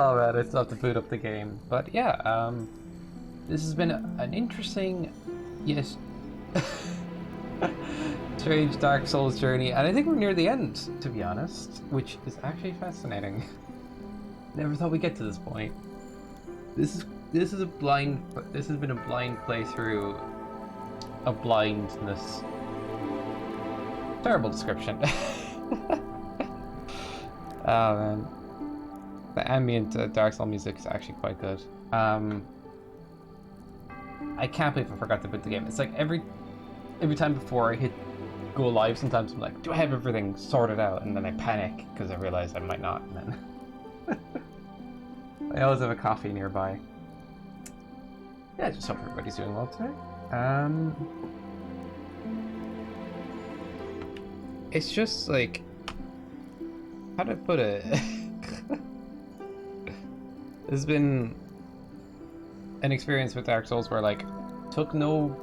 Oh man, I still have to boot up the game. But yeah, this has been an interesting, yes, strange Dark Souls journey, and I think we're near the end, to be honest, which is actually fascinating. Never thought we'd get to this point. This is a blind. This has been a blind playthrough of blindness. Terrible description. Oh man, the ambient Dark Souls music is actually quite good. I can't believe I forgot to boot the game. It's like every time before I hit go live, sometimes I'm like, do I have everything sorted out? And then I panic because I realize I might not. And then I always have a coffee nearby. Yeah, I just hope everybody's doing well today. It's just like, how do I put it? There's been an experience with Dark Souls where like took no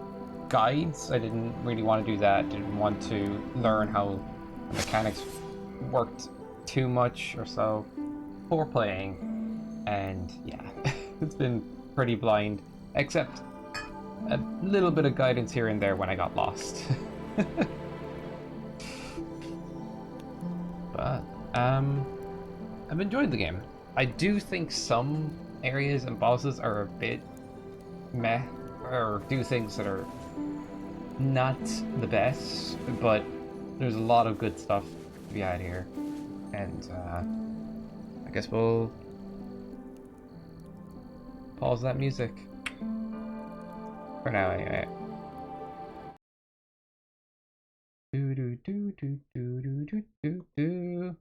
guides. I didn't really want to do that. Didn't want to learn how the mechanics worked too much or so before playing, and yeah, it's been pretty blind, except a little bit of guidance here and there when I got lost. But I've enjoyed the game. I do think some areas and bosses are a bit meh, or do things that are not the best, but there's a lot of good stuff to be had here. And I guess we'll pause that music for now anyway. Do do do do do do do do do.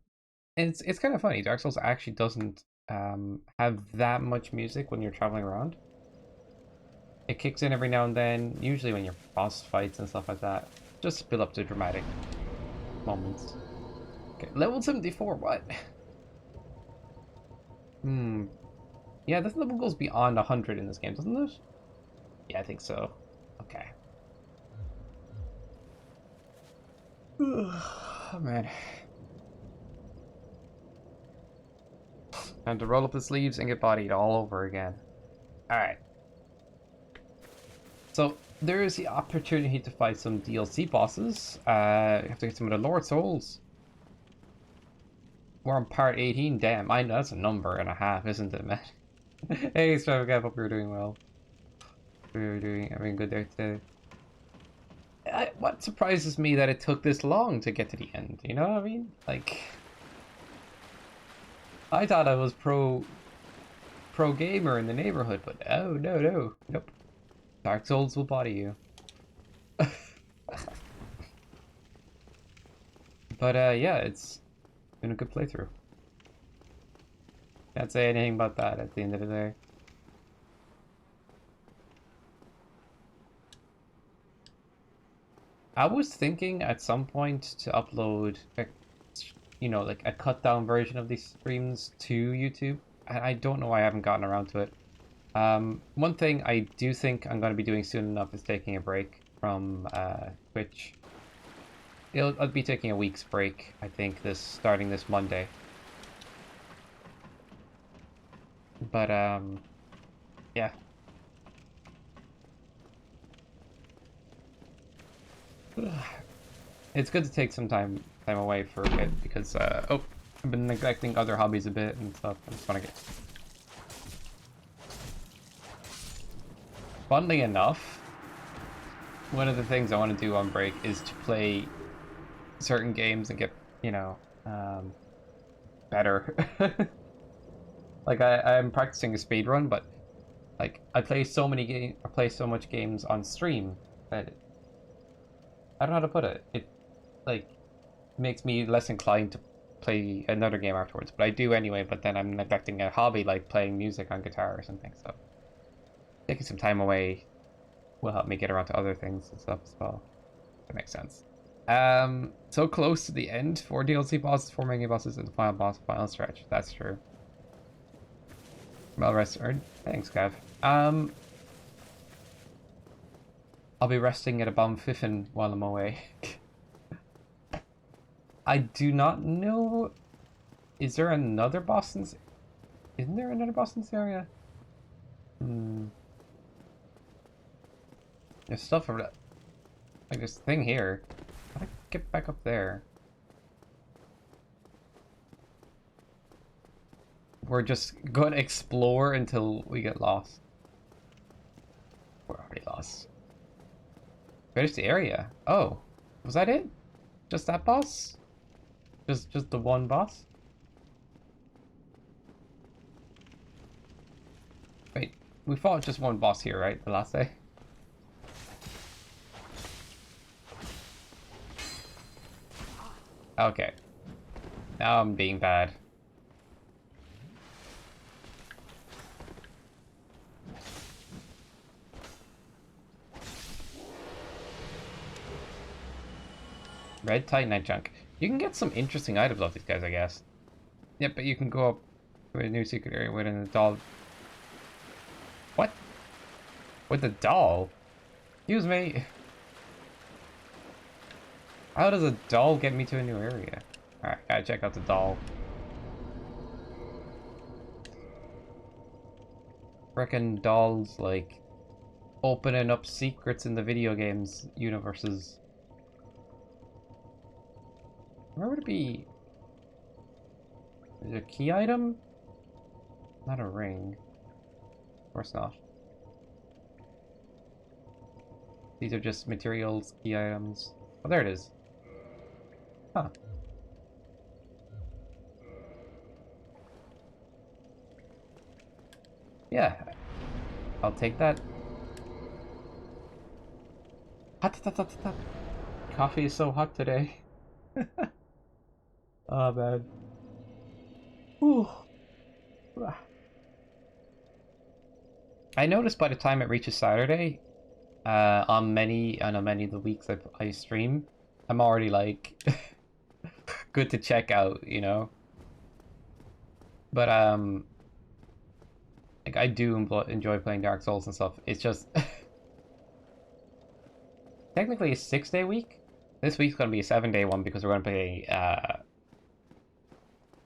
And it's kind of funny. Dark Souls actually doesn't have that much music when you're traveling around. It kicks in every now and then, usually when you're boss fights and stuff like that, just to build up to dramatic moments. Okay, level 74, what? Yeah, this level goes beyond 100 in this game, doesn't it? Yeah, I think so. Okay. Oh, man. Time to roll up the sleeves and get bodied all over again. Alright. So, there is the opportunity to fight some DLC bosses. You have to get some of the Lord Souls. We're on part 18. Damn, I know that's a number and a half, isn't it, man? Hey, Stravagat, hope you're doing well. You're having a good day today. What surprises me that it took this long to get to the end, you know what I mean? Like, I thought I was pro gamer in the neighborhood, but oh no, nope. Dark Souls will body you. But yeah, it's been a good playthrough. Can't say anything about that at the end of the day. I was thinking at some point to upload, like a cut down version of these streams to YouTube. And I don't know why I haven't gotten around to it. One thing I do think I'm going to be doing soon enough is taking a break from Twitch. I'll be taking a week's break, I think, starting this Monday. But yeah. It's good to take some time away for a bit because I've been neglecting other hobbies a bit and stuff. I just want to get. Funnily enough, one of the things I want to do on break is to play certain games and get, better. Like I'm practicing a speed run, but like I play so much games on stream that I don't know how to put it. It like makes me less inclined to play another game afterwards, but I do anyway. But then I'm neglecting a hobby like playing music on guitar or something. So taking some time away will help me get around to other things and stuff as well. That makes sense. So close to the end. 4 DLC bosses, 4 mega bosses, and the final boss, final stretch. That's true. Well rested. Thanks, Gav. I'll be resting at a Bomb Fiffin while I'm away. I do not know. Is there another boss in Isn't there another boss in this area? Hmm. There's stuff over like this thing here. How do I get back up there? We're just gonna explore until we get lost. We're already lost. Where's the area? Oh, was that it? Just that boss? Just the one boss? Wait, we fought just one boss here, right? The last day? Okay. Now I'm being bad. Red Titanite chunk. You can get some interesting items off these guys, I guess. Yep, but you can go up to a new secret area with an doll. What? With a doll? Excuse me. How does a doll get me to a new area? Alright, gotta check out the doll. Reckon dolls, like, opening up secrets in the video games universes. Where would it be? Is it a key item? Not a ring. Of course not. These are just materials, key items. Oh, there it is. Huh. Yeah. I'll take that. Hot, hot, hot, hot. Coffee is so hot today. Oh, man. Whew. I noticed by the time it reaches Saturday, on many of the weeks I stream, I'm already like good to check out, you know. But like I do enjoy playing Dark Souls and stuff. It's just technically a 6-day week. This week's gonna be a 7-day one because we're gonna play.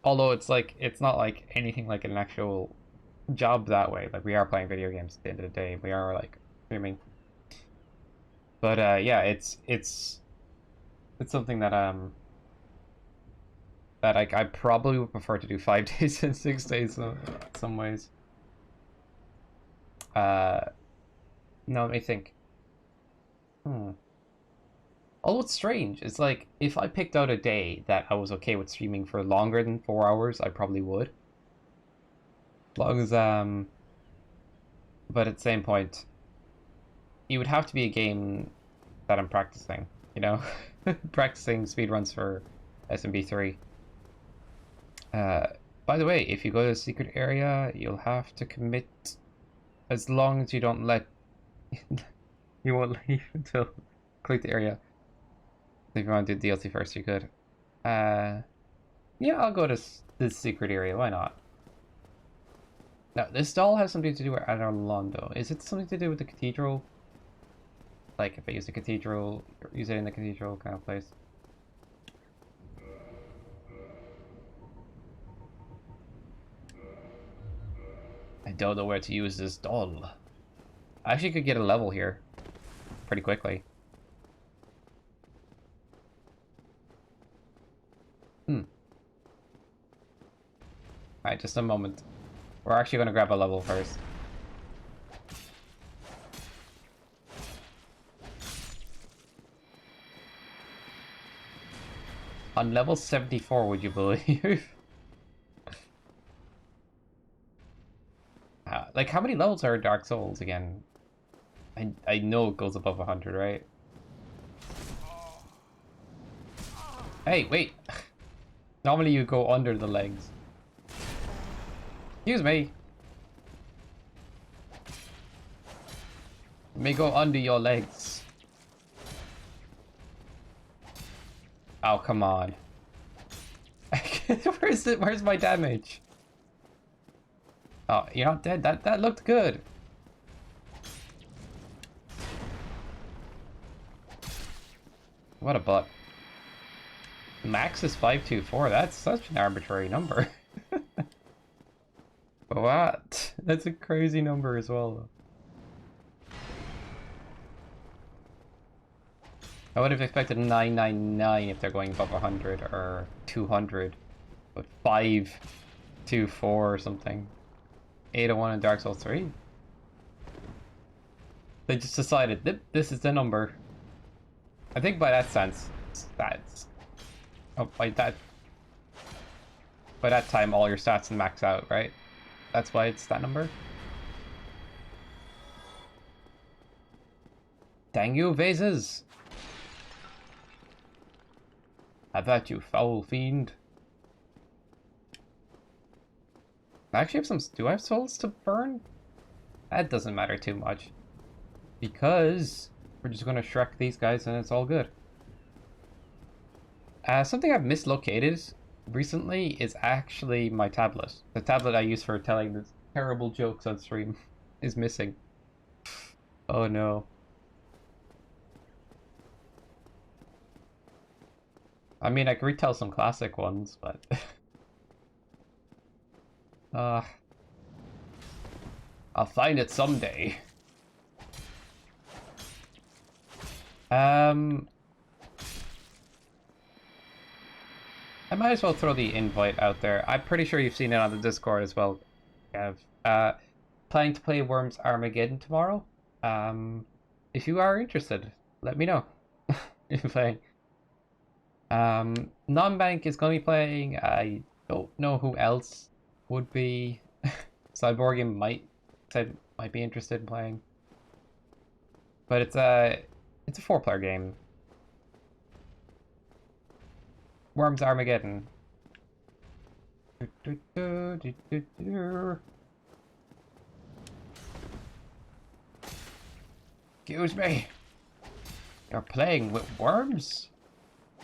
Although it's not like anything like an actual job that way. Like we are playing video games at the end of the day. We are like streaming. But yeah, it's something that that I probably would prefer to do 5 days than 6 days in some ways. No, let me think. Although it's strange, it's like if I picked out a day that I was okay with streaming for longer than 4 hours, I probably would. As long as but at the same point, it would have to be a game that I'm practicing, you know, practicing speedruns for SMB3. By the way, if you go to the secret area, you'll have to commit as long as you don't let you won't leave until complete the area. If you want to do DLC first, you could. Yeah, I'll go to this secret area. Why not? Now, this doll has something to do with Anorlondo. Is it something to do with the cathedral? Like, if I use the cathedral, use it in the cathedral kind of place. I don't know where to use this doll. I actually could get a level here pretty quickly. Alright, just a moment. We're actually going to grab a level first. On level 74, would you believe? Like, how many levels are Dark Souls again? I know it goes above 100, right? Hey, wait! Normally you go under the legs. Excuse me! Let me go under your legs. Oh, come on. Where's my damage? Oh, you're not dead. That looked good. What a butt. Max is 524. That's such an arbitrary number. What? That's a crazy number as well. I would have expected 999 if they're going above 100 or 200, but 524 or something. 801 in Dark Souls 3. They just decided this is the number. I think by that sense, that's by that time all your stats max out, right? That's why it's that number. Dang you, vases! Have that, you foul fiend. I actually have some. Do I have souls to burn? That doesn't matter too much. Because we're just gonna Shrek these guys and it's all good. Something I've mislocated recently is actually my tablet. The tablet I use for telling the terrible jokes on stream is missing. Oh no. I mean, I could retell some classic ones, but... I'll find it someday. I might as well throw the invite out there. I'm pretty sure you've seen it on the Discord as well, Kev. Planning to play Worms Armageddon tomorrow. If you are interested, let me know. If you're playing. Non-Bank is going to be playing. I don't know who else would be. Cyborgian might be interested in playing. But it's a 4-player game. Worms Armageddon. Excuse me. You're playing with worms?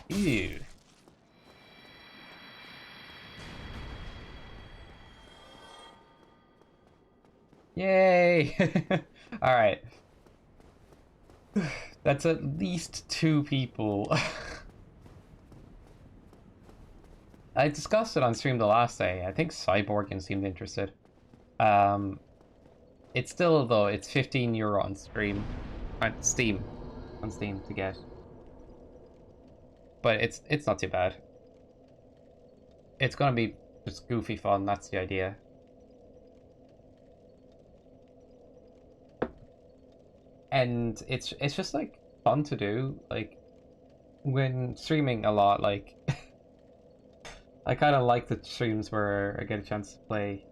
Ew. Yay! Alright. That's at least 2 people. I discussed it on stream the last day. I think Cyborgian seemed interested. It's still, though, it's €15 on stream. On Steam. On Steam to get. But it's not too bad. It's gonna be just goofy fun, that's the idea. And it's just like fun to do. Like when streaming a lot, like I kind of like the streams where I get a chance to play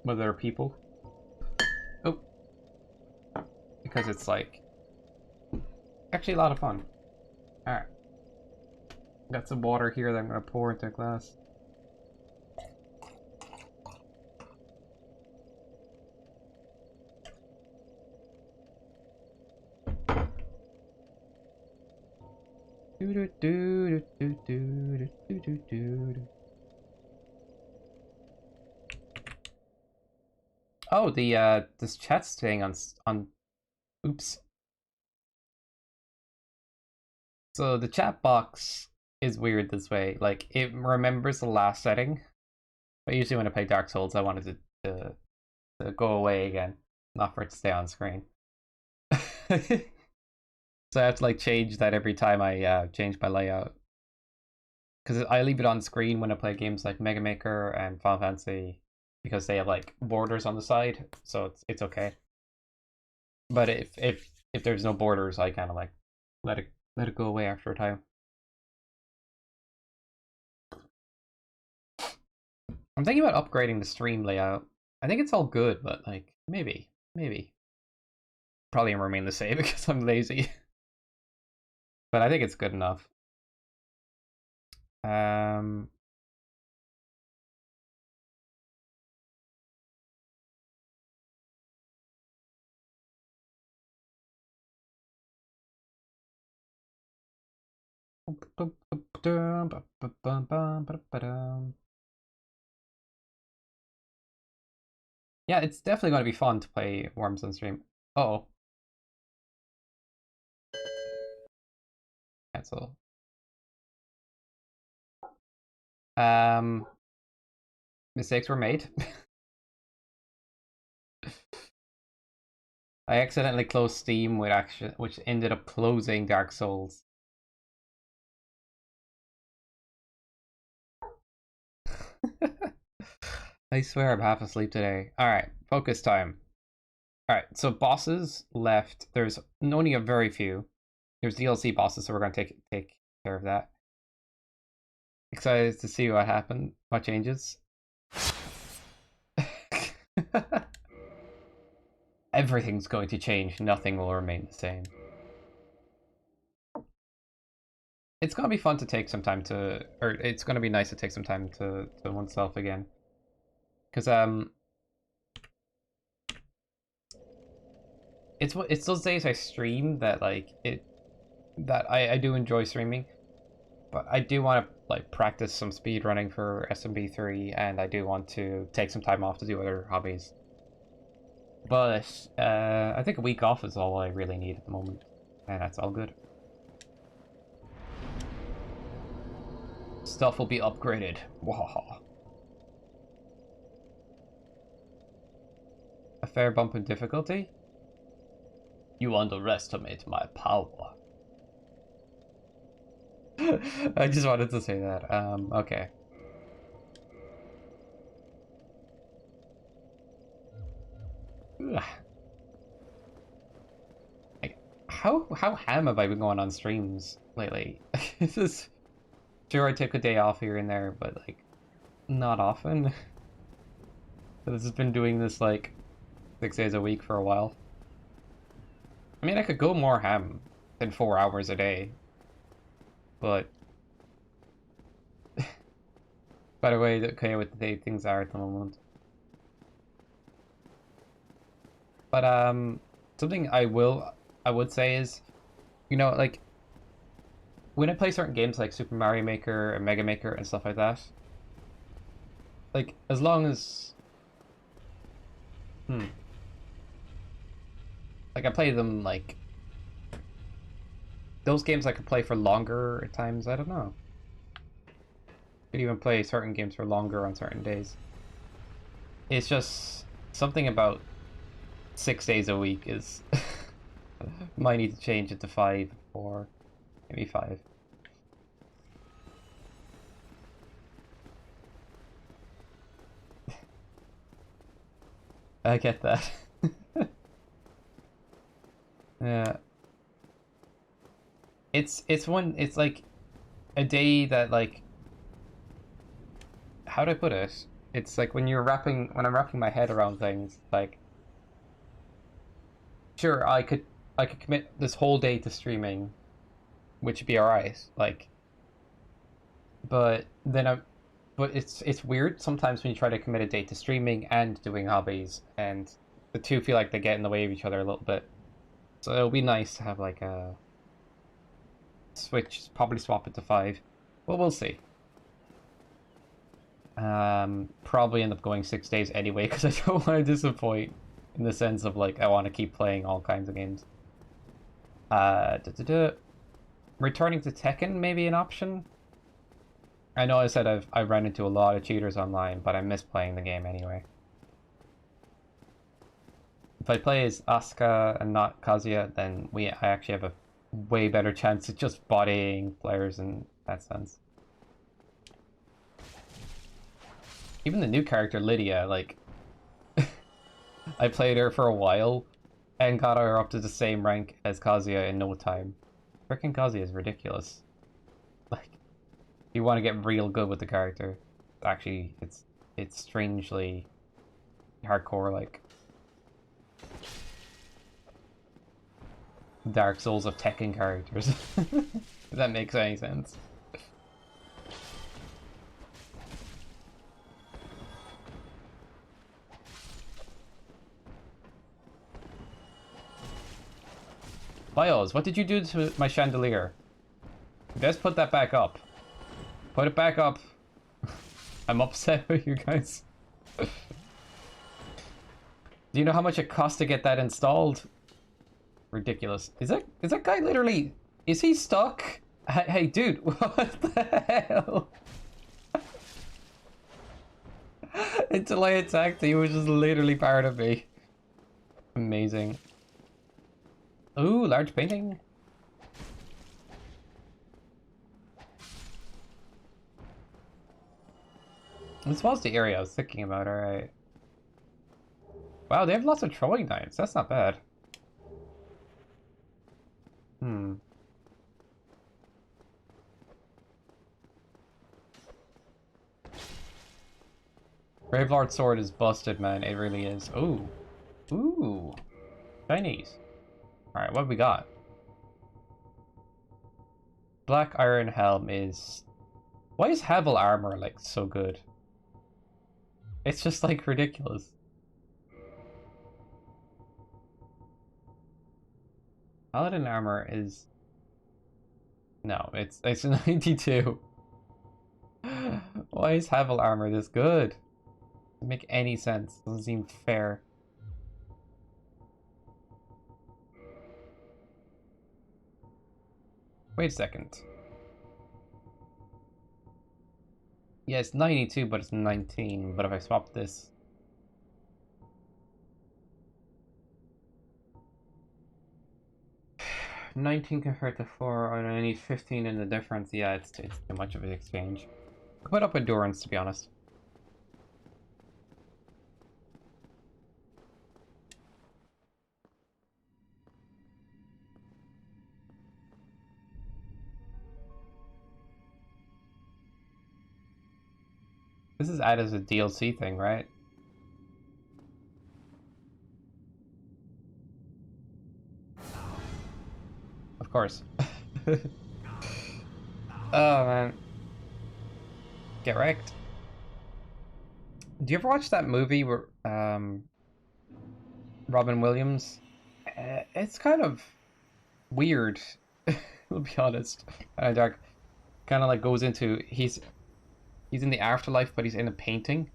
with other people. Oh, because it's like actually a lot of fun. All right, got some water here that I'm gonna pour into a glass. Oh, this chat's staying on. Oops. So the chat box is weird this way. Like it remembers the last setting, but usually when I play Dark Souls, I wanted to go away again, not for it to stay on screen. So I have to like change that every time I change my layout. Because I leave it on screen when I play games like Mega Maker and Final Fantasy because they have like borders on the side, so it's okay. But if there's no borders, I kind of like let it go away after a time. I'm thinking about upgrading the stream layout. I think it's all good, but like maybe probably remain the same because I'm lazy. But I think it's good enough. Yeah, it's definitely going to be fun to play Worms on stream. Oh, cancel. Um, Mistakes were made. I accidentally closed Steam which ended up closing Dark Souls. I swear I'm half asleep today. Alright, focus time. Alright, so bosses left. There's only a very few. There's DLC bosses, so we're gonna take care of that. Excited to see what happened, what changes. Everything's going to change, nothing will remain the same. It's gonna be fun to take some time to, or it's gonna be nice to take some time to oneself again. Because, it's those days I stream that, like, I do enjoy streaming. But I do want to, like, practice some speed running for SMB3, and I do want to take some time off to do other hobbies. But I think a week off is all I really need at the moment, and that's all good. Stuff will be upgraded. Wahaha. A fair bump in difficulty? You underestimate my power. I just wanted to say that. Okay. Like, how ham have I been going on streams lately? This is sure I took a day off here and there, but like not often. This has been doing this like 6 days a week for a while. I mean, I could go more ham than 4 hours a day, but by the way, okay with the way things are at the moment. But something I would say is, you know, like when I play certain games like Super Mario Maker and Mega Maker and stuff like that, like as long as like I play them like those games I could play for longer at times, I don't know. Could even play certain games for longer on certain days. It's just something about 6 days a week is might need to change it to 5 or maybe 5. I get that. Yeah. It's like a day that, like, how do I put it? It's like when I'm wrapping my head around things, like sure I could commit this whole day to streaming, which would be alright. Like but then I but it's weird sometimes when you try to commit a day to streaming and doing hobbies, and the two feel like they get in the way of each other a little bit. So it'll be nice to have like a switch, probably swap it to 5. But we'll see. Probably end up going 6 days anyway because I don't want to disappoint in the sense of like I want to keep playing all kinds of games. Returning to Tekken may be an option. I know I said I've run into a lot of cheaters online, but I miss playing the game anyway. If I play as Asuka and not Kazuya, then I actually have a way better chance of just bodying players in that sense. Even the new character, Lydia, like, I played her for a while and got her up to the same rank as Kazuya in no time. Freaking Kazuya is ridiculous. Like, you want to get real good with the character. Actually, it's strangely hardcore, like Dark Souls of Tekken characters. If that makes any sense. Bios, what did you do to my chandelier? Best put that back up. Put it back up. I'm upset with you guys. Do you know how much it costs to get that installed? Ridiculous. Is that guy literally... Is he stuck? Hey, dude, what the hell? Until I attacked, he was just literally part of me. Amazing. Ooh, large painting. This was the area I was thinking about, alright. Wow, they have lots of throwing knives. That's not bad. Hmm. Gravelord sword is busted, man. It really is. Ooh. Ooh. Chinese. Alright, what have we got? Black Iron Helm is... Why is Havel armor, like, so good? It's just, like, ridiculous. Paladin armor is... No, it's 92. Why is Havel armor this good? Doesn't make any sense. Doesn't seem fair. Wait a second. Yeah, it's 92, but it's 19. But if I swap this... 19 compared to 4, and I need 15 in the difference. Yeah, it's too much of an exchange. Put up endurance, to be honest. This is added as a DLC thing, right? Of course. Oh, man. Get wrecked. Do you ever watch that movie where, Robin Williams? It's kind of weird, to be honest. Kind of dark. Kind of like goes into, he's in the afterlife, but he's in a painting.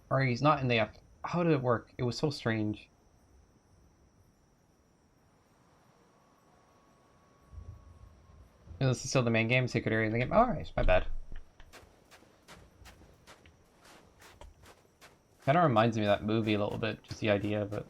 Or he's not in the after... How did it work? It was so strange. And this is still the main game, secret area in the game. Alright, my bad. Kind of reminds me of that movie a little bit, just the idea of it.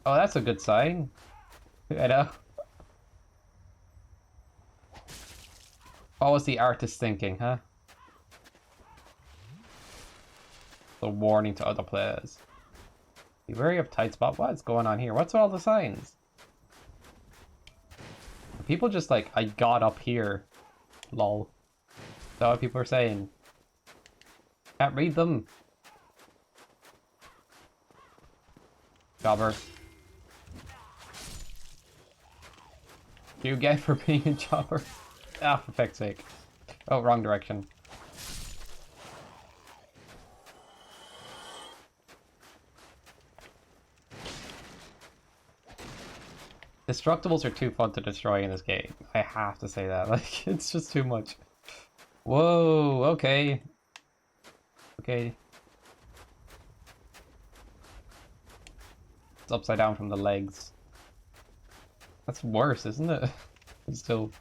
Oh, that's a good sign. I know. What was the artist thinking, huh? The warning to other players. Be wary of tight spot. What's going on here? What's with all the signs? People just like, I got up here. Lol. Is that what people are saying? Can't read them. Jobber. You get for being a jobber. Ah, for feck's sake. Oh, wrong direction. Destructibles are too fun to destroy in this game. I have to say that. Like, it's just too much. Whoa, okay. Okay. It's upside down from the legs. That's worse, isn't it? Still.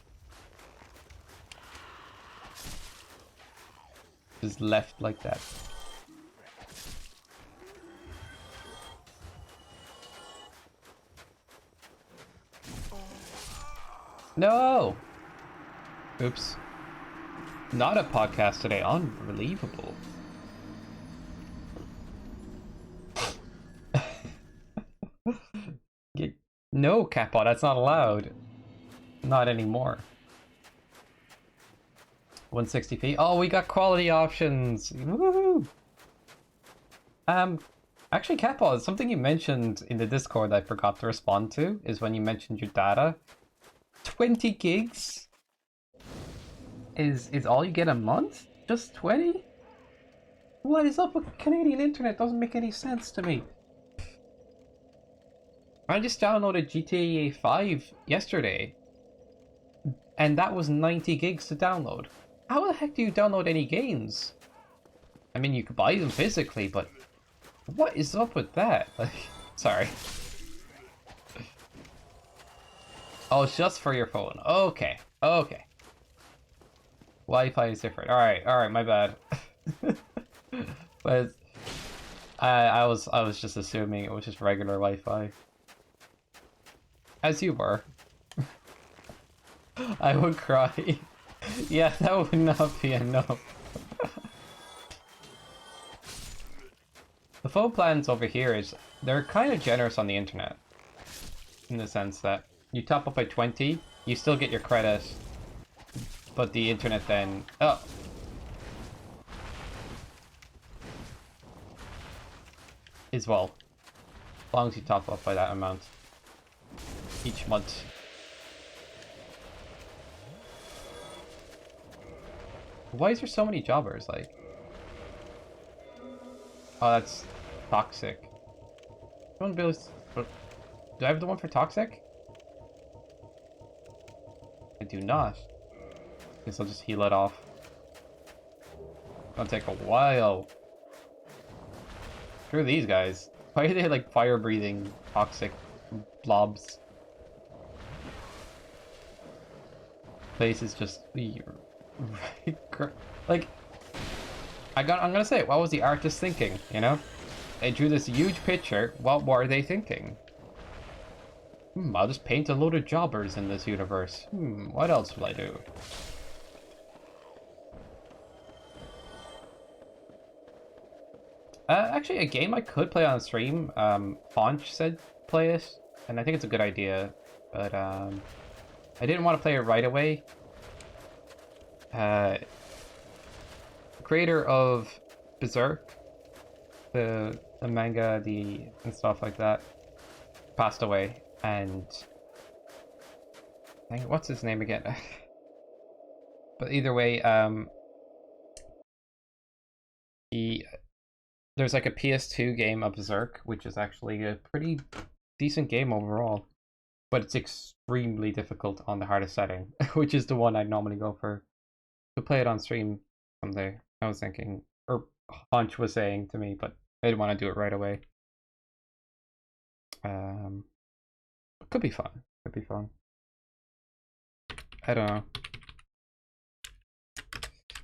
Just left like that. No! Oops. Not a podcast today. Unbelievable. No, Catbot, that's not allowed. Not anymore. 160p. Oh, we got quality options. Woohoo! Actually, Catbot, something you mentioned in the Discord that I forgot to respond to is when you mentioned your data. 20 gigs is all you get a month? Just 20? What is up with Canadian internet? Doesn't make any sense to me. I just downloaded GTA 5 yesterday, and that was 90 gigs to download. How the heck do you download any games? I mean, you could buy them physically, but What is up with that? Like, sorry. Oh, it's just for your phone. Okay. Okay. Wi-Fi is different. Alright, my bad. But I was just assuming it was just regular Wi-Fi. As you were. I would cry. Yeah, that would not be a no. The phone plans over here they're kind of generous on the internet. In the sense that you top up by 20, you still get your credit, but the internet then... Oh! As well. As long as you top up by that amount. Each month. Why is there so many jobbers, like? Oh, that's toxic. Someone builds... Do I have the one for toxic? I do not. Guess I'll just heal it off. It'll take a while. Screw these guys. Why are they like fire-breathing toxic blobs? Place is just like I'm gonna say, what was the artist thinking? You know, they drew this huge picture. What were they thinking? I'll just paint a load of jobbers in this universe. What else will I do? Actually, a game I could play on stream. Faunch said play it, and I think it's a good idea, but I didn't want to play it right away. Creator of Berserk, the manga, and stuff like that, passed away, and what's his name again? But either way, there's like a PS2 game of Berserk, which is actually a pretty decent game overall, but it's extremely difficult on the hardest setting, which is the one I'd normally go for. To play it on stream someday, I was thinking, or Hunch was saying to me, but I didn't want to do it right away. It could be fun. Could be fun. I don't know.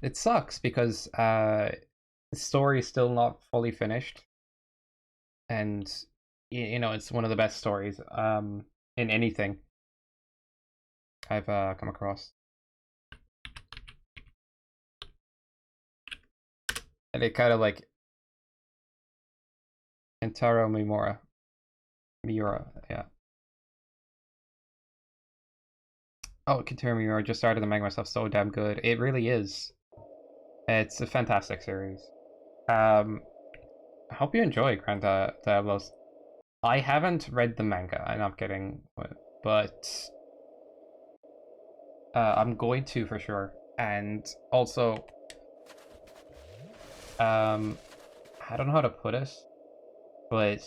It sucks because the story is still not fully finished, and you know, it's one of the best stories in anything I've come across. And it kind of like Kentaro Miura, yeah. Oh, Kentaro Miura just started the manga stuff. So damn good. It really is. It's a fantastic series. I hope you enjoy Grand Diablos. I haven't read the manga. I'm not kidding, but I'm going to for sure. And also, I don't know how to put it, but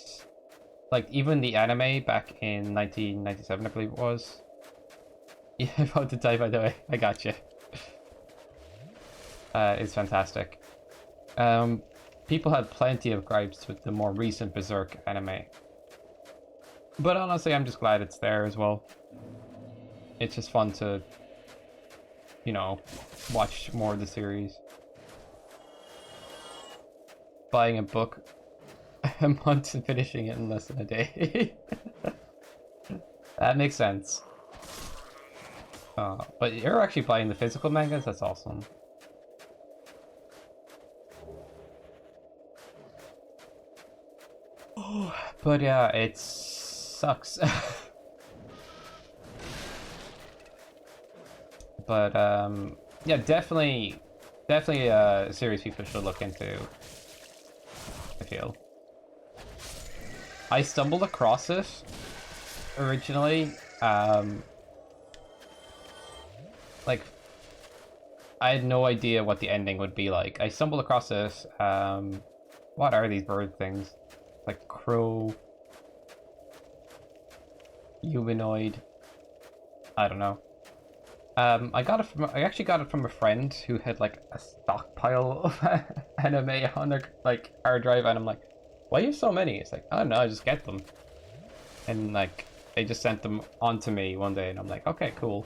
like even the anime back in 1997, I believe it was. Yeah, about to die, by the way. I got you. It's fantastic. People had plenty of gripes with the more recent Berserk anime, but honestly, I'm just glad it's there as well. It's just fun to, you know, watch more of the series. Buying a book a month and finishing it in less than a day. That makes sense. But you're actually buying the physical mangas? That's awesome. But yeah, it sucks. But yeah, definitely a series people should look into, I feel. I stumbled across it originally, like I had no idea what the ending would be like. I stumbled across this, what are these bird things? Like crow, humanoid, I don't know. I actually got it from a friend who had like a stockpile of anime on their like hard drive, and I'm like, why you have so many? It's like, I don't know, I just get them. And like, they just sent them onto me one day, and I'm like, okay, cool.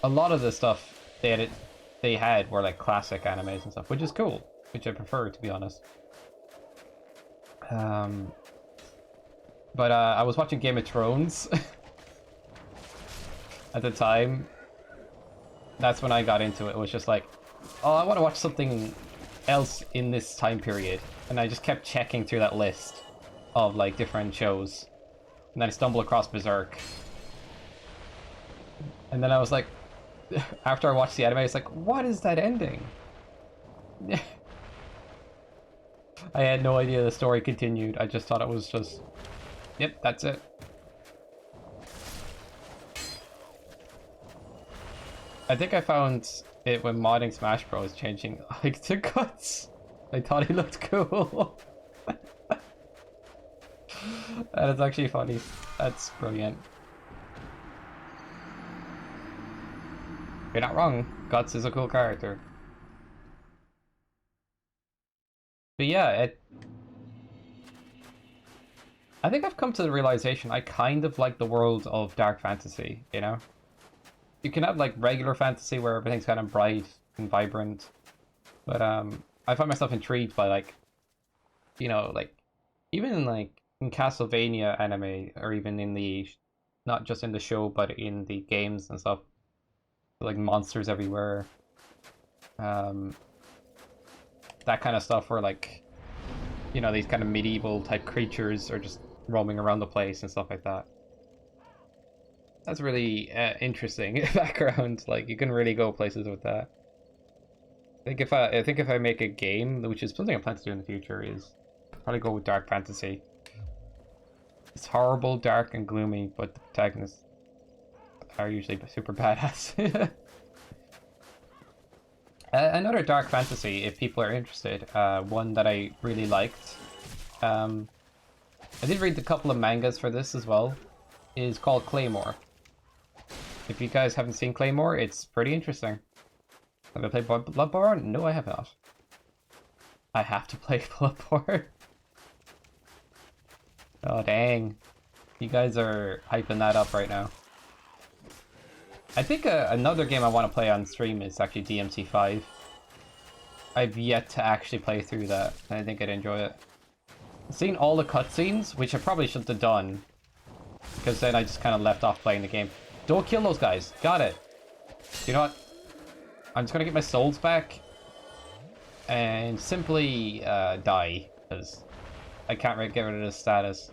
A lot of the stuff they had were like classic animes and stuff, which is cool, which I prefer, to be honest. But I was watching Game of Thrones at the time. That's when I got into it. It was just like, oh, I want to watch something else in this time period, and I just kept checking through that list of like different shows, and then I stumbled across Berserk, and then I was like, after I watched the anime, it's like, what is that ending? I had no idea the story continued. I just thought it was just, yep, that's it. I think I found it when modding Smash Bros. Changing like to cuts. I thought he looked cool. That is actually funny. That's brilliant. You're not wrong. Guts is a cool character. But yeah, I think I've come to the realization I kind of like the world of dark fantasy, you know? You can have like regular fantasy where everything's kind of bright and vibrant, but I find myself intrigued by like, you know, like even like in Castlevania anime, or even in the, not just in the show but in the games and stuff, like monsters everywhere, that kind of stuff where like, you know, these kind of medieval type creatures are just roaming around the place and stuff like that. That's really interesting background. Like you can really go places with that. I think if I make a game, which is something I plan to do in the future, is probably go with dark fantasy. It's horrible, dark, and gloomy, but the protagonists are usually super badass. Another dark fantasy, if people are interested, one that I really liked. I did read a couple of mangas for this as well. Is called Claymore. If you guys haven't seen Claymore, it's pretty interesting. Have I played Bloodborne? No, I have not. I have to play Bloodborne. Oh, dang. You guys are hyping that up right now. I think another game I want to play on stream is actually DMC5. I've yet to actually play through that, and I think I'd enjoy it. I've seen all the cutscenes, which I probably shouldn't have done, because then I just kind of left off playing the game. Don't kill those guys. Got it. You know what? I'm just gonna get my souls back and simply die, because I can't really get rid of this status,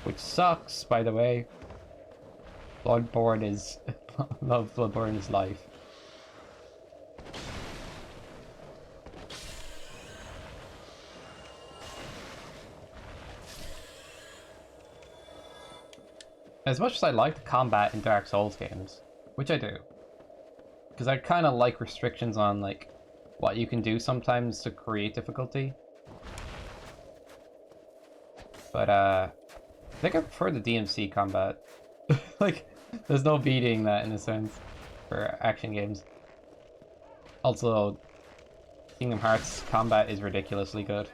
which sucks, by the way. Bloodborne is love. Bloodborne is life. As much as I like the combat in Dark Souls games, which I do, because I kind of like restrictions on like what you can do sometimes to create difficulty. But I think I prefer the DMC combat. Like, there's no beating that in a sense for action games. Also, Kingdom Hearts combat is ridiculously good.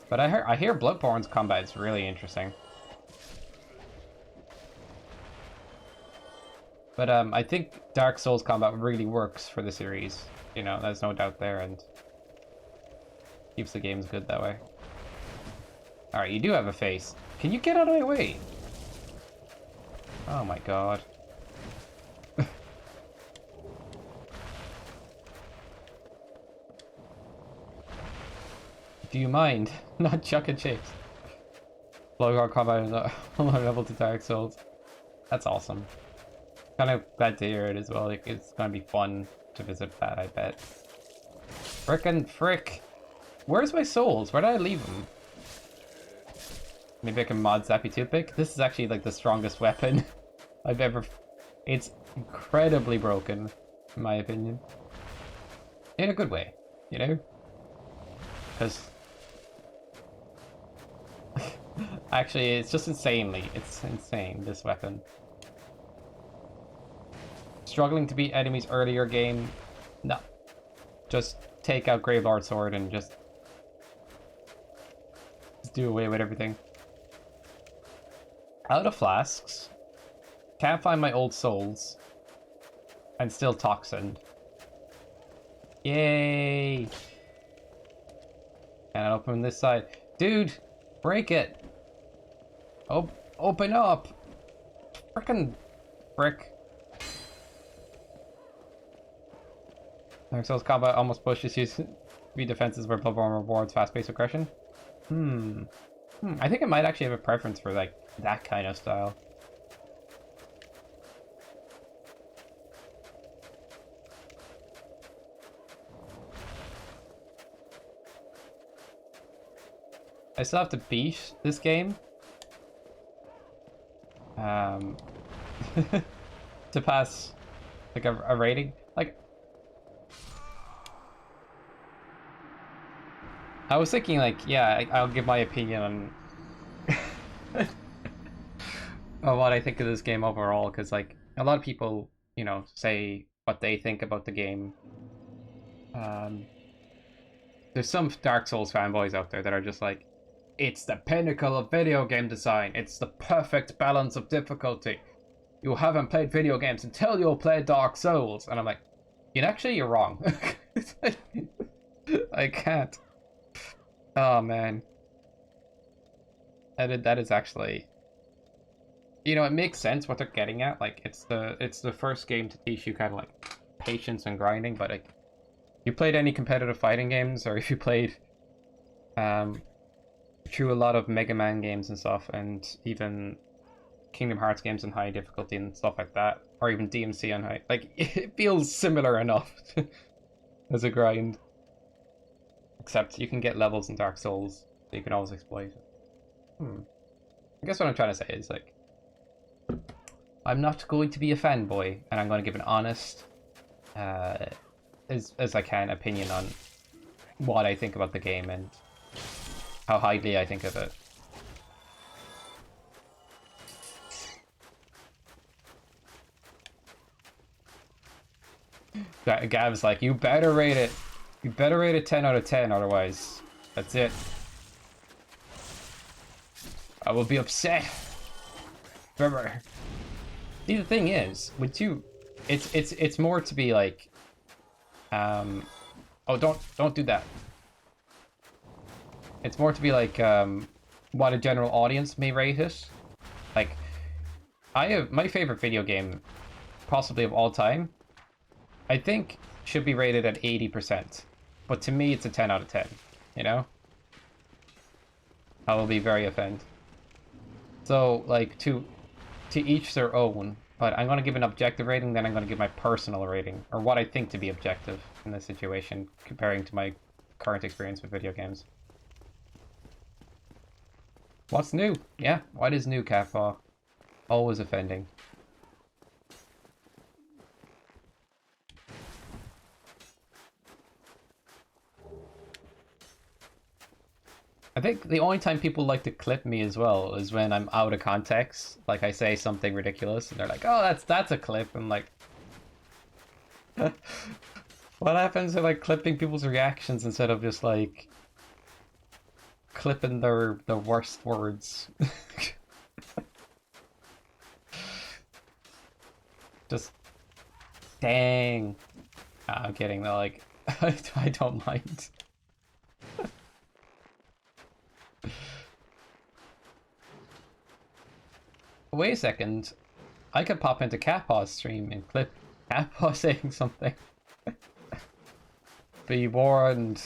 But I hear Bloodborne's combat is really interesting. But I think Dark Souls combat really works for the series. You know, there's no doubt there, and keeps the games good that way. Alright, you do have a face. Can you get out of my way? Oh my god. Do you mind? Not chucking chips. Bloodborne combat is on level to Dark Souls. That's awesome. Kind of glad to hear it as well. Like, it's gonna be fun to visit that, I bet. Frickin' frick! Where's my souls? Where did I leave them? Maybe I can mod Zappy Toothpick? This is actually like the strongest weapon I've ever... It's incredibly broken, in my opinion. In a good way, you know? Because... Actually, it's just it's insane, this weapon. Struggling to beat enemies earlier game? No. Just take out Gravelord Sword and just do away with everything. Out of flasks. Can't find my old souls. And still toxined. Yay! And I open this side. Dude! Break it! Open up! Frickin' brick. Dark Souls combat almost pushes you to be defenses where Bloodborne rewards fast-paced aggression. I think I might actually have a preference for, like, that kind of style. I still have to beat this game. To pass, like, a rating. Like, I was thinking, like, yeah, I'll give my opinion on on what I think of this game overall, because, like, a lot of people, you know, say what they think about the game. There's some Dark Souls fanboys out there that are just like, it's the pinnacle of video game design. It's the perfect balance of difficulty. You haven't played video games until you'll play Dark Souls. And I'm like, you're wrong. I can't. Oh, man. That is actually... You know, it makes sense what they're getting at. Like, it's the first game to teach you kind of, like, patience and grinding. But, like, you played any competitive fighting games, or if you played through a lot of Mega Man games and stuff, and even Kingdom Hearts games on high difficulty and stuff like that, or even DMC on high, like, it feels similar enough as a grind. Except you can get levels in Dark Souls that you can always exploit. I guess what I'm trying to say is, like, I'm not going to be a fanboy, and I'm going to give an honest, as I can, opinion on what I think about the game and how highly I think of it. Gav's like, you better rate it. You better rate it 10 out of 10, otherwise, that's it. I will be upset. Remember. See, the thing is, with you, it's more to be like, oh, don't do that. It's more to be like, what a general audience may rate it. Like, I have my favorite video game, possibly of all time, I think should be rated at 80%. But to me, it's a 10 out of 10, you know? I will be very offended. So, like, to each their own, but I'm going to give an objective rating, then I'm going to give my personal rating, or what I think to be objective in this situation, comparing to my current experience with video games. What's new? Yeah, what is new, Catpaw? Always offending. I think the only time people like to clip me as well is when I'm out of context. Like, I say something ridiculous, and they're like, "Oh, that's a clip." I'm like, what happens if like clipping people's reactions instead of just like clipping the worst words? Just dang. Nah, I'm kidding though. Like, I don't mind. Wait a second. I could pop into Catpaw's stream and clip Catpaw saying something. Be warned.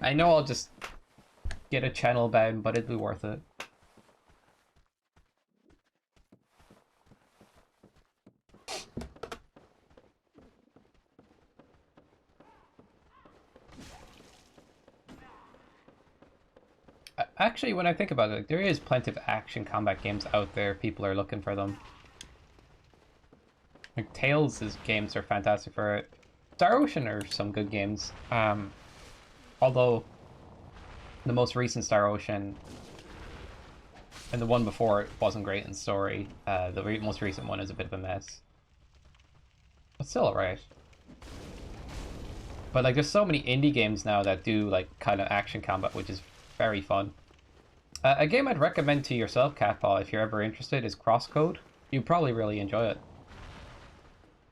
I know I'll just get a channel ban, but it'd be worth it. Actually, when I think about it, there is plenty of action combat games out there. People are looking for them. Like, Tales' games are fantastic for it. Star Ocean are some good games. Although the most recent Star Ocean and the one before it wasn't great in story. The most recent one is a bit of a mess. But still alright. But like, there's so many indie games now that do like kind of action combat, which is very fun. A game I'd recommend to yourself, Catball, if you're ever interested, is Crosscode. You'd probably really enjoy it.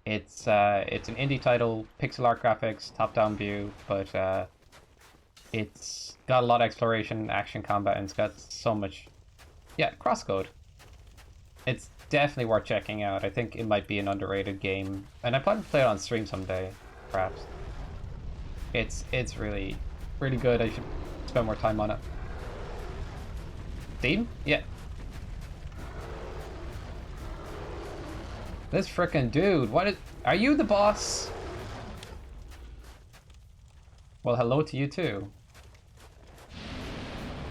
It's an indie title, pixel art graphics, top-down view, but it's got a lot of exploration, action combat, and it's got so much. Yeah, Crosscode. It's definitely worth checking out. I think it might be an underrated game, and I plan to play it on stream someday, perhaps. It's really, really good. I should spend more time on it. Steam? Yeah. This frickin' dude, what is... Are you the boss? Well, hello to you too.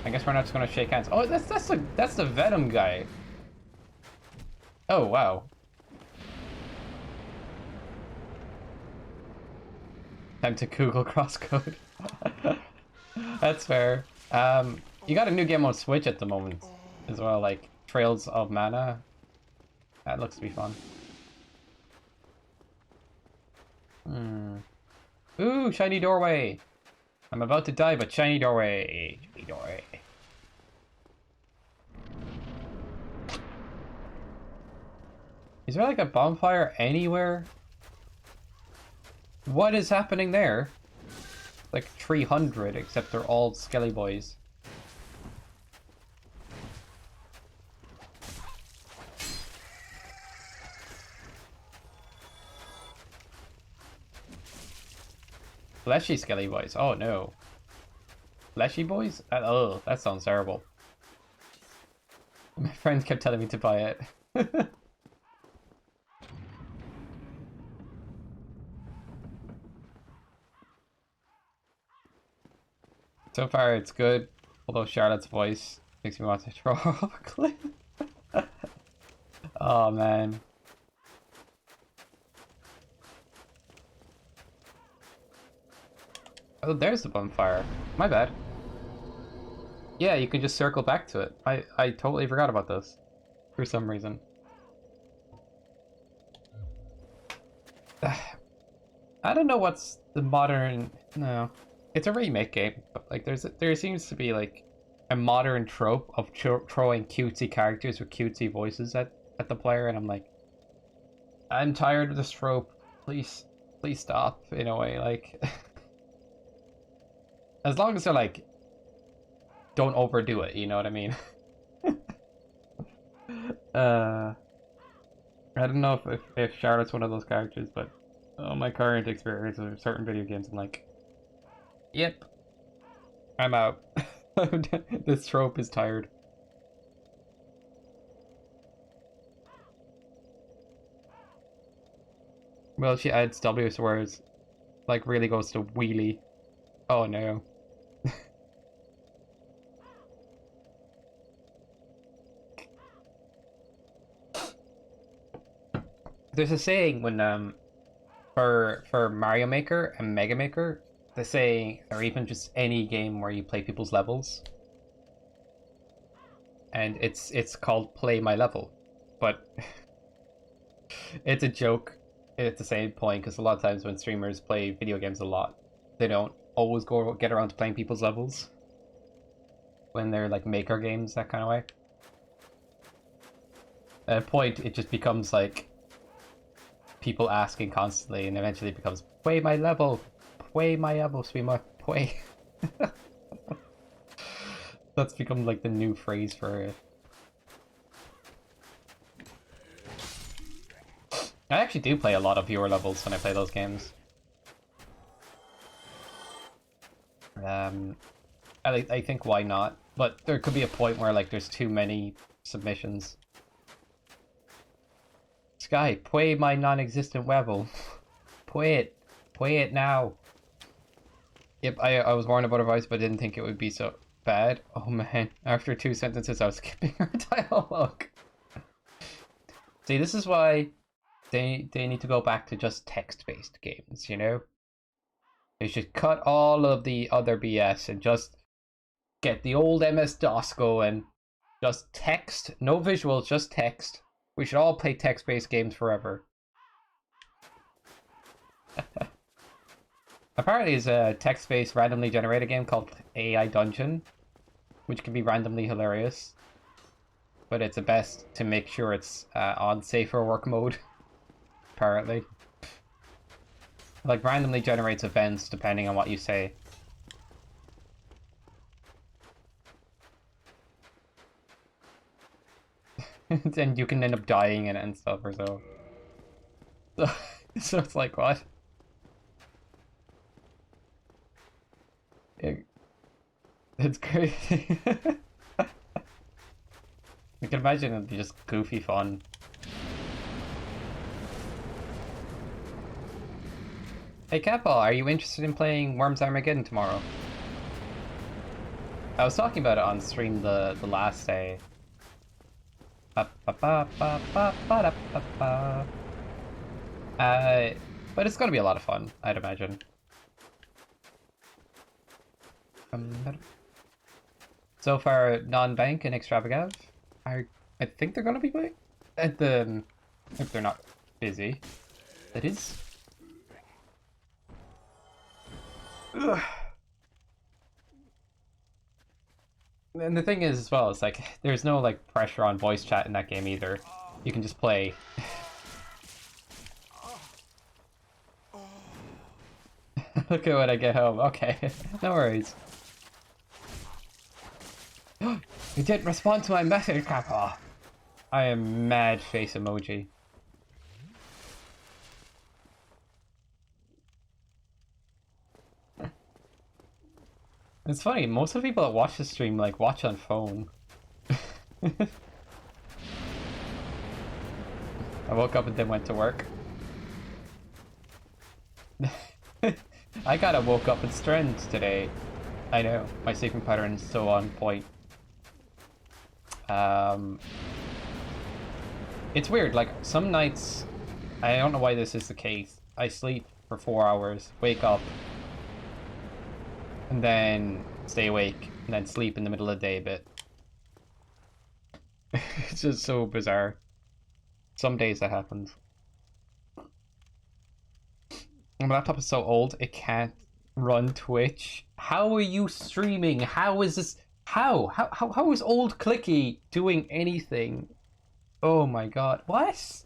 I guess we're not just gonna shake hands. Oh, that's the Venom guy. Oh, wow. Time to Google Crosscode. That's fair. You got a new game on Switch at the moment as well, like Trails of Mana. That looks to be fun. Ooh, shiny doorway. I'm about to die, but shiny doorway. Shiny doorway. Is there like a bonfire anywhere? What is happening there? Like 300, except they're all skelly boys. Fleshy skelly boys. Oh no. Fleshy boys? Oh, that sounds terrible. My friends kept telling me to buy it. So far, it's good. Although Charlotte's voice makes me want to throw off a cliff. Oh man. Oh, there's the bonfire. My bad. Yeah, you can just circle back to it. I totally forgot about this. For some reason. I don't know what's the modern... No. It's a remake game, but like there seems to be like a modern trope of throwing cutesy characters with cutesy voices at the player, and I'm like, I'm tired of this trope. Please stop, in a way, like... As long as they're like, don't overdo it, you know what I mean? I don't know if Charlotte's one of those characters, but my current experience with certain video games, I'm like, yep, I'm out. This trope is tired. Well, she adds W swears, like really goes to wheelie. Oh no. There's a saying when for Mario Maker and Mega Maker, the saying, or even just any game where you play people's levels, and it's called play my level, but it's a joke at the same point, because a lot of times when streamers play video games a lot, they don't always get around to playing people's levels when they're like maker games, that kind of way. At a point, it just becomes like people asking constantly, and eventually it becomes play my level, swimmer, play. That's become like the new phrase for it. I actually do play a lot of viewer levels when I play those games. I think why not? But there could be a point where like there's too many submissions. Sky, play my non-existent level. Play it now. Yep, I was warned about advice, but didn't think it would be so bad. Oh man, after 2 sentences I was skipping her dialogue. See, this is why they need to go back to just text-based games, you know? They should cut all of the other BS and just get the old MS-DOS going. Just text, no visuals, just text. We should all play text-based games forever. Apparently, there's a text-based randomly generated game called AI Dungeon, which can be randomly hilarious. But it's the best to make sure it's on safer work mode, apparently. Like, randomly generates events depending on what you say. And you can end up dying in it and stuff or so. So it's like, what? It's crazy. I can imagine it'd be just goofy fun. Hey Catball, are you interested in playing Worms Armageddon tomorrow? I was talking about it on stream the last day. But it's gonna be a lot of fun, I'd imagine. So far, non-bank and Extravaganza. I think they're gonna be playing at the if they're not busy. That is. Ugh. And the thing is as well, it's like there's no like pressure on voice chat in that game either. You can just play. Look at when I get home. Okay, no worries. You didn't respond to my message, Kappa. I am mad face emoji. It's funny, most of the people that watch the stream like watch on phone. I woke up and then went to work. I kinda woke up in strength today. I know, my sleeping pattern is so on point. It's weird, like some nights, I don't know why this is the case. I sleep for 4 hours, wake up, and then stay awake, and then sleep in the middle of the day a bit. It's just so bizarre. Some days that happens. My laptop is so old, it can't run Twitch. How are you streaming? How is this? How is old Clicky doing anything? Oh my god. What?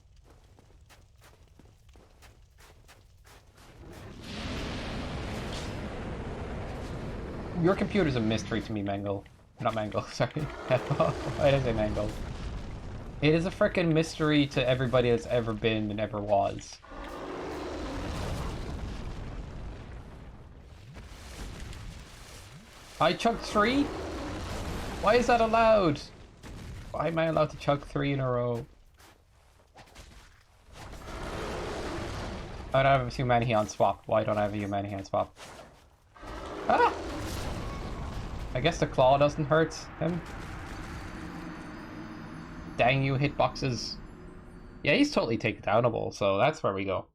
Your computer's a mystery to me, Mangle. Not Mangle, sorry. Why did I say Mangle? It is a freaking mystery to everybody that's ever been and ever was. I chugged 3? Why is that allowed? Why am I allowed to chug 3 in a row? I don't have a humanity on swap. Why don't I have a humanity on swap? Ah! I guess the claw doesn't hurt him. Dang you, hitboxes. Yeah, he's totally takedownable, so that's where we go.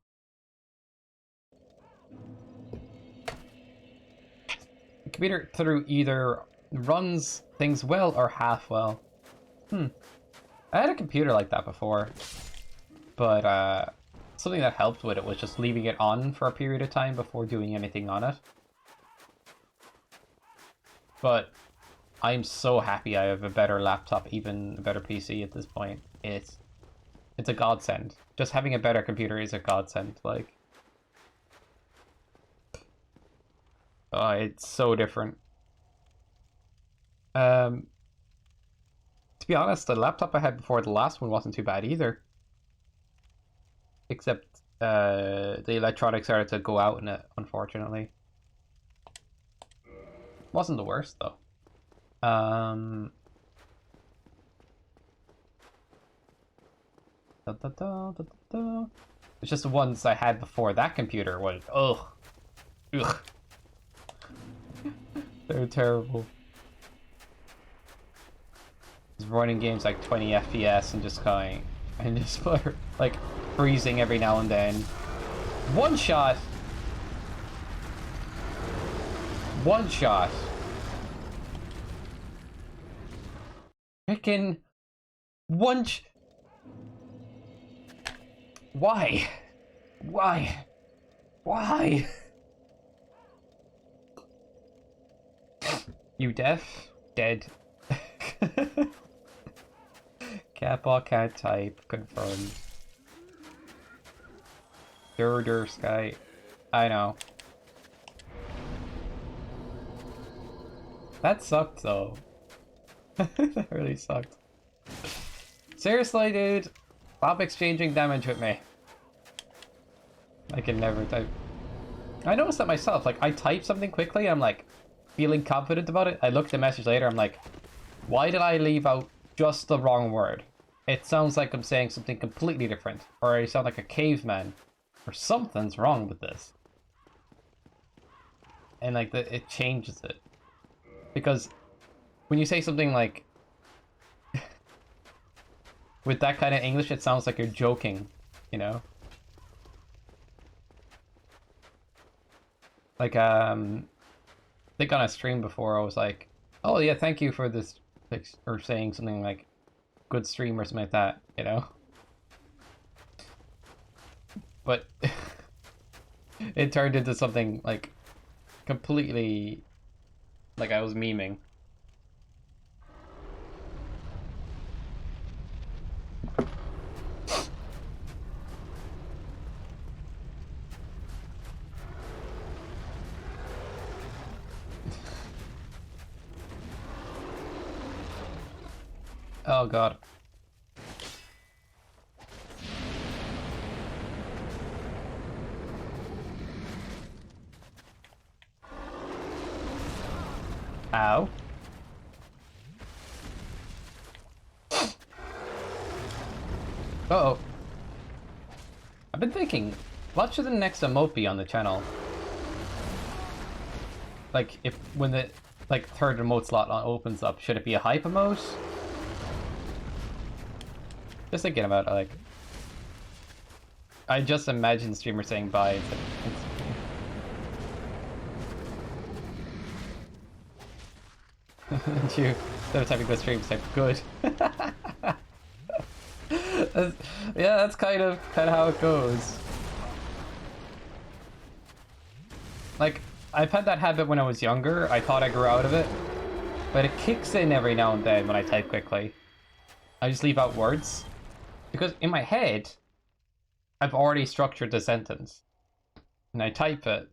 The computer through either runs things well or half well. I had a computer like that before, but something that helped with it was just leaving it on for a period of time before doing anything on it. But I'm so happy I have a better laptop, even a better PC at this point. It's a godsend. Just having a better computer is a godsend, like. Oh, it's so different. To be honest, the laptop I had before the last one wasn't too bad either. Except the electronics started to go out in it, unfortunately. Wasn't the worst though. It's just the ones I had before that computer was ugh. They're terrible. Just running games like 20 FPS and just going and just like freezing every now and then. One shot. One shot. Frickin' one Why? Why? Why? You deaf? Dead. Catball can't type. Confirmed. Sky. I know. That sucked though. That really sucked. Seriously, dude. Stop exchanging damage with me. I can never type. I noticed that myself. Like, I type something quickly, I'm like, feeling confident about it. I look at the message later, I'm like, why did I leave out just the wrong word? It sounds like I'm saying something completely different. Or I sound like a caveman. Or something's wrong with this. And like, it changes it. Because when you say something like, with that kind of English, it sounds like you're joking, you know? Like, I think on a stream before, I was like, oh yeah, thank you for this, or saying something like, good stream or something like that, you know? But it turned into something, like, completely, like I was memeing. Oh god. Ow. Uh-oh. I've been thinking, what should the next emote be on the channel? Like, if, when the, like, third emote slot opens up, should it be a hype emote? Just thinking about it, like... I just imagine streamers saying bye. You, instead of typing good streams, type good. Yeah, that's kind of how it goes. Like, I've had that habit when I was younger. I thought I grew out of it. But it kicks in every now and then when I type quickly. I just leave out words. Because in my head, I've already structured the sentence. And I type it.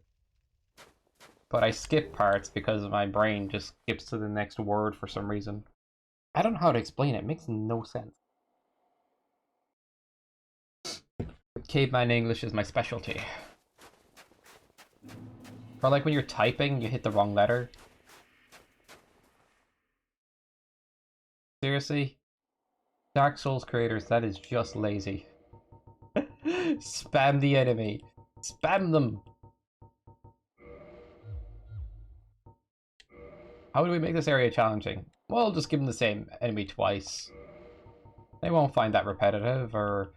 But I skip parts because my brain just skips to the next word for some reason. I don't know how to explain it. It makes no sense. Caveman English is my specialty. Or like when you're typing, you hit the wrong letter. Seriously? Dark Souls creators, that is just lazy. Spam the enemy. Spam them! How do we make this area challenging? Well, just give them the same enemy twice. They won't find that repetitive or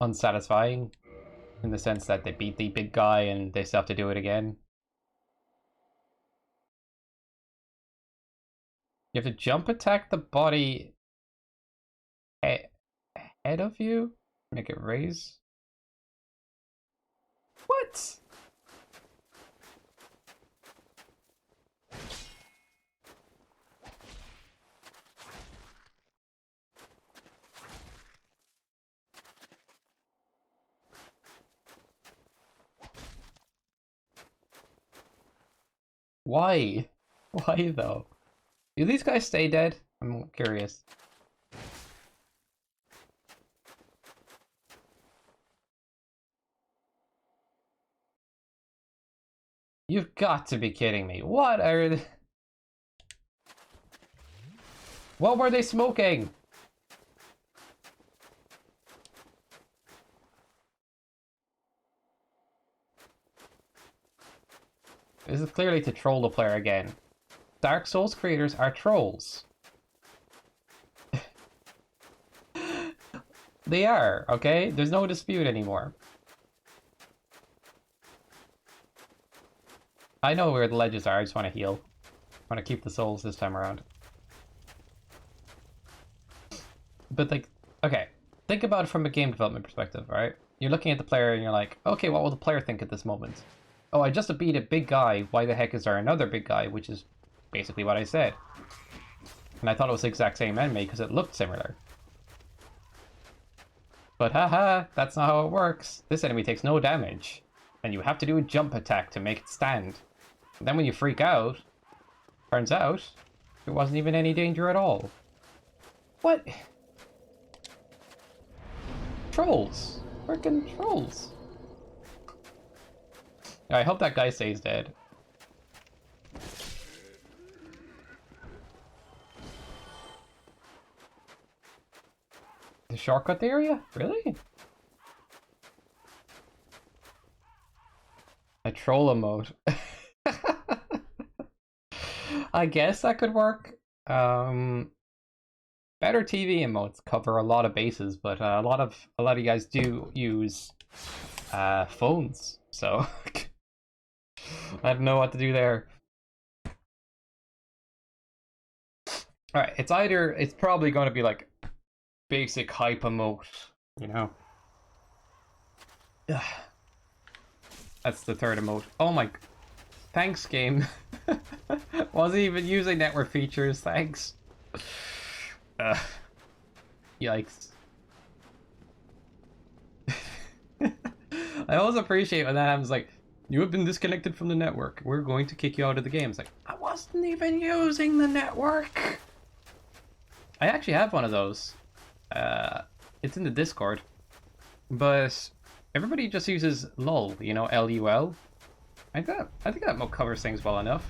unsatisfying, in the sense that they beat the big guy and they still have to do it again. You have to jump attack the body ahead of you? Make it raise? What? Why? Why though? Do these guys stay dead? I'm curious. You've got to be kidding me. What are... What were they smoking? This is clearly to troll the player again. Dark Souls creators are trolls. They are, okay? There's no dispute anymore. I know where the ledges are, I just want to heal. I want to keep the souls this time around. But like, okay, think about it from a game development perspective, right? You're looking at the player and you're like, okay, what will the player think at this moment? Oh, I just beat a big guy, why the heck is there another big guy, which is basically what I said. And I thought it was the exact same enemy because it looked similar. But haha, that's not how it works. This enemy takes no damage. And you have to do a jump attack to make it stand. And then when you freak out, turns out, there wasn't even any danger at all. What? Trolls. Frickin' trolls. I hope that guy stays dead. The shortcut area? Really? A troll emote. I guess that could work. Better TV emotes cover a lot of bases, but a lot of you guys do use phones, so I don't know what to do there. Alright, it's probably going to be like basic hype emote, you know? That's the third emote. Oh my... Thanks, game. Wasn't even using network features, thanks. Yikes. I always appreciate when that happens, like, you have been disconnected from the network. We're going to kick you out of the game. It's like, I wasn't even using the network. I actually have one of those. It's in the Discord. But everybody just uses LUL, you know, LUL. I think that mode covers things well enough.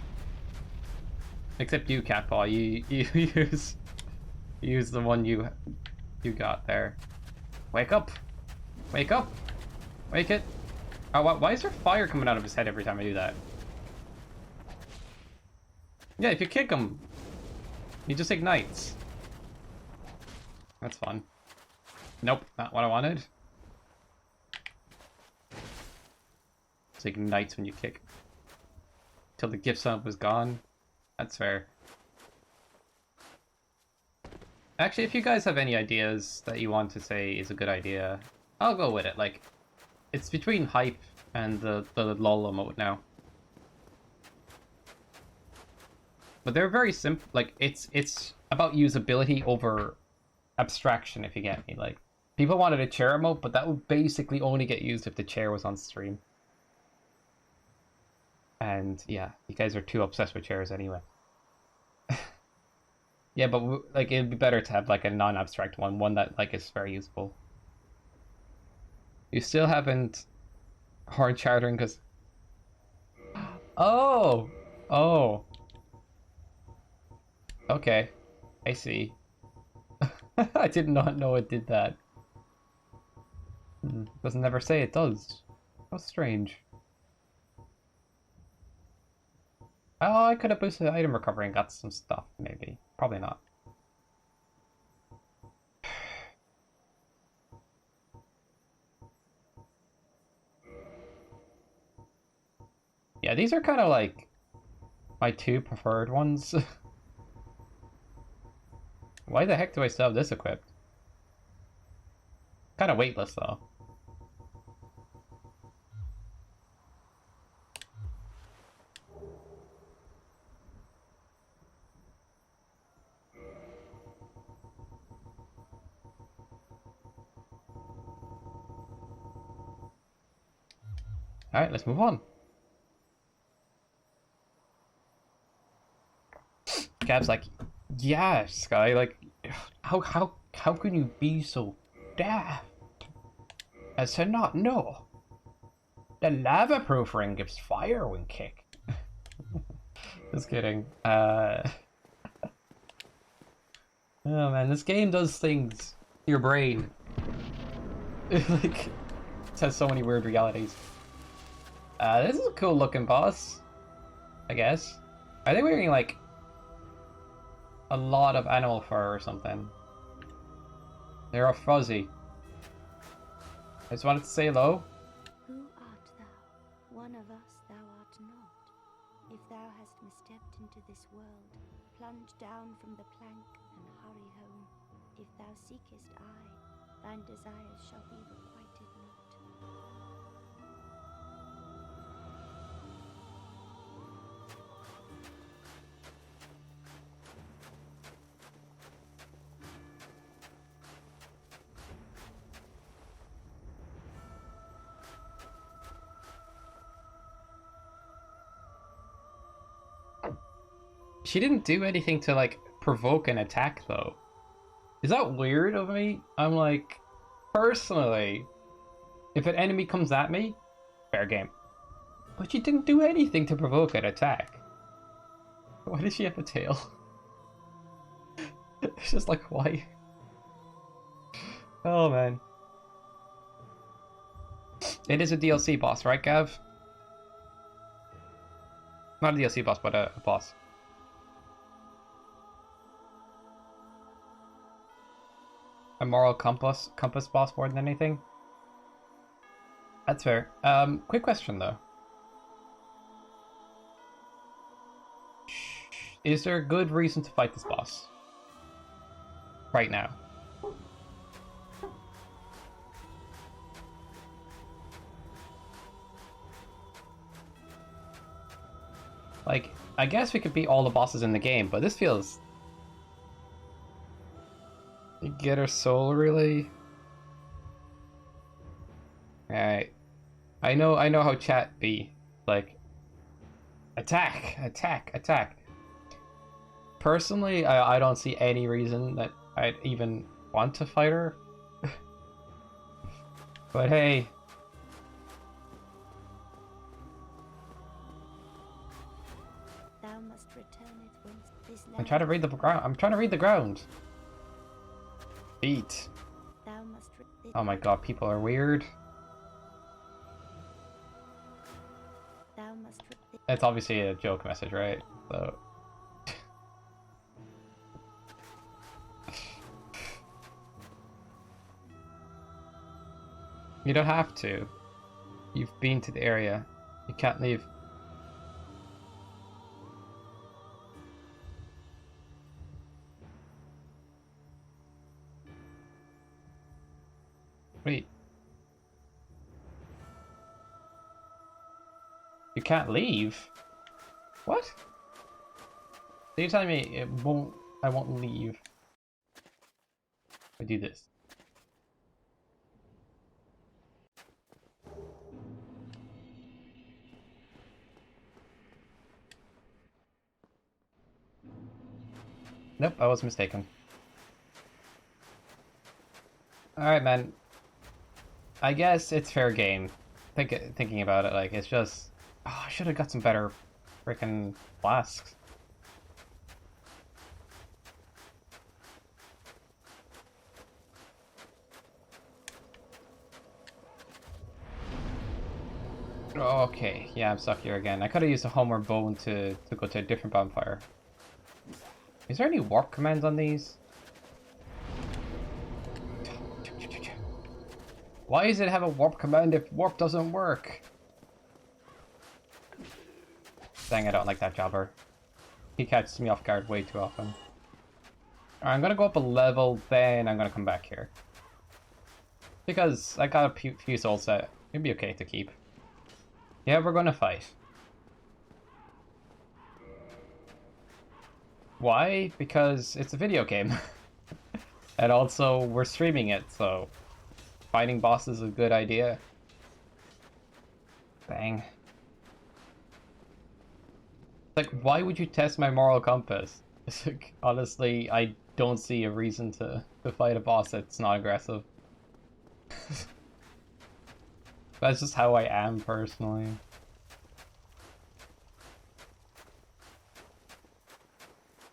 Except you, Catpaw, you use the one you got there. Wake up! Wake up! Wake it! Oh, why is there fire coming out of his head every time I do that? Yeah, if you kick him, he just ignites. That's fun. Nope, not what I wanted. It ignites when you kick. Till the gift sub was gone. That's fair. Actually, if you guys have any ideas that you want to say is a good idea, I'll go with it. Like, it's between hype and the LOL emote now. But they're very simple. Like, it's about usability over abstraction, if you get me. Like, people wanted a chair emote, but that would basically only get used if the chair was on stream. And yeah, you guys are too obsessed with chairs anyway. Yeah, but like it'd be better to have like a non-abstract one that like is very useful. You still haven't hard chartering because oh, oh, okay, I see. I did not know it did that. Doesn't never say it does. How strange. Oh, I could have boosted item recovery and got some stuff, maybe. Probably not. Yeah, these are kind of like my two preferred ones. Why the heck do I still have this equipped? Kind of weightless though. Alright, let's move on. Gab's like, yeah, Sky, like, how can you be so daft as to not know? The lava-proof ring gives fire when kicked. Just kidding. Oh man, this game does things to your brain. Like, it has so many weird realities. This is a cool looking boss, I guess. Are they wearing like a lot of animal fur or something? They're all fuzzy. I just wanted to say hello. Who art thou? One of us thou art not. If thou hast misstepped into this world, plunge down from the plank and hurry home. If thou seekest I, thine desires shall be requited not. She didn't do anything to, like, provoke an attack, though. Is that weird of me? I'm like, personally, if an enemy comes at me, fair game. But she didn't do anything to provoke an attack. Why does she have a tail? It's just like, why? Oh, man. It is a DLC boss, right, Gav? Not a DLC boss, but a boss. A moral compass boss more than anything? That's fair. Quick question, though. Is there a good reason to fight this boss? Right now. Like, I guess we could beat all the bosses in the game, but this feels... You get her soul, really? Alright. I know how chat be. Like, attack, attack, attack. Personally, I don't see any reason that I'd even want to fight her. But hey. Thou must return it whence this I'm trying to read the ground. I'm trying to read the ground. Beat. Thou must Oh my god, people are weird. Thou must It's obviously a joke message, right? So. You don't have to. You've been to the area. You can't leave. Wait. You can't leave? What? So you're telling me I won't leave if I do this? Nope, I was mistaken. Alright, man. I guess it's fair game. Thinking about it, like, it's just... Oh, I should have got some better freaking flasks. Okay, yeah, I'm stuck here again. I could have used a homeward bone to go to a different bonfire. Is there any warp commands on these? Why does it have a warp command if warp doesn't work? Dang, I don't like that jobber. He catches me off guard way too often. Alright, I'm gonna go up a level, then I'm gonna come back here. Because I got a few souls that it'd be okay to keep. Yeah, we're gonna fight. Why? Because it's a video game. And also, we're streaming it, so... Fighting bosses is a good idea. Bang. Like, why would you test my moral compass? Like, honestly, I don't see a reason to fight a boss that's not aggressive. That's just how I am, personally.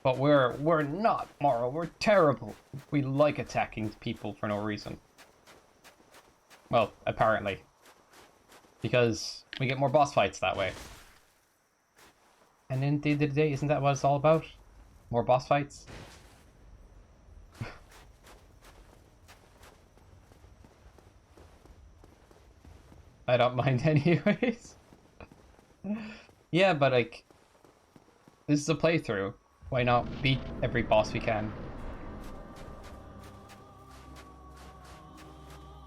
But we're not moral, we're terrible. We like attacking people for no reason. Well, apparently. Because we get more boss fights that way. And in the end of the day, isn't that what it's all about? More boss fights? I don't mind anyways. Yeah, but like... This is a playthrough. Why not beat every boss we can?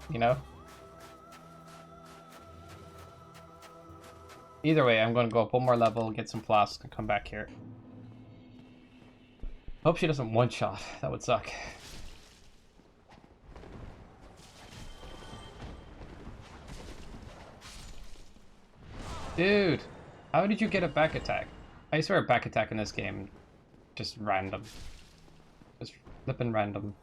You know? Either way, I'm gonna go up one more level, get some flasks, and come back here. Hope she doesn't one-shot. That would suck. Dude! How did you get a back attack? I swear a back attack in this game Just random. Just flipping random.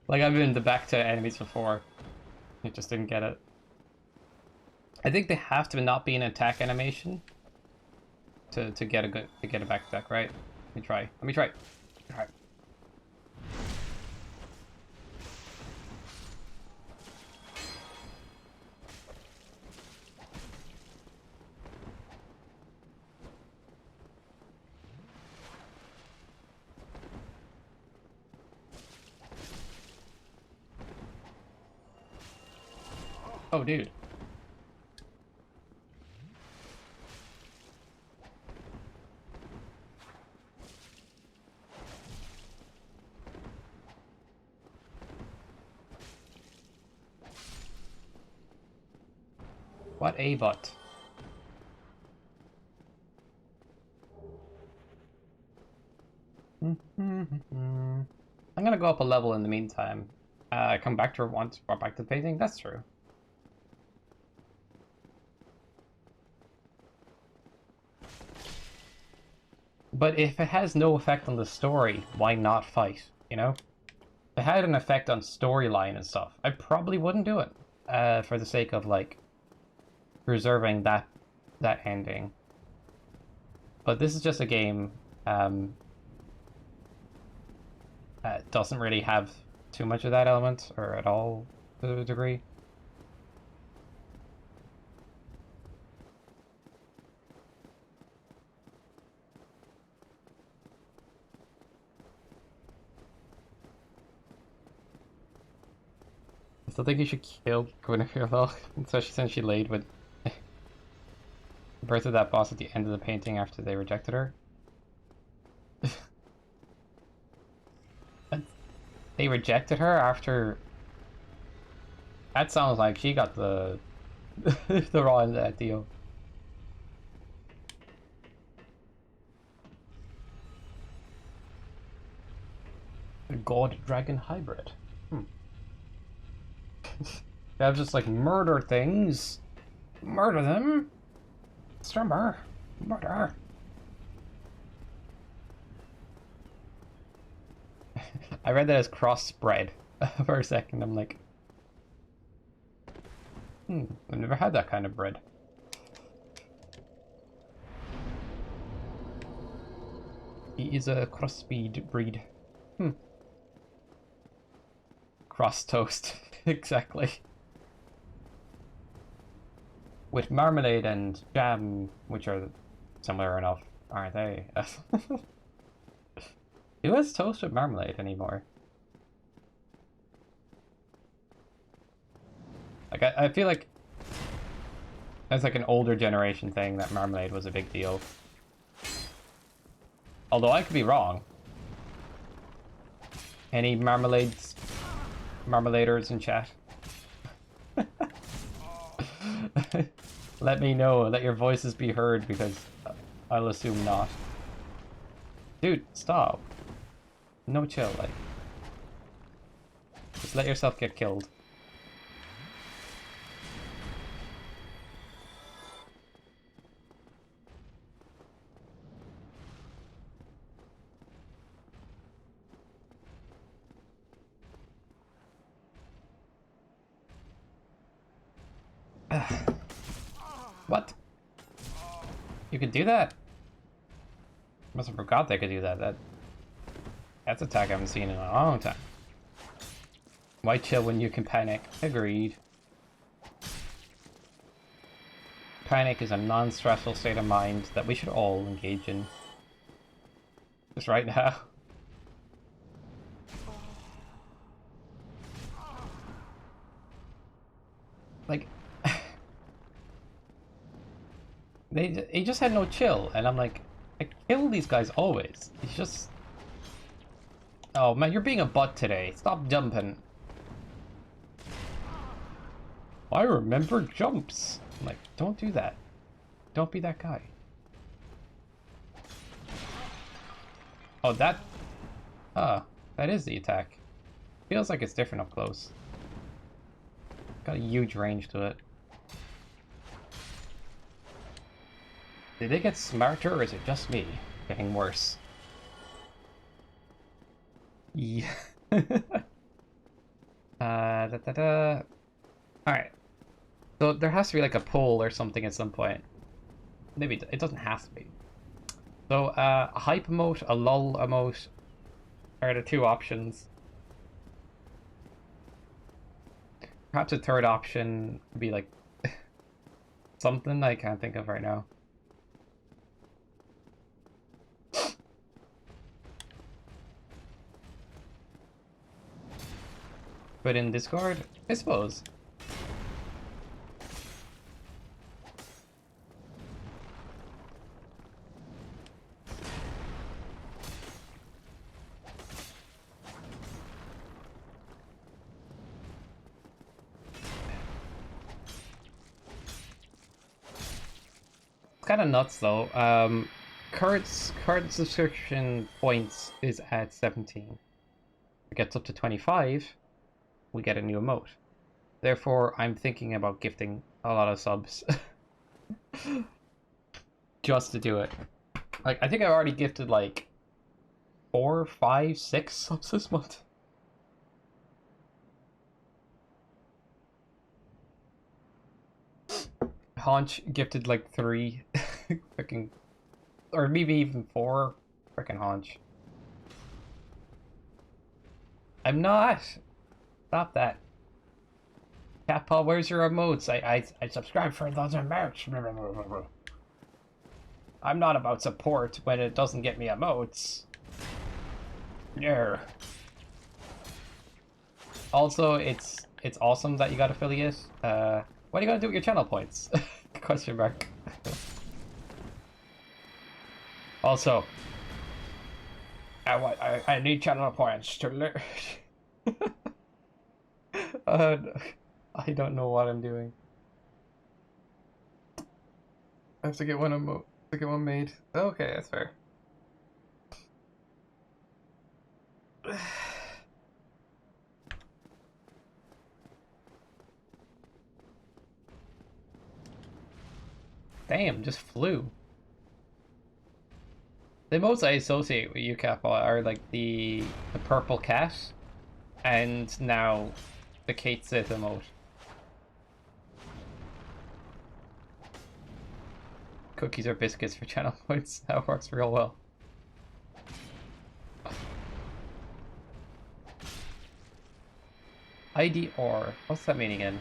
Like I've been back to enemies before. I just didn't get it. I think they have to not be an attack animation to get a back attack, right? Let me try. Let me try. Alright. Oh, dude. What a bot. I'm gonna go up a level in the meantime. Come back to her once, brought back to the painting. That's true. But if it has no effect on the story, why not fight, you know? If it had an effect on storyline and stuff, I probably wouldn't do it. For the sake of, like, preserving that ending. But this is just a game that doesn't really have too much of that element, or at all to a degree. I still think you should kill Guinevere though, especially since she laid with birth of that boss at the end of the painting after they rejected her. They rejected her after... That sounds like she got the the raw end of that deal. A god dragon hybrid. They have just like murder things. Murder them. Strimmer. Murder. I read that as crossbred for a second. I'm like, I've never had that kind of bread. He is a crossbreed breed. Cross toast. Exactly. With marmalade and jam, which are similar enough, aren't they? Who has toast with marmalade anymore? Like, I feel like that's like an older generation thing that marmalade was a big deal. Although I could be wrong. Any marmaladers in chat? Let me know, let your voices be heard, because I'll assume not. Dude, stop. No chill, like. Just let yourself get killed. What? You could do that? Must have forgot they could do that. That's a attack I haven't seen in a long time. Why chill when you can panic? Agreed. Panic is a non-stressful state of mind that we should all engage in. Just right now. Like... He just had no chill, and I'm like, I kill these guys always. He's just... Oh man, you're being a butt today. Stop jumping. I remember jumps. I'm like, don't do that. Don't be that guy. Oh, that... that is the attack. Feels like it's different up close. Got a huge range to it. Did they get smarter, or is it just me getting worse? Yeah. Alright. So there has to be like a poll or something at some point. Maybe it doesn't have to be. So a hype emote, a lull emote are the two options. Perhaps a third option would be like something I can't think of right now. But in Discord, I suppose. It's kind of nuts though. Current subscription points is at 17. If it gets up to 25, we get a new emote. Therefore, I'm thinking about gifting a lot of subs. Just to do it. Like, I think I've already gifted like 4, 5, 6 subs this month. Haunch gifted like 3. Freaking, or maybe even 4. Freaking Haunch. I'm not. Stop that. Cat Paul, where's your emotes? I subscribe for those emotes. I'm not about support when it doesn't get me emotes. Yeah. Also, it's awesome that you got affiliate. What are you gonna do with your channel points? Question mark. Also, I need channel points to live. I don't know what I'm doing. I have to get one made. Okay, that's fair. Damn, just flew. The emotes I associate with you, Kappa, are like the purple cat, and now the Kate Sith emote. Cookies or biscuits for channel points. That works real well. IDR. What's that mean again?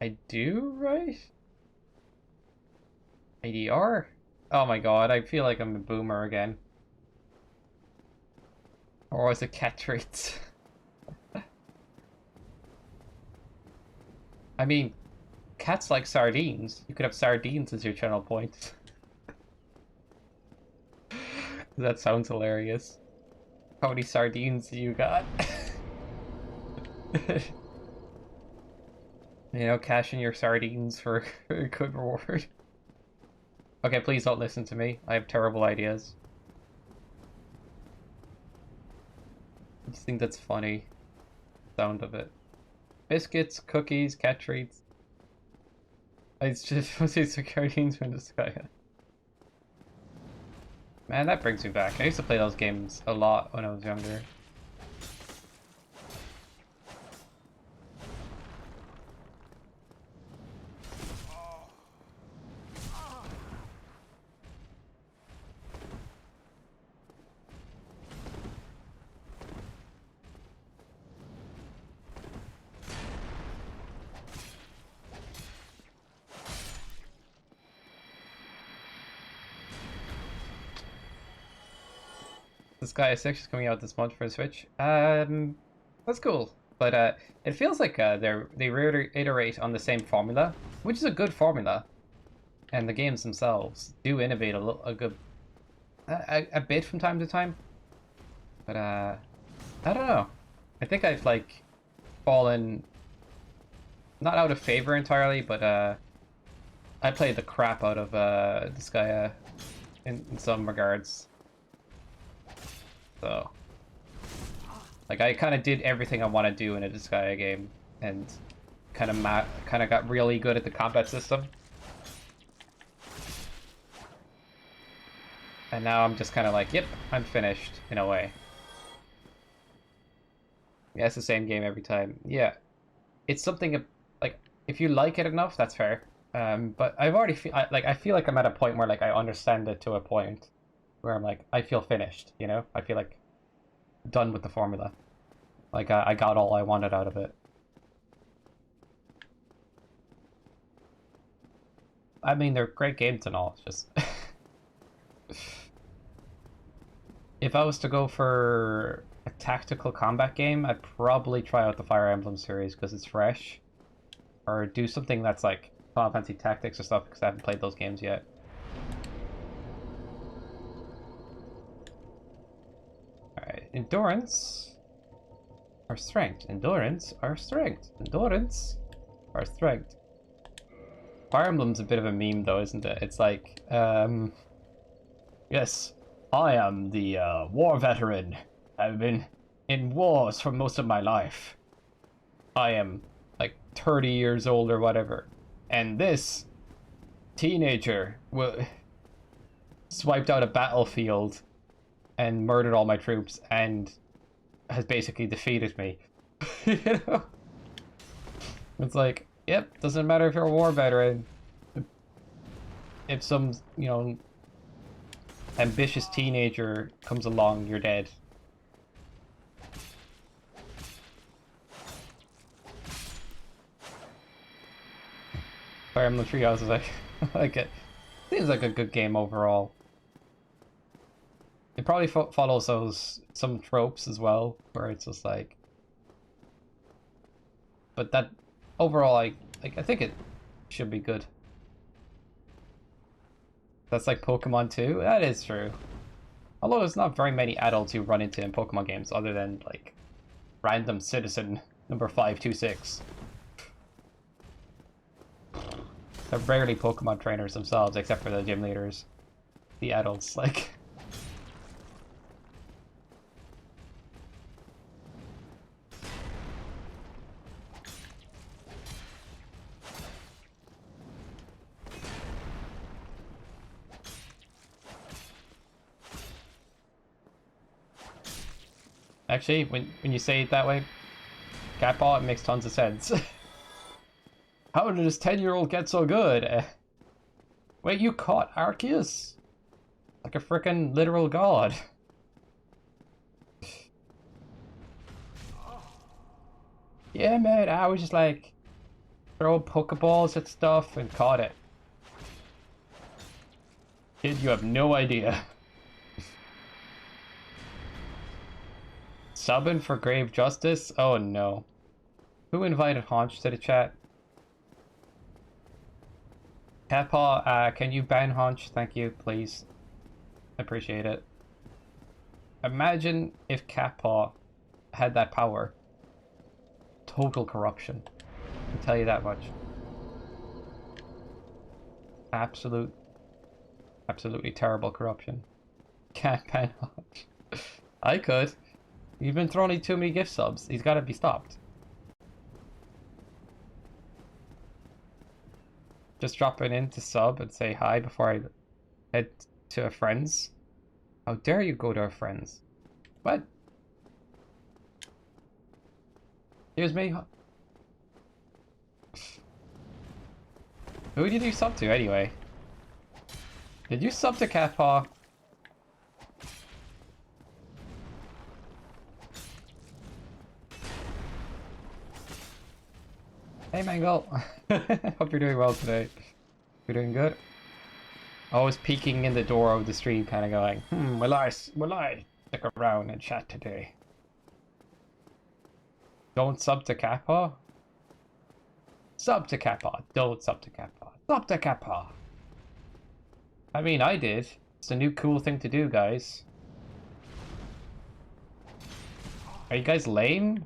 I do, right? IDR? Oh my god, I feel like I'm a boomer again. Or was it cat treats? I mean, cats like sardines. You could have sardines as your channel point. That sounds hilarious. How many sardines do you got? You know, cash in your sardines for a good reward. Okay, please don't listen to me. I have terrible ideas. I just think that's funny. Sound of it. Biscuits, cookies, cat treats. It's just mostly sardines from the sky. Man, that brings me back. I used to play those games a lot when I was younger. Disgaea 6 is coming out this month for Switch. That's cool. But it feels like they reiterate on the same formula, which is a good formula. And the games themselves do innovate a bit from time to time. But I don't know. I think I've like fallen not out of favor entirely, but I played the crap out of Disgaea in some regards. So, like, I kind of did everything I want to do in a Disgaea game, and kind of got really good at the combat system. And now I'm just kind of like, yep, I'm finished in a way. Yeah, it's the same game every time. Yeah, it's something like if you like it enough, that's fair. But I've already I feel like I'm at a point where like I understand it to a point where I'm like I feel finished. You know, I feel like done with the formula. Like I got all I wanted out of it. I mean, they're great games and all. It's just if I was to go for a tactical combat game, I'd probably try out the Fire Emblem series because it's fresh, or do something that's like Final Fantasy Tactics or stuff because I haven't played those games yet. Alright, endurance or strength. Endurance or strength. Endurance or strength. Fire Emblem's a bit of a meme though, isn't it? It's like, yes, I am the war veteran. I've been in wars for most of my life. I am like 30 years old or whatever. And this teenager swiped out a battlefield and murdered all my troops and has basically defeated me. You know? It's like, yep, doesn't matter if you're a war veteran. If some, you know, ambitious teenager comes along, you're dead. Fire Emblem Treehouse is like, like it seems like a good game overall. It probably follows some tropes as well, where it's just like, but that overall, I think it should be good. That's like Pokemon 2. That is true. Although there's not very many adults who run into in Pokemon games, other than like random citizen number 526. They're rarely Pokemon trainers themselves, except for the gym leaders. The adults, like. Actually, when you say it that way, Catball, it makes tons of sense. How did this 10-year-old get so good? Wait, you caught Arceus? Like a freaking literal god. Yeah, man, I was just like throw Pokeballs at stuff and caught it. Kid, you have no idea. Subbing for grave justice? Oh no. Who invited Haunch to the chat? Catpaw, can you ban Haunch? Thank you, please. Appreciate it. Imagine if Catpaw had that power. Total corruption. I can tell you that much. Absolutely terrible corruption. Can't ban Haunch. I could. You've been throwing too many gift subs. He's got to be stopped. Just dropping in to sub and say hi before I head to a friend's. How dare you go to a friend's? What? Excuse me? Who did you sub to anyway? Did you sub to Catpaw? Hey Mangle! Hope you're doing well today. You're doing good? Always peeking in the door of the stream, kind of going, will I stick around and chat today? Don't sub to Catpaw? Sub to Catpaw. Don't sub to Catpaw. Sub to Catpaw. I mean, I did. It's a new cool thing to do, guys. Are you guys lame?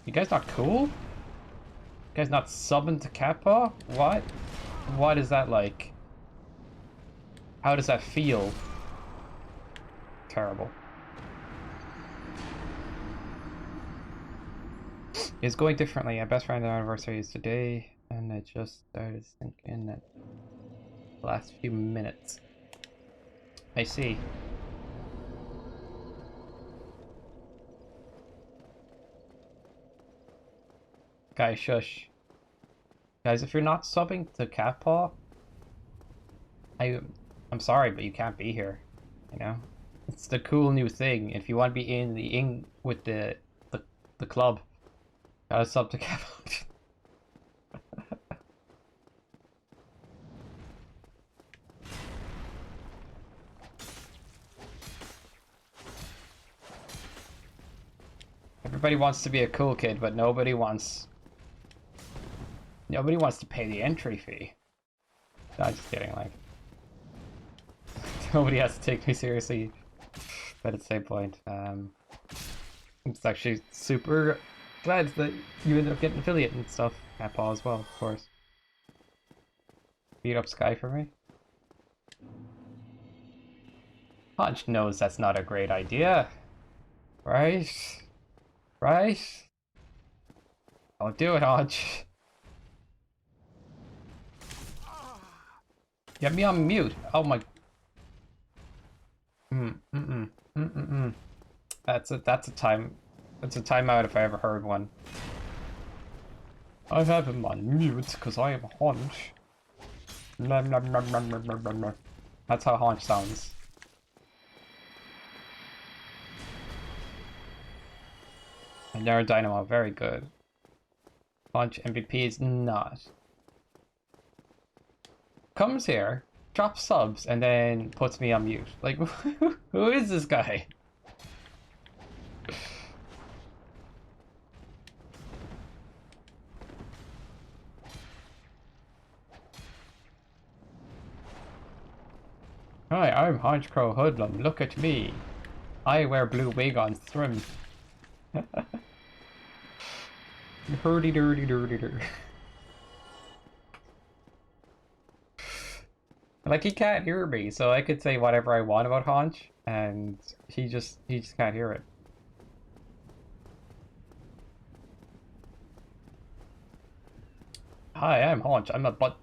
You guys not cool? You guys not subbing to Catpaw? What? What is that like? How does that feel? Terrible. It's going differently. My best friend's anniversary is today, and I just started thinking that the last few minutes. I see. Guys, shush. Guys, if you're not subbing to Catpaw, I'm sorry, but you can't be here. You know? It's the cool new thing. If you want to be in with the club, gotta sub to Catpaw. Everybody wants to be a cool kid, but nobody wants to pay the entry fee. No, I'm just kidding, like nobody has to take me seriously. But at the same point, it's actually super glad that you ended up getting affiliate and stuff at Paul as well, of course. Beat up Sky for me. Hodge knows that's not a great idea. Right? Right? Don't do it, Hodge. Get me on mute. Oh my. That's a timeout if I ever heard one. I have him on mute because I am Haunch. Nom, nom, nom, nom, nom, nom, nom, nom. That's how Haunch sounds. And Nero Dynamo, very good. Haunch MVP is not. Comes here, drops subs, and then puts me on mute. Like, who is this guy? Hi, I'm Honchcrow Hoodlum. Look at me. I wear blue wig on Thrim. Hurdy dirty dirty dirty. Like, he can't hear me, so I could say whatever I want about Haunch, and he just can't hear it. Hi, I'm Haunch. I'm a butt.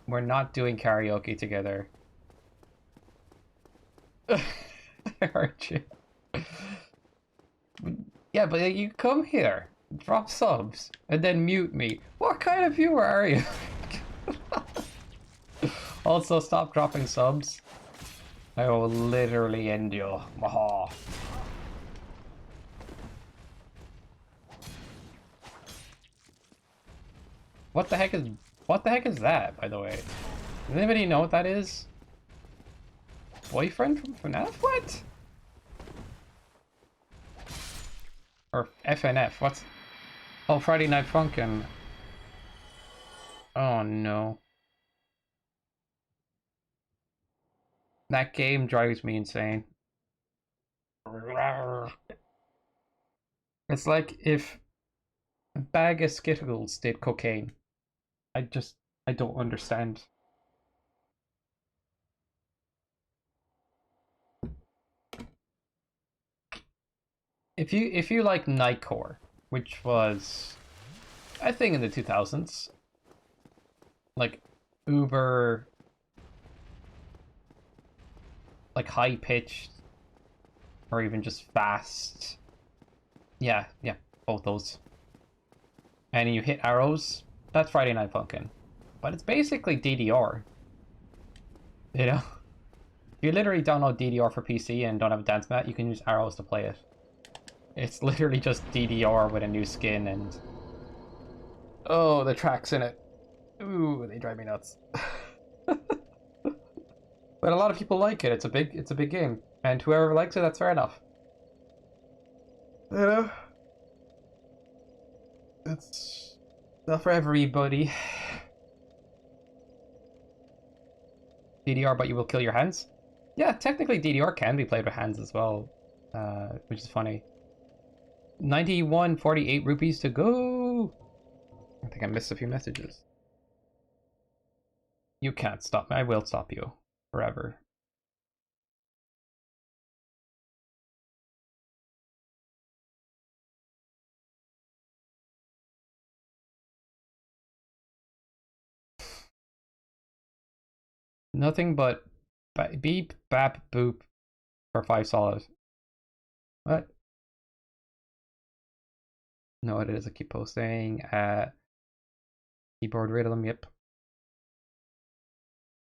We're not doing karaoke together. Aren't you? Yeah, but you come here, drop subs, and then mute me. What kind of viewer are you? Also, stop dropping subs. I will literally end you. Maha. What the heck is that, by the way? Does anybody know what that is? Boyfriend from FNAF? What? Or FNF? What's... Oh, Friday Night Funkin'. Oh no. That game drives me insane. It's like if a bag of Skittles did cocaine. I don't understand. If you like Nightcore, which was I think in the 2000s, like uber like high pitched or even just fast. Yeah, both those. And you hit arrows, that's Friday Night Funkin'. But it's basically DDR. You know? If you literally download DDR for PC and don't have a dance mat, you can use arrows to play it. It's literally just DDR with a new skin and... Oh, the tracks in it. Ooh, they drive me nuts. But a lot of people like it. It's a big game. And whoever likes it, that's fair enough. You know? It's not for everybody. DDR, but you will kill your hands? Yeah, technically DDR can be played with hands as well, which is funny. 91.48 rupees to go! I think I missed a few messages. You can't stop me. I will stop you. Forever. Nothing but beep, bap, boop for 5 solid. What? No, it is. I keep posting. Keyboard rhythm, yep.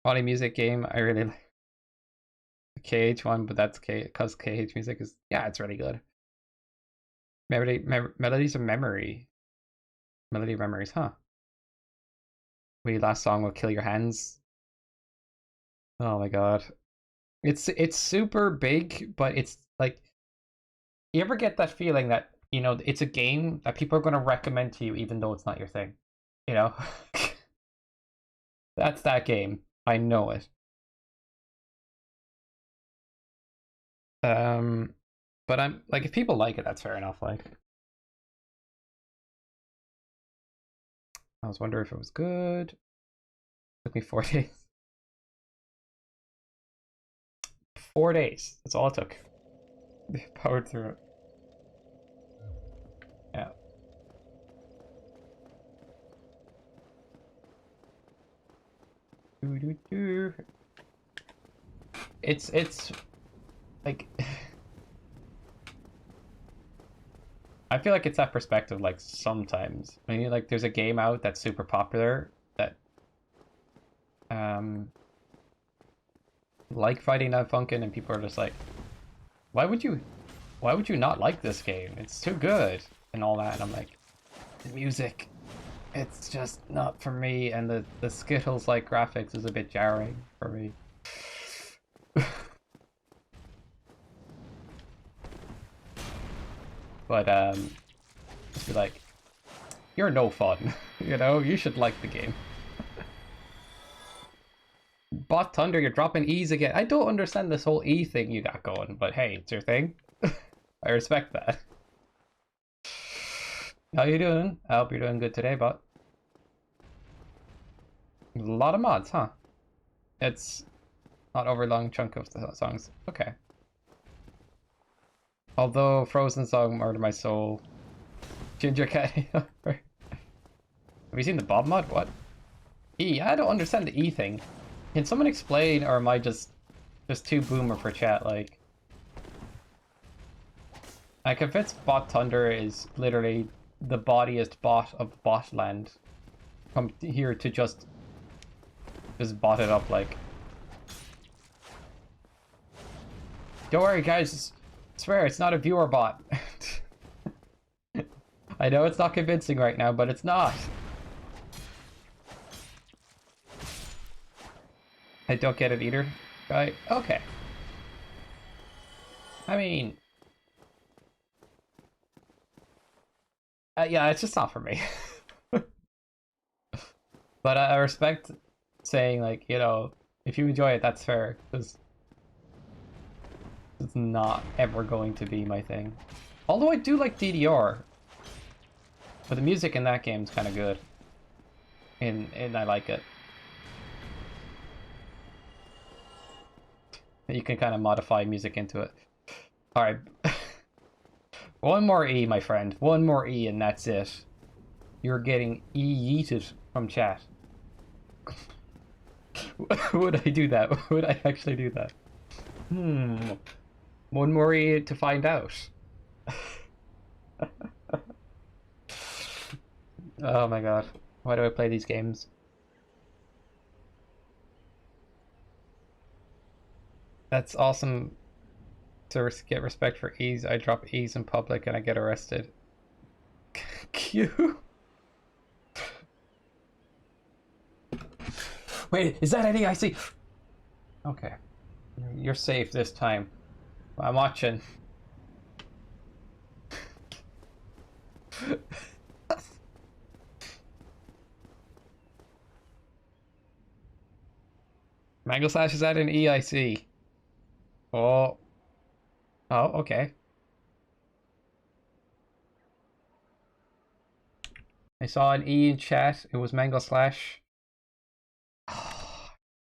Funny music game, I really like the KH one, but that's because KH music is, yeah, it's really good. Melodies of Memory. Melody of Memories, huh? Wait, last song will kill your hands. Oh my god. It's super big, but it's like, you ever get that feeling that, you know, it's a game that people are gonna recommend to you even though it's not your thing? You know? That's that game. I know it. Um but I'm like, if people like it, that's fair enough. Like, I was wondering if it was good. Took me 4 days. 4 days. That's all it took. Powered through it. Yeah. It's like, I feel like it's that perspective. Like, sometimes I mean, like, there's a game out that's super popular that um like Friday Night Funkin', and people are just like, why would you not like this game? It's too good and all that. And I'm like, the music, it's just not for me, and the Skittles like graphics is a bit jarring for me. But just be like, you're no fun. You know, you should like the game. Bot Thunder, you're dropping E's again. I don't understand this whole E thing you got going, but hey, it's your thing. I respect that. How you doing? I hope you're doing good today, bot. A lot of mods, huh? It's not over a long chunk of the songs. Okay. Although Frozen Song, Murder My Soul, Ginger Cat. Have you seen the Bob mod? What? E? I don't understand the E thing. Can someone explain, or am I just too boomer for chat? Like if it's Bot Thunder is literally the bodiest bot of Botland, come here to just bot it up. Like, don't worry, guys. I swear, it's not a viewer bot. I know it's not convincing right now, but it's not. I don't get it either, guy. Okay. I mean, yeah, it's just not for me. But I respect saying, like, you know, if you enjoy it, that's fair, because it's not ever going to be my thing. Although I do like DDR, but the music in that game is kind of good, and I like it. You can kind of modify music into it. All right, one more E, my friend. One more E, and that's it. You're getting yeeted from chat. Would I do that? Would I actually do that? One more E to find out. Oh my god. Why do I play these games? That's awesome to get respect for E's. I drop E's in public and I get arrested. Q. Wait, is that any I see? Okay. You're safe this time. I'm watching. Mango Slash is at an EIC. Oh. Oh, okay. I saw an E in chat. It was Mango Slash.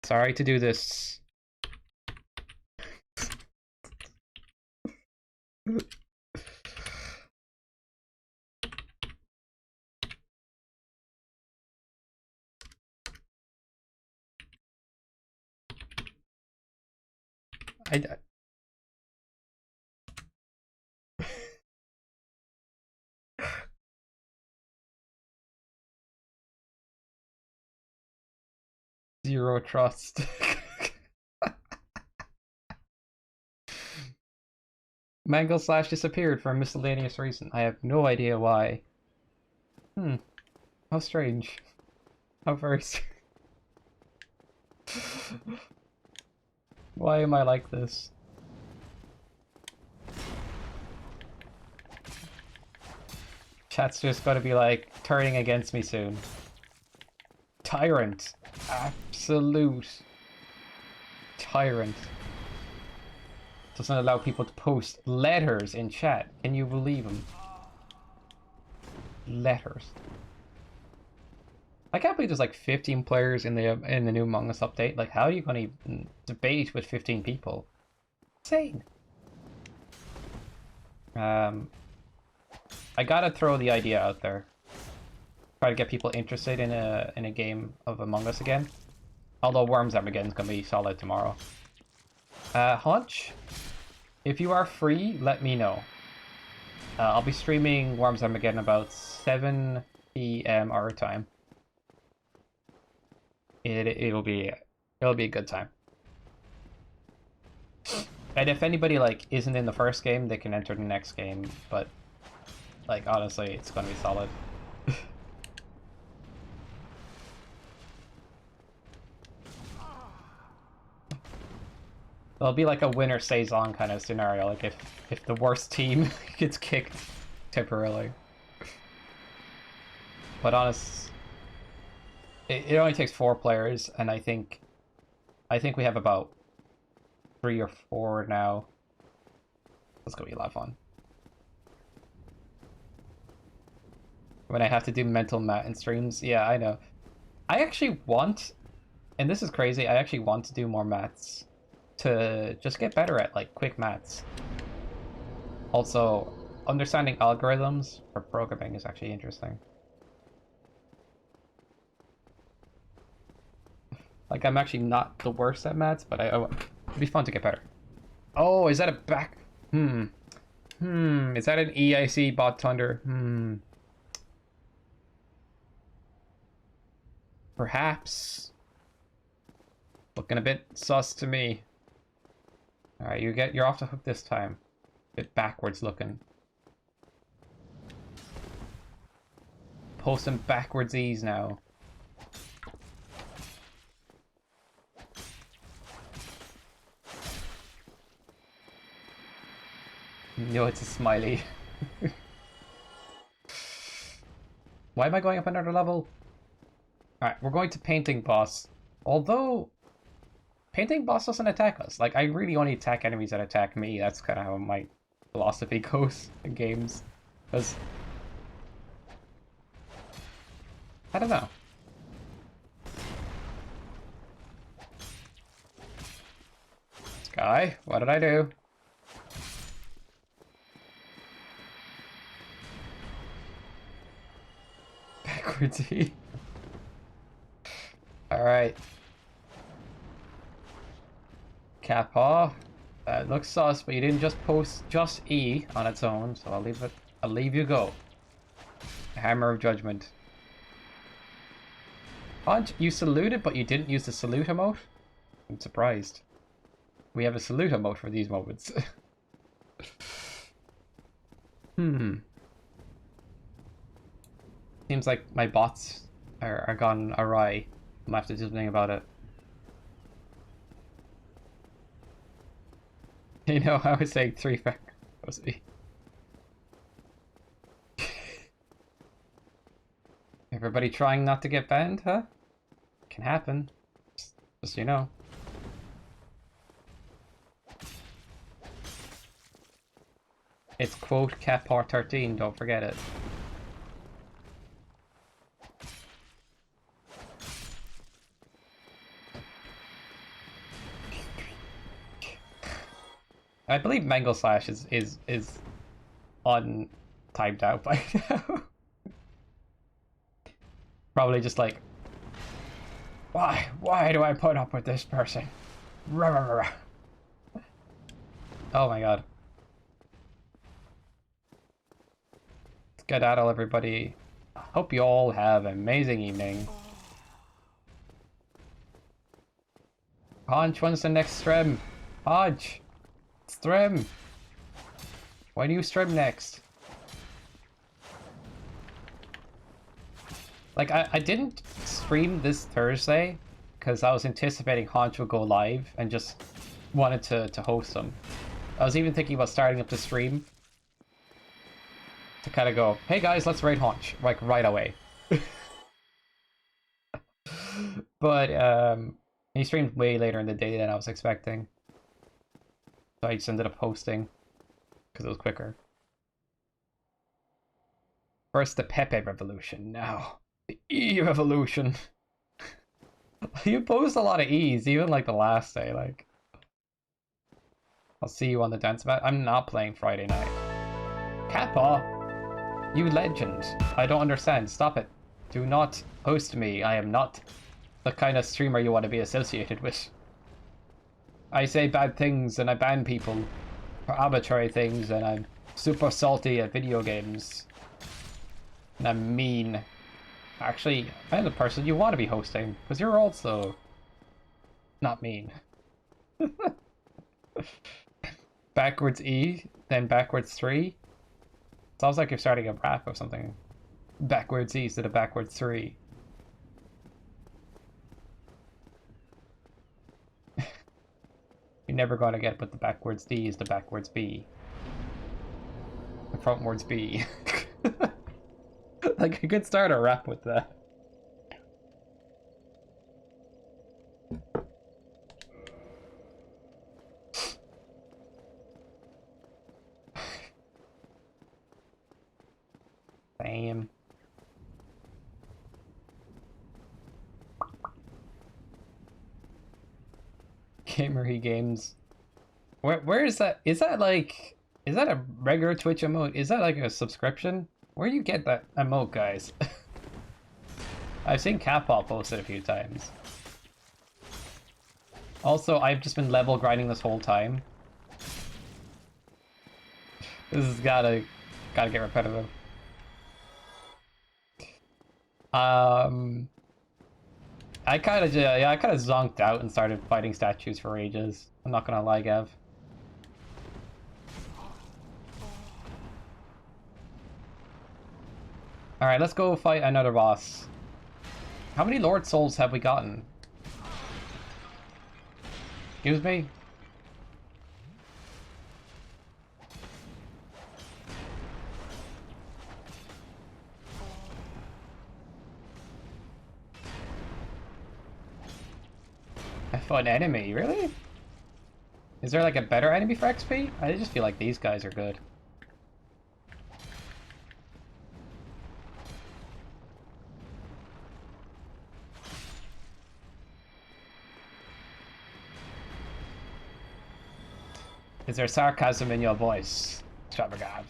Sorry to do this. I zero trust. Mangle Slash disappeared for a miscellaneous reason. I have no idea why. How strange. How very strange. Why am I like this? Chat's just gotta be like turning against me soon. Tyrant. Absolute tyrant. Doesn't allow people to post letters in chat. Can you believe him? Letters. I can't believe there's like 15 players in the new Among Us update. Like, how are you gonna even debate with 15 people? Insane. I gotta throw the idea out there. Try to get people interested in a game of Among Us again. Although Worms Armageddon's gonna be solid tomorrow. Hunch, if you are free, let me know. I'll be streaming Worms Armageddon about 7 p.m. our time. It'll be a good time. And if anybody like isn't in the first game, they can enter the next game. But like honestly, it's gonna be solid. It'll be like a winner stays on kind of scenario. Like if the worst team gets kicked temporarily. But honest, it only takes 4 players, and I think we have about 3 or 4 now. That's gonna be a lot of fun. When I have to do mental math in streams, yeah, I know. I actually want, and this is crazy, I actually want to do more maths to just get better at like quick maths. Also, understanding algorithms for programming is actually interesting. Like, I'm actually not the worst at maths, but it'd be fun to get better. Oh, is that a back? Is that an EIC bot thunder? Perhaps. Looking a bit sus to me. Alright, you're off the hook this time. Bit backwards looking. Posting backwards E's now. No, it's a smiley. Why am I going up another level? Alright, we're going to Painting Boss. Although Painting Boss doesn't attack us. Like, I really only attack enemies that attack me. That's kind of how my philosophy goes in games. Because I don't know. Sky, what did I do? Backwards E. Alright. Cat paw. That looks sus, but you didn't just post just E on its own, so I'll leave you go. Hammer of Judgment. Punch, you saluted, but you didn't use the salute emote? I'm surprised. We have a salute emote for these moments. Seems like my bots are gone awry. I'm gonna have to do something about it. You know, I was saying 3 was me. Everybody trying not to get banned, huh? Can happen. Just so you know. It's quote Catpar 13, don't forget it. I believe Mangle Slash is on timed out by now. Probably just like, why do I put up with this person? Rah, rah, rah. Oh my god. Skedaddle, everybody. Hope you all have an amazing evening. Hodge, when's the next stream? Hodge! Stream! When do you stream next? Like, I didn't stream this Thursday because I was anticipating Hodge would go live and just wanted to host him. I was even thinking about starting up the stream to kind of go, hey guys, let's raid Hodge, like right away. But he streamed way later in the day than I was expecting. So I just ended up hosting because it was quicker. First the Pepe revolution, now the E revolution. You post a lot of E's, even like the last day, like. I'll see you on the dance mat. I'm not playing Friday night. Kappa! You legend. I don't understand. Stop it. Do not host me. I am not the kind of streamer you want to be associated with. I say bad things and I ban people for arbitrary things and I'm super salty at video games. And I'm mean. Actually, I'm the person you want to be hosting, because you're also not mean. Backwards E, then backwards 3. Sounds like you're starting a rap or something. Backwards E instead of backwards 3. You're never gonna get what the backwards D is the backwards B. The frontwards B. Like, I could start a rap with that. Damn. Gamery Games. Where is that? Is that like... Is that a regular Twitch emote? Is that like a subscription? Where do you get that emote, guys? I've seen Catball post it a few times. Also, I've just been level grinding this whole time. This has gotta get repetitive. I kind of zonked out and started fighting statues for ages. I'm not gonna lie, Gav. Alright, let's go fight another boss. How many Lord Souls have we gotten? Excuse me? A fun enemy, really? Is there like a better enemy for XP? I just feel like these guys are good. Is there sarcasm in your voice, Shabbergav?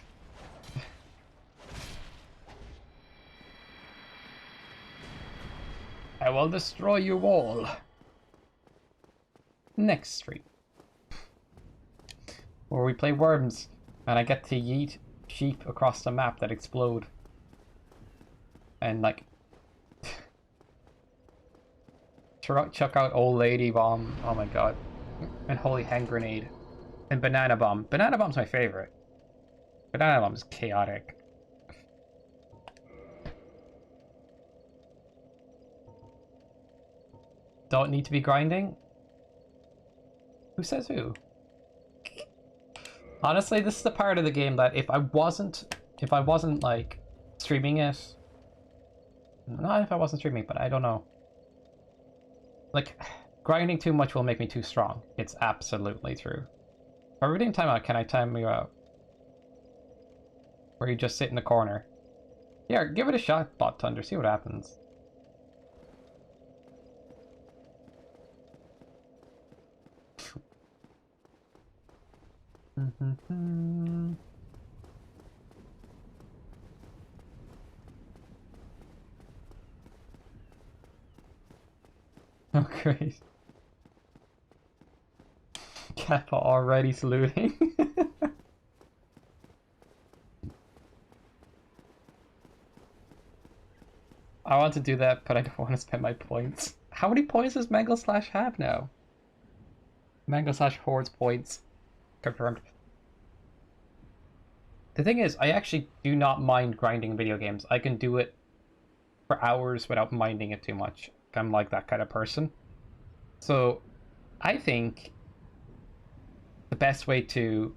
I will destroy you all. Next stream. Where we play Worms, and I get to yeet sheep across the map that explode. And like... chuck out Old Lady Bomb, oh my god. And Holy Hand Grenade. And Banana Bomb. Banana Bomb's my favorite. Banana Bomb is chaotic. Don't need to be grinding? Who says who? Honestly, this is the part of the game that if I wasn't like streaming it, not if I wasn't streaming, but I don't know. Like, grinding too much will make me too strong. It's absolutely true. If I'm reading timeout, can I time you out? Where you just sit in the corner. Yeah, give it a shot, Bot Thunder, see what happens. Oh, great. Kappa already saluting. I want to do that, but I don't want to spend my points. How many points does Mangle Slash have now? Mangle Slash Horde's points. Confirmed. The thing is, I actually do not mind grinding video games. I can do it for hours without minding it too much. I'm like that kind of person. So, I think the best way to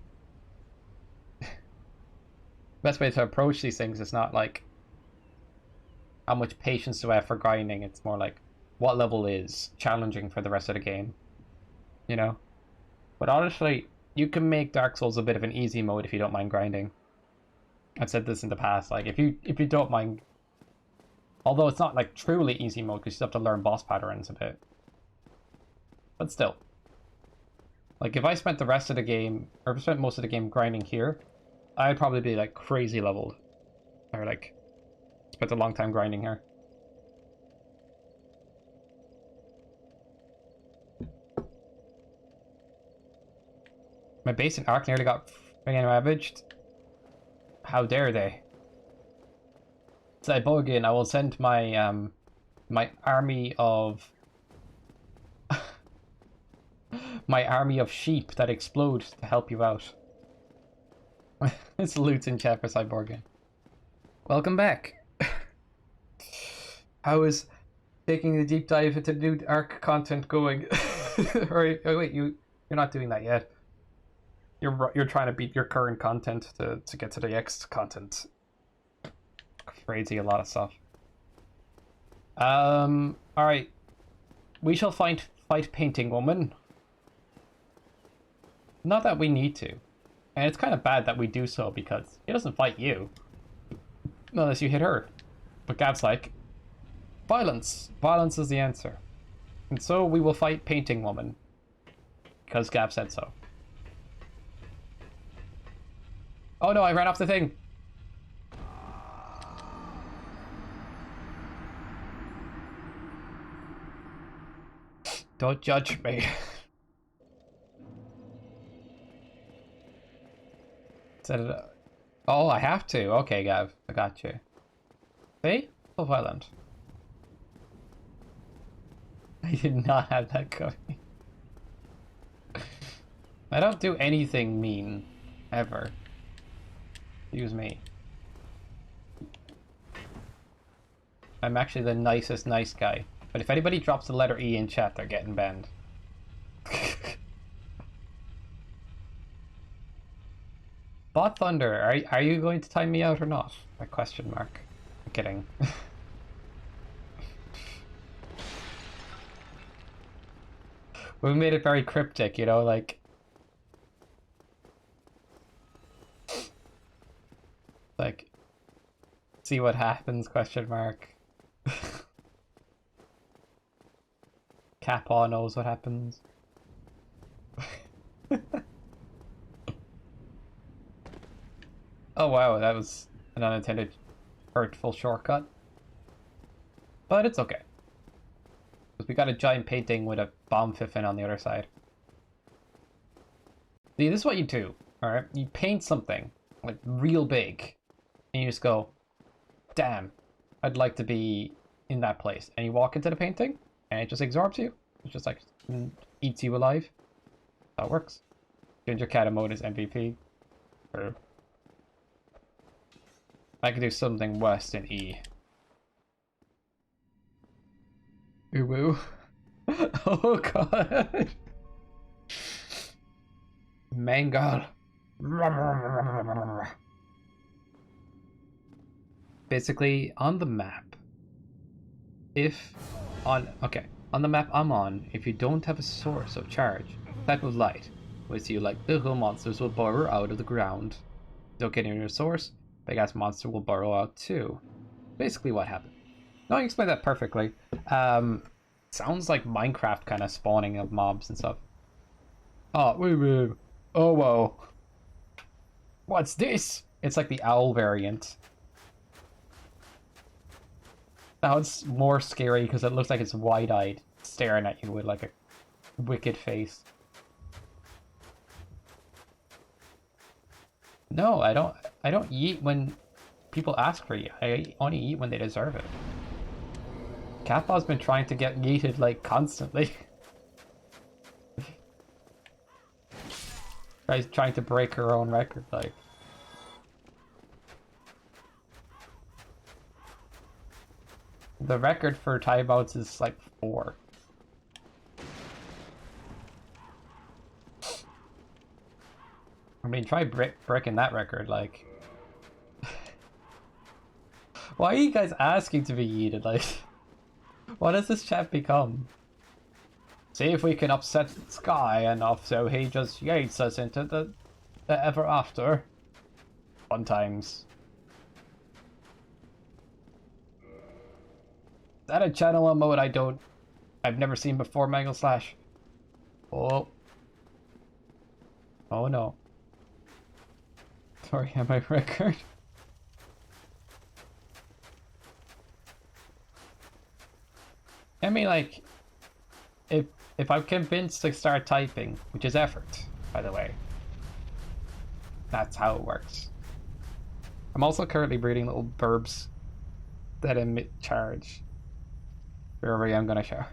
approach these things is not like how much patience do I have for grinding. It's more like what level is challenging for the rest of the game, you know. But honestly, you can make Dark Souls a bit of an easy mode if you don't mind grinding. I've said this in the past. Like if you don't mind, although it's not like truly easy mode because you have to learn boss patterns a bit. But still, like if I spent the rest of the game, or if I spent most of the game grinding here, I'd probably be like crazy leveled, or like spent a long time grinding here. My base and arc nearly got friggin' ravaged. How dare they? Cyborgian, I will send my my army of my army of sheep that explode to help you out. It's loot in chat for Cyborgian. Welcome back. How is taking the deep dive into new arc content going? Or oh wait, you're not doing that yet. You're trying to beat your current content to get to the next content. Crazy, a lot of stuff. All right. We shall fight Painting Woman. Not that we need to, and it's kind of bad that we do so because he doesn't fight you unless you hit her. But Gav's like, violence. Violence is the answer, and so we will fight Painting Woman because Gav said so. Oh no, I ran off the thing. Don't judge me. Set it up. Oh, I have to. Okay, Gav. I got you. See? So violent. I did not have that coming. I don't do anything mean. Ever. Excuse me. I'm actually the nicest nice guy. But if anybody drops the letter E in chat, they're getting banned. Bot Thunder, are you going to time me out or not? A question mark. I'm kidding. We made it very cryptic, you know, like... Like... See what happens, question mark. Kappa knows what happens. Oh wow, that was an unintended hurtful shortcut. But it's okay. Because we got a giant painting with a bomb fiffin on the other side. See, this is what you do, alright? You paint something, like, real big, and you just go, damn, I'd like to be in that place. And you walk into the painting, and it just absorbs you. It just, like, eats you alive. That works. Ginger Cat mode is MVP. Or... I could do something worse than E. Ooh woo. Oh god. Mangle. Basically, on the map, on the map I'm on, if you don't have a source of charge, type of light, which you like little monsters will burrow out of the ground. Don't get near your source, big ass monster will burrow out too. Basically what happened. No, I explained that perfectly. Sounds like Minecraft kind of spawning of mobs and stuff. Oh, wait. Oh, whoa. What's this? It's like the owl variant. Now it's more scary because it looks like it's wide-eyed, staring at you with like a wicked face. No, I don't. I don't eat when people ask for yeet. I only eat when they deserve it. Kappa's been trying to get yeeted like constantly. Trying to break her own record, like. The record for timeouts is like 4. I mean, try breaking that record, like. Why are you guys asking to be yeeted? Like, what does this chat become? See if we can upset Sky enough so he just yates us into the ever after. Fun times. Is that a channel mode I've never seen before, Mangle Slash? Oh. Oh no. Sorry, on my record. I mean, like, if I'm convinced to start typing, which is effort, by the way, that's how it works. I'm also currently breeding little burbs that emit charge wherever I'm gonna shower.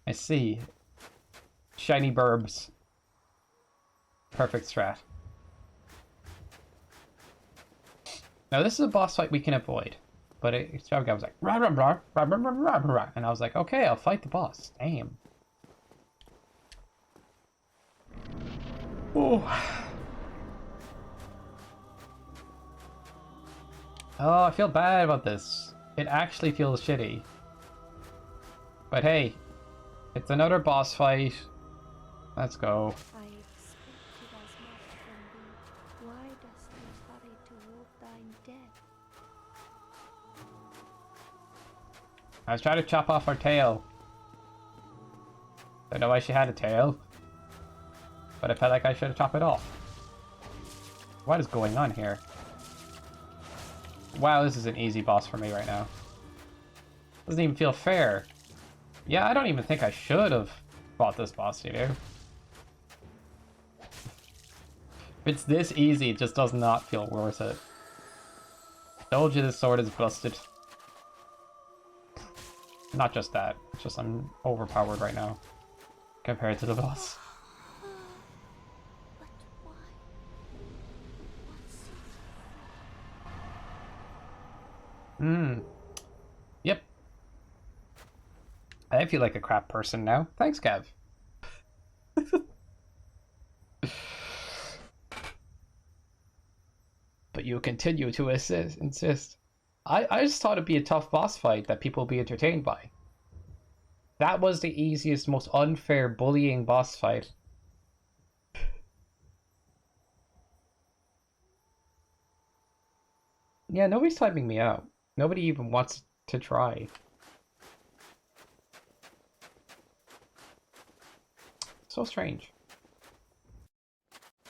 I see. Shiny burbs. Perfect strat. Now this is a boss fight we can avoid. But Extravagant was like, rah, rah, rah, rah, rah, rah, rah, rah, and I was like, okay, I'll fight the boss. Damn. Oh. Oh, I feel bad about this. It actually feels shitty. But hey, it's another boss fight. Let's go. I expected as much from thee. Why dost thou hurry toward thine death? I was trying to chop off her tail. Don't know why she had a tail. But I felt like I should chop it off. What is going on here? Wow, this is an easy boss for me right now. Doesn't even feel fair. Yeah, I don't even think I should have fought this boss, you know? If it's this easy, it just does not feel worth it. Told you this sword is busted. Not just that, it's just I'm overpowered right now compared to the boss. But why? What's Yep. I feel like a crap person now. Thanks, Gav. But you continue to insist. I just thought it'd be a tough boss fight that people would be entertained by. That was the easiest, most unfair bullying boss fight. Yeah, nobody's typing me out. Nobody even wants to try. So strange.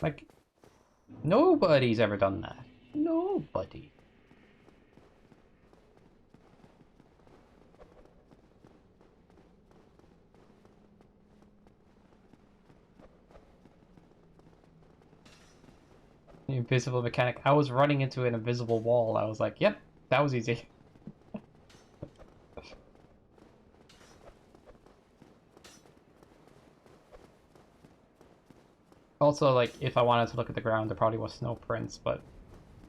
Like, nobody's ever done that. Nobody. The invisible mechanic. I was running into an invisible wall. I was like, yep, that was easy. Also, like, if I wanted to look at the ground, there probably was no prints, but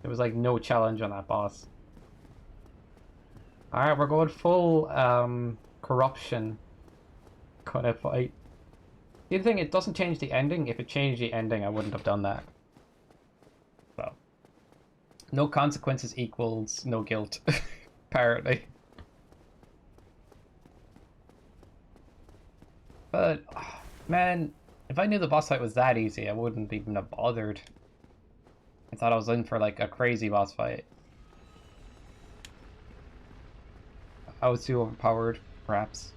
there was, like, no challenge on that boss. Alright, we're going full, corruption kind of fight. The other thing, it doesn't change the ending. If it changed the ending, I wouldn't have done that. So, no consequences equals no guilt, apparently. But, man, if I knew the boss fight was that easy, I wouldn't even have bothered. I thought I was in for, like, a crazy boss fight. I was too overpowered, perhaps.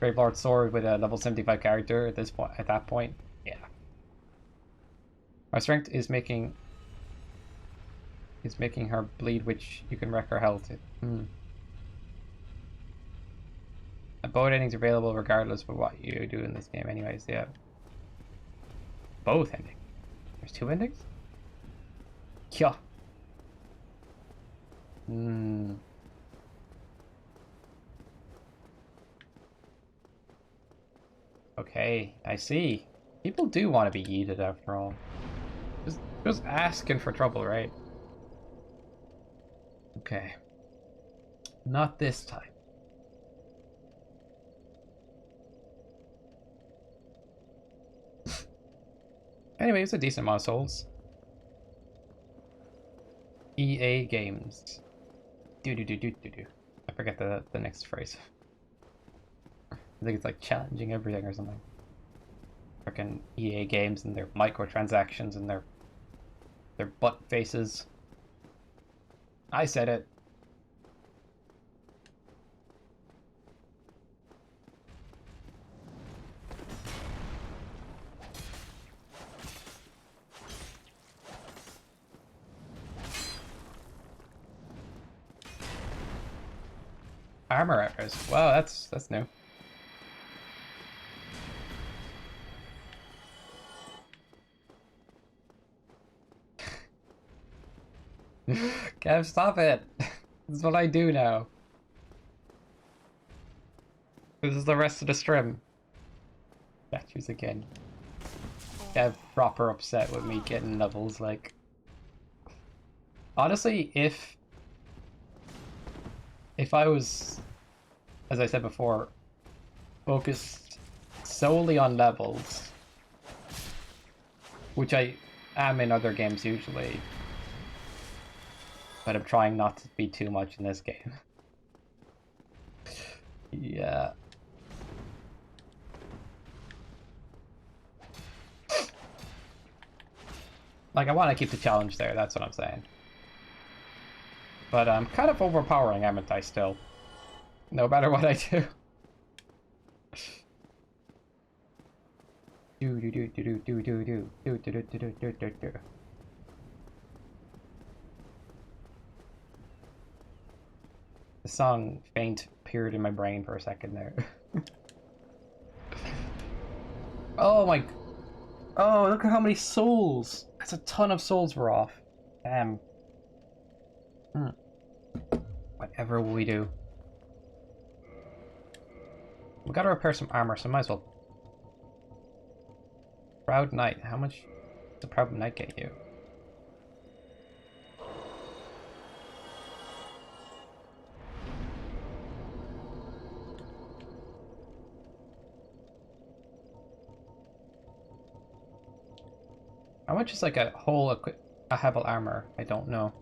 Gravelord Sword with a level 75 character at this point. At that point, yeah. My strength is making her bleed, which you can wreck her health. Both endings are available regardless of what you do in this game anyways, yeah. Both endings? There's 2 endings? Yeah. Hmm. Okay, I see. People do want to be yeeted after all. Just asking for trouble, right? Okay. Not this time. Anyway, it's a decent amount of souls. EA Games. Do. I forget the next phrase. I think it's like challenging everything or something. Freaking EA Games and their microtransactions and their butt faces. I said it. Armor arrows. Wow, that's new. Kev, stop it. This is what I do now. This is the rest of the stream. Statues again. Kev proper upset with me getting levels, like. Honestly, if I was, as I said before, focused solely on levels, which I am in other games usually, but I'm trying not to be too much in this game. Yeah. Like, I want to keep the challenge there, that's what I'm saying. But I'm kind of overpowering, haven't I, still? No matter what I do. Do. The song Faint appeared in my brain for a second there. Oh my... Oh, look at how many souls! That's a ton of souls we're off. Damn. Whatever will we do? We gotta repair some armor, so might as well. Proud Knight. How much does the Proud Knight get you? How much is like a whole a Hebel armor? I don't know.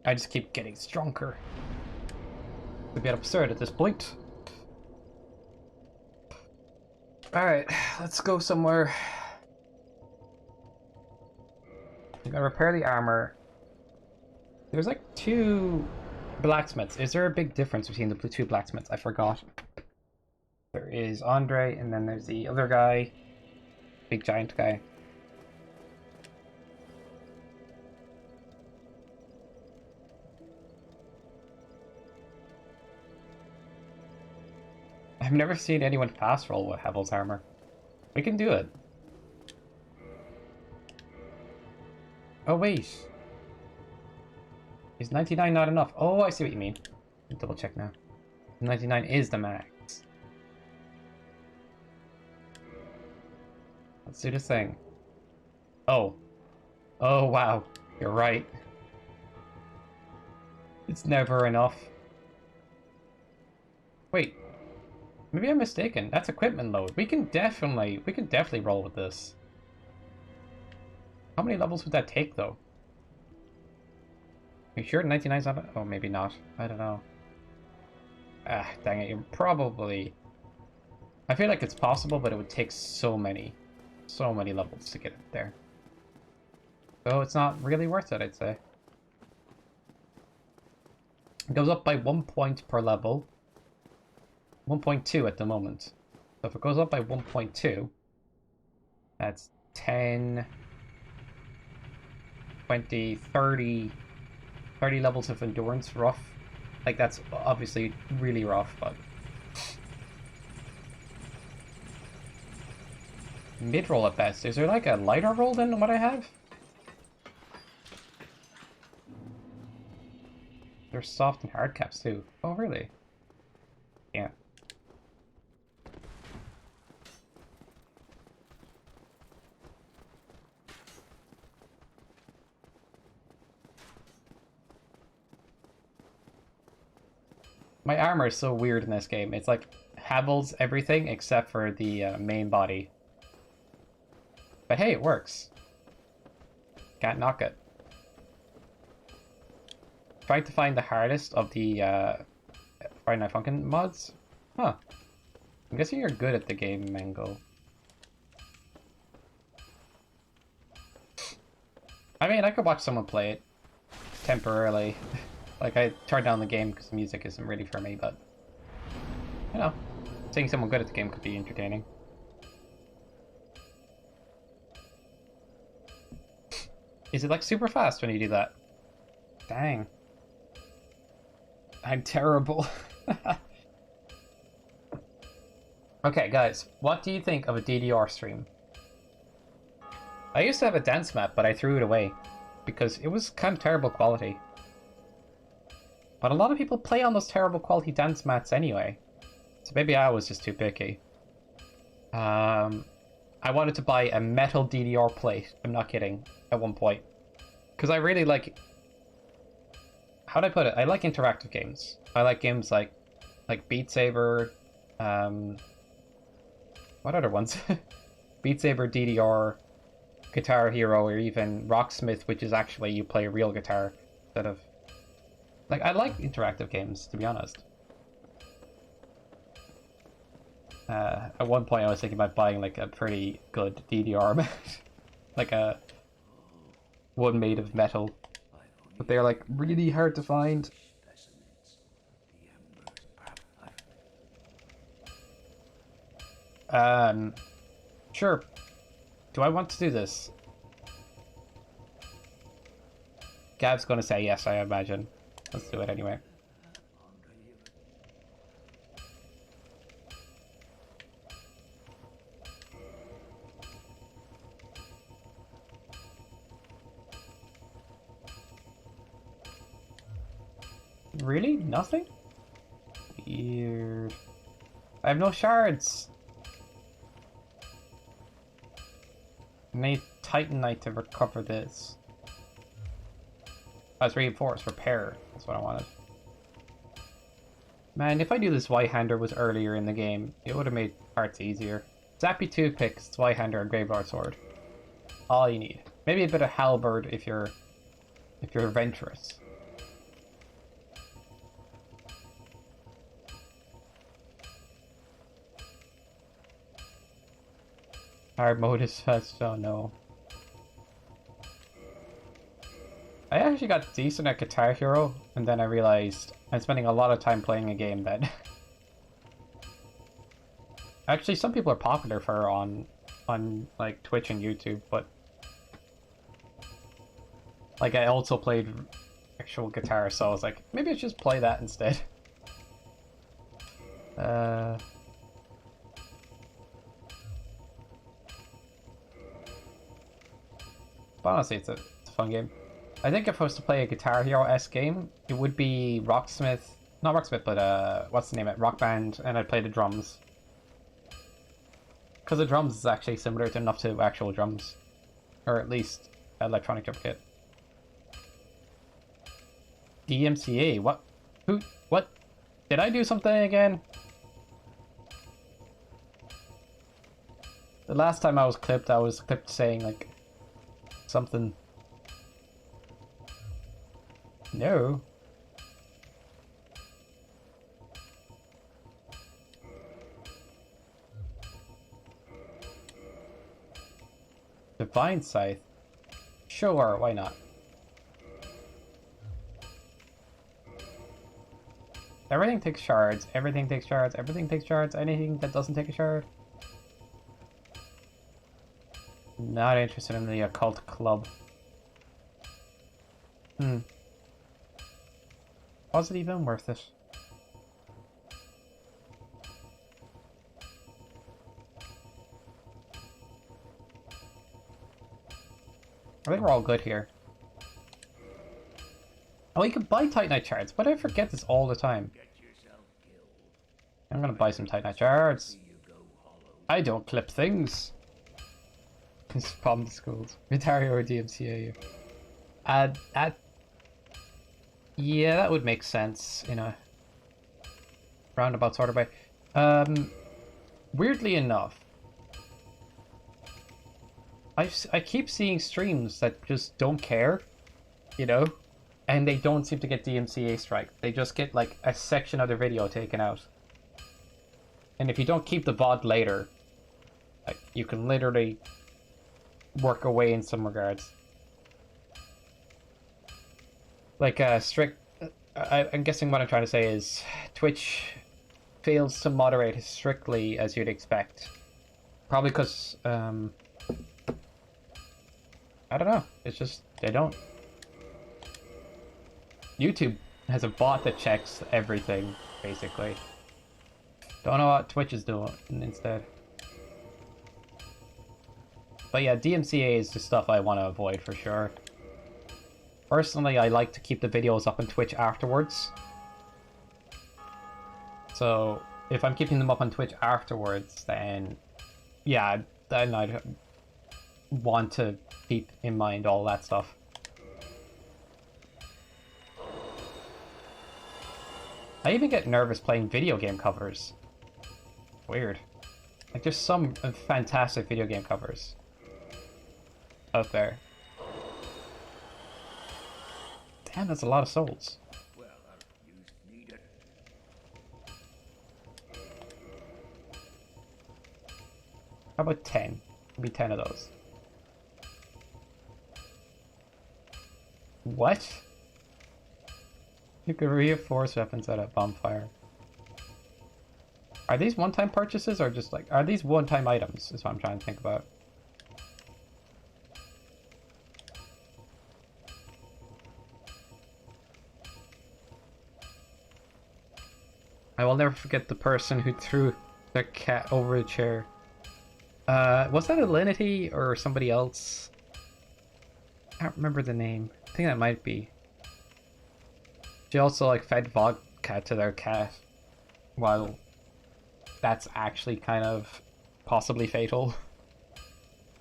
I just keep getting stronger. It's a bit absurd at this point. Alright, let's go somewhere. I'm gonna repair the armor. There's like 2 blacksmiths. Is there a big difference between the 2 blacksmiths? I forgot. There is Andre, and then there's the other guy. Big giant guy. I've never seen anyone fast roll with Hebel's armor. We can do it. Oh wait. Is 99 not enough? Oh, I see what you mean. Double check now. 99 is the max. Let's do this thing. Oh. Oh, wow. You're right. It's never enough. Wait. Maybe I'm mistaken. That's equipment load. We can definitely roll with this. How many levels would that take, though? Are you sure 99's not? Oh, maybe not. I don't know. Ah, dang it. You're probably... I feel like it's possible, but it would take so many levels to get it there. So it's not really worth it, I'd say. It goes up by 1 point per level. 1.2 at the moment. So if it goes up by 1.2, that's 10, 20, 30, 30 levels of endurance, rough. Like, that's obviously really rough, but... Mid-roll at best. Is there like a lighter roll than what I have? There's soft and hard caps too. Oh, really? Yeah. My armor is so weird in this game. It's like Havel's everything except for the main body. But hey, it works. Can't knock it. Trying to find the hardest of the Friday Night Funkin' mods? Huh. I'm guessing you're good at the game, Mango. I mean, I could watch someone play it temporarily. Like, I turned down the game because the music isn't really for me, but... You know, seeing someone good at the game could be entertaining. Is it, like, super fast when you do that? Dang. I'm terrible. Okay, guys, what do you think of a DDR stream? I used to have a dance map, but I threw it away because it was kind of terrible quality. But a lot of people play on those terrible quality dance mats anyway, so maybe I was just too picky. I wanted to buy a metal DDR plate, I'm not kidding, at one point. Because I really like... How'd I put it? I like interactive games. I like games like Beat Saber, what other ones? Beat Saber, DDR, Guitar Hero, or even Rocksmith, which is actually you play a real guitar instead of... Like, I like interactive games, to be honest. At one point I was thinking about buying like a pretty good DDR mat. Like a one made of metal. But they're like really hard to find. Sure. Do I want to do this? Gav's gonna say yes, I imagine. Let's do it anyway. Really? Nothing? Weird. I have no shards. I need Titanite to recover this. Oh, it's reinforced. Repair. That's what I wanted. Man, if I knew this Y-Hander was earlier in the game, it would have made parts easier. Zappy Toothpicks, Y-Hander, and Graveyard Sword. All you need. Maybe a bit of Halberd if you're adventurous. Hard mode is fast, oh no. I actually got decent at Guitar Hero, and then I realized I'm spending a lot of time playing a game that... Actually, some people are popular for her on like Twitch and YouTube, but... Like, I also played actual guitar, so I was like, maybe I should just play that instead. But honestly, it's a fun game. I think if I was to play a Guitar Hero-esque game, it would be Rocksmith... Not Rocksmith, but what's the name of it? Rock Band, and I'd play the drums. Because the drums is actually similar enough to actual drums. Or at least electronic drum kit. DMCA? What? Who? What? Did I do something again? The last time I was clipped saying, like... Something. No. Divine Scythe? Sure, why not? Everything takes shards, everything takes shards, everything takes shards, anything that doesn't take a shard. Not interested in the occult club. Was it even worth it? I think we're all good here. Oh, you can buy Titanite shards. Why do I forget this all the time? I'm gonna buy some Titanite shards. I don't clip things. Bomb the schools. Mitario or DMCA. Yeah, that would make sense in a roundabout sort of way. Weirdly enough, I keep seeing streams that just don't care, you know, and they don't seem to get DMCA strike. They just get like a section of their video taken out. And if you don't keep the VOD later, like you can literally work away in some regards. Like strict. I'm guessing what I'm trying to say is Twitch fails to moderate as strictly as you'd expect. Probably because I don't know. It's just they don't. YouTube has a bot that checks everything, basically. Don't know what Twitch is doing instead. But yeah, DMCA is the stuff I want to avoid for sure. Personally, I like to keep the videos up on Twitch afterwards. So, if I'm keeping them up on Twitch afterwards, then yeah, then I'd want to keep in mind all that stuff. I even get nervous playing video game covers. Weird. Like, there's some fantastic video game covers out there. Damn, that's a lot of souls. How about 10? Maybe 10 of those. What? You can reinforce weapons at a bonfire. Are these one-time purchases or just like... Are these one-time items is what I'm trying to think about. I will never forget the person who threw the cat over a chair. Was that Alinity or somebody else? I can't remember the name. I think that might be. She also like fed vodka to their cat. While that's actually kind of possibly fatal.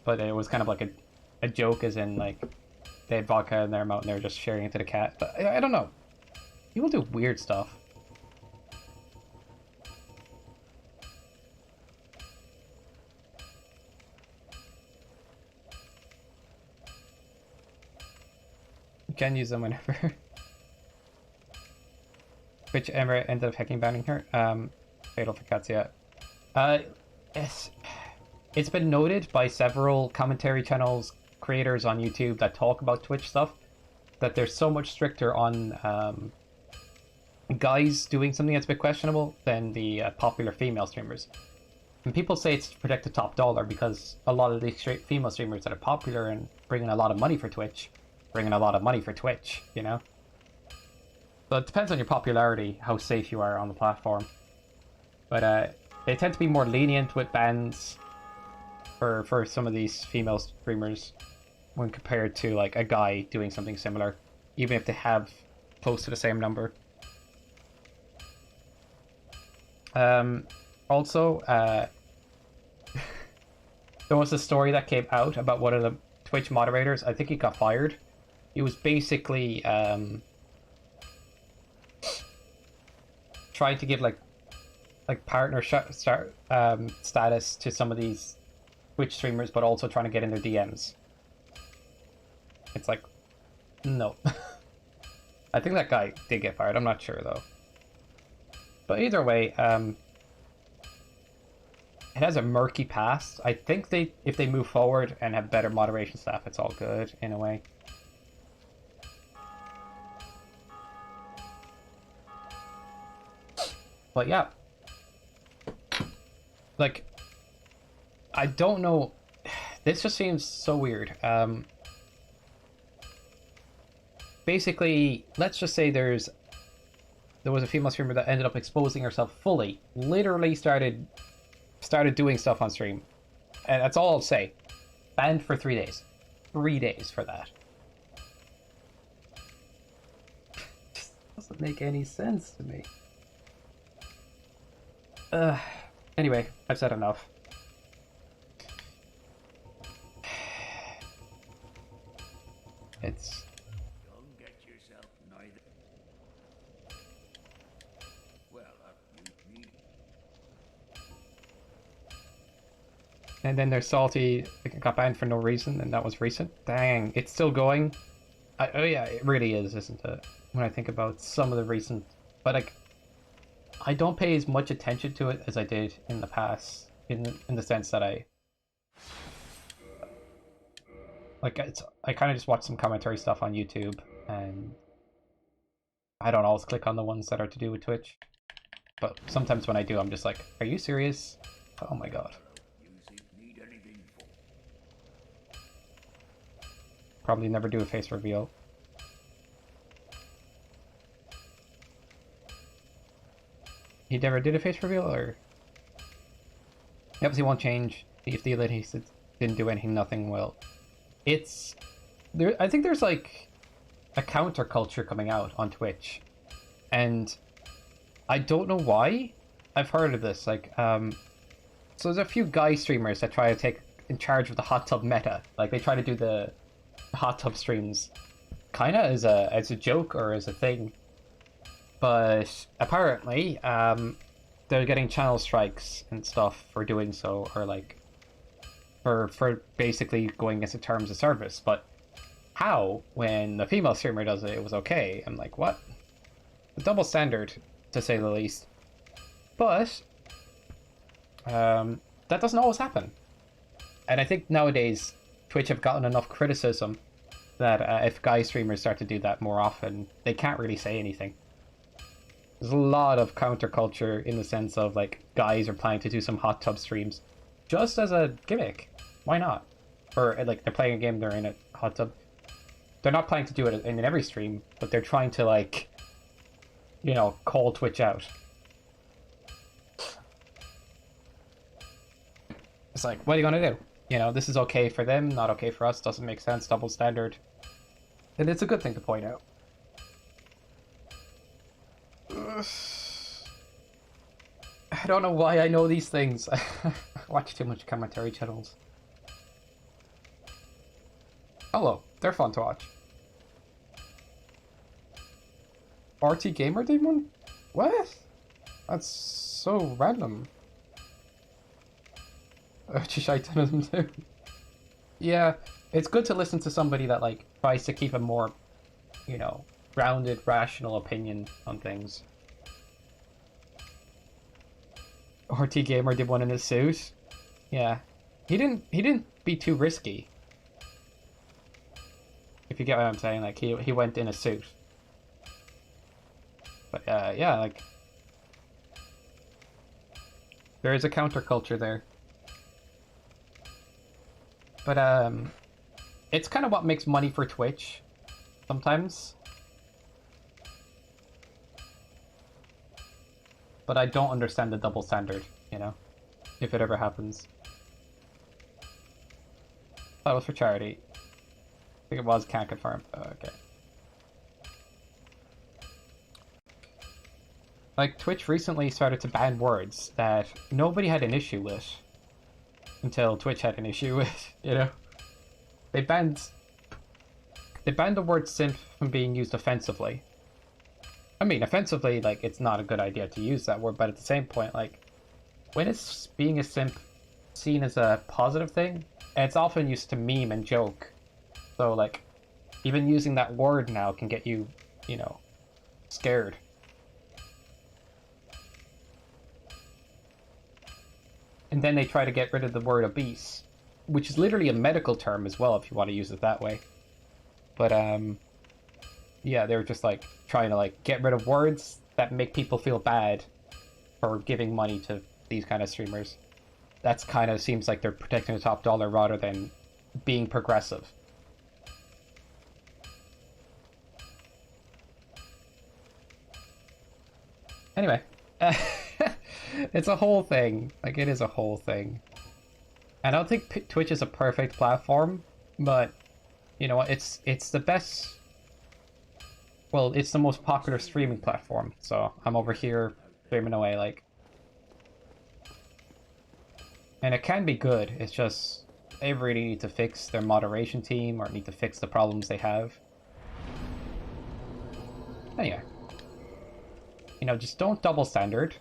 But it was kind of like a joke, as in like they had vodka in their mouth and they were just sharing it to the cat. But I don't know. People do weird stuff. You can use them whenever. Which ever ended up hacking banning her? Fatal for cats, yeah. It's been noted by several commentary channels, creators on YouTube that talk about Twitch stuff, that they're so much stricter on guys doing something that's a bit questionable than the popular female streamers. And people say it's to protect the top dollar because a lot of these female streamers that are popular and bringing a lot of money for Twitch, you know? So it depends on your popularity, how safe you are on the platform. But they tend to be more lenient with bans for some of these female streamers when compared to like a guy doing something similar, even if they have close to the same number. Also, there was a story that came out about one of the Twitch moderators. I think he got fired. He was basically trying to give like partner status to some of these Twitch streamers, but also trying to get in their DMs. It's like, no. I think that guy did get fired. I'm not sure though. But either way, it has a murky past. I think if they move forward and have better moderation staff, it's all good in a way. But yeah, like, I don't know. This just seems so weird. Basically, let's just say there's there was a female streamer that ended up exposing herself fully. Literally started doing stuff on stream. And that's all I'll say. Banned for 3 days. 3 days for that. Doesn't make any sense to me. Anyway, I've said enough. It's... Don't get yourself neither. Well, you need. And then there's Salty, it got banned for no reason, and that was recent. Dang, it's still going. Oh yeah, it really is, isn't it? When I think about some of the recent... But like, I don't pay as much attention to it as I did in the past, in the sense that I kind of just watch some commentary stuff on YouTube, and I don't always click on the ones that are to do with Twitch. But sometimes when I do, I'm just like, are you serious? Oh my god. Need anything for? Probably never do a face reveal. He never did a face reveal, or... Yep, he won't change. If the elite didn't do anything, nothing will. It's... I think there's like a counterculture coming out on Twitch. And I don't know why. I've heard of this, like, so there's a few guy streamers that try to take in charge of the hot tub meta. Like, they try to do the hot tub streams kinda as a joke or as a thing. But apparently, they're getting channel strikes and stuff for doing so, or like for basically going against the terms of service. But how, when the female streamer does it, it was okay? I'm like, what? A double standard, to say the least. But that doesn't always happen. And I think nowadays Twitch have gotten enough criticism that if guy streamers start to do that more often, they can't really say anything. There's a lot of counterculture in the sense of, like, guys are planning to do some hot tub streams just as a gimmick. Why not? Or, like, they're playing a game, they're in a hot tub. They're not planning to do it in every stream, but they're trying to, like, you know, call Twitch out. It's like, what are you gonna do? You know, this is okay for them, not okay for us, doesn't make sense, double standard. And it's a good thing to point out. I don't know why I know these things. I watch too much commentary channels. Hello, they're fun to watch. RT Gamer did one? What? That's so random. Chishite them too. Yeah, it's good to listen to somebody that, like, tries to keep a more, you know, grounded, rational opinion on things. RT Gamer did one in his suit. Yeah, he didn't be too risky. If you get what I'm saying, like, he went in a suit. But yeah, like, there is a counterculture there. But it's kind of what makes money for Twitch sometimes. But I don't understand the double standard, you know, if it ever happens. That was for charity. I think it was, can't confirm. Oh, okay. Like, Twitch recently started to ban words that nobody had an issue with until Twitch had an issue with, you know? They banned the word simp from being used offensively. I mean, offensively, like, it's not a good idea to use that word, but at the same point, like, when is being a simp seen as a positive thing? It's often used to meme and joke. So, like, even using that word now can get you, you know, scared. And then they try to get rid of the word obese, which is literally a medical term as well, if you want to use it that way. But, yeah, they were just, like, trying to, like, get rid of words that make people feel bad for giving money to these kind of streamers. That's kind of seems like they're protecting the top dollar rather than being progressive. Anyway, it's a whole thing. Like, it is a whole thing. I don't think Twitch is a perfect platform, but you know what? It's the best. Well, it's the most popular streaming platform. So I'm over here streaming away, like, and it can be good. It's just they really need to fix their moderation team or need to fix the problems they have. Anyway, you know, just don't double standard.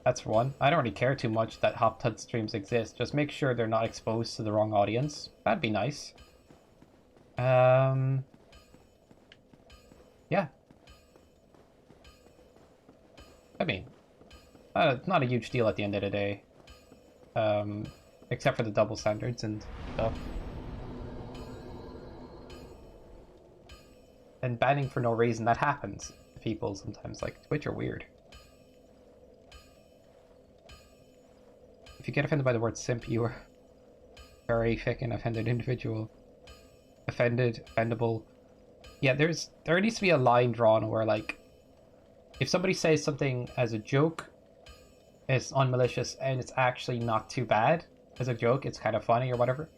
That's for one. I don't really care too much that Hop Tut streams exist. Just make sure they're not exposed to the wrong audience. That'd be nice. Yeah. I mean, not a huge deal at the end of the day. Except for the double standards and stuff. And banning for no reason, that happens to people sometimes. Like, Twitch are weird. If you get offended by the word simp, you are very fucking offended individual. Offended, offendable. Yeah, there needs to be a line drawn where, like, if somebody says something as a joke, it's unmalicious and it's actually not too bad as a joke, it's kind of funny or whatever.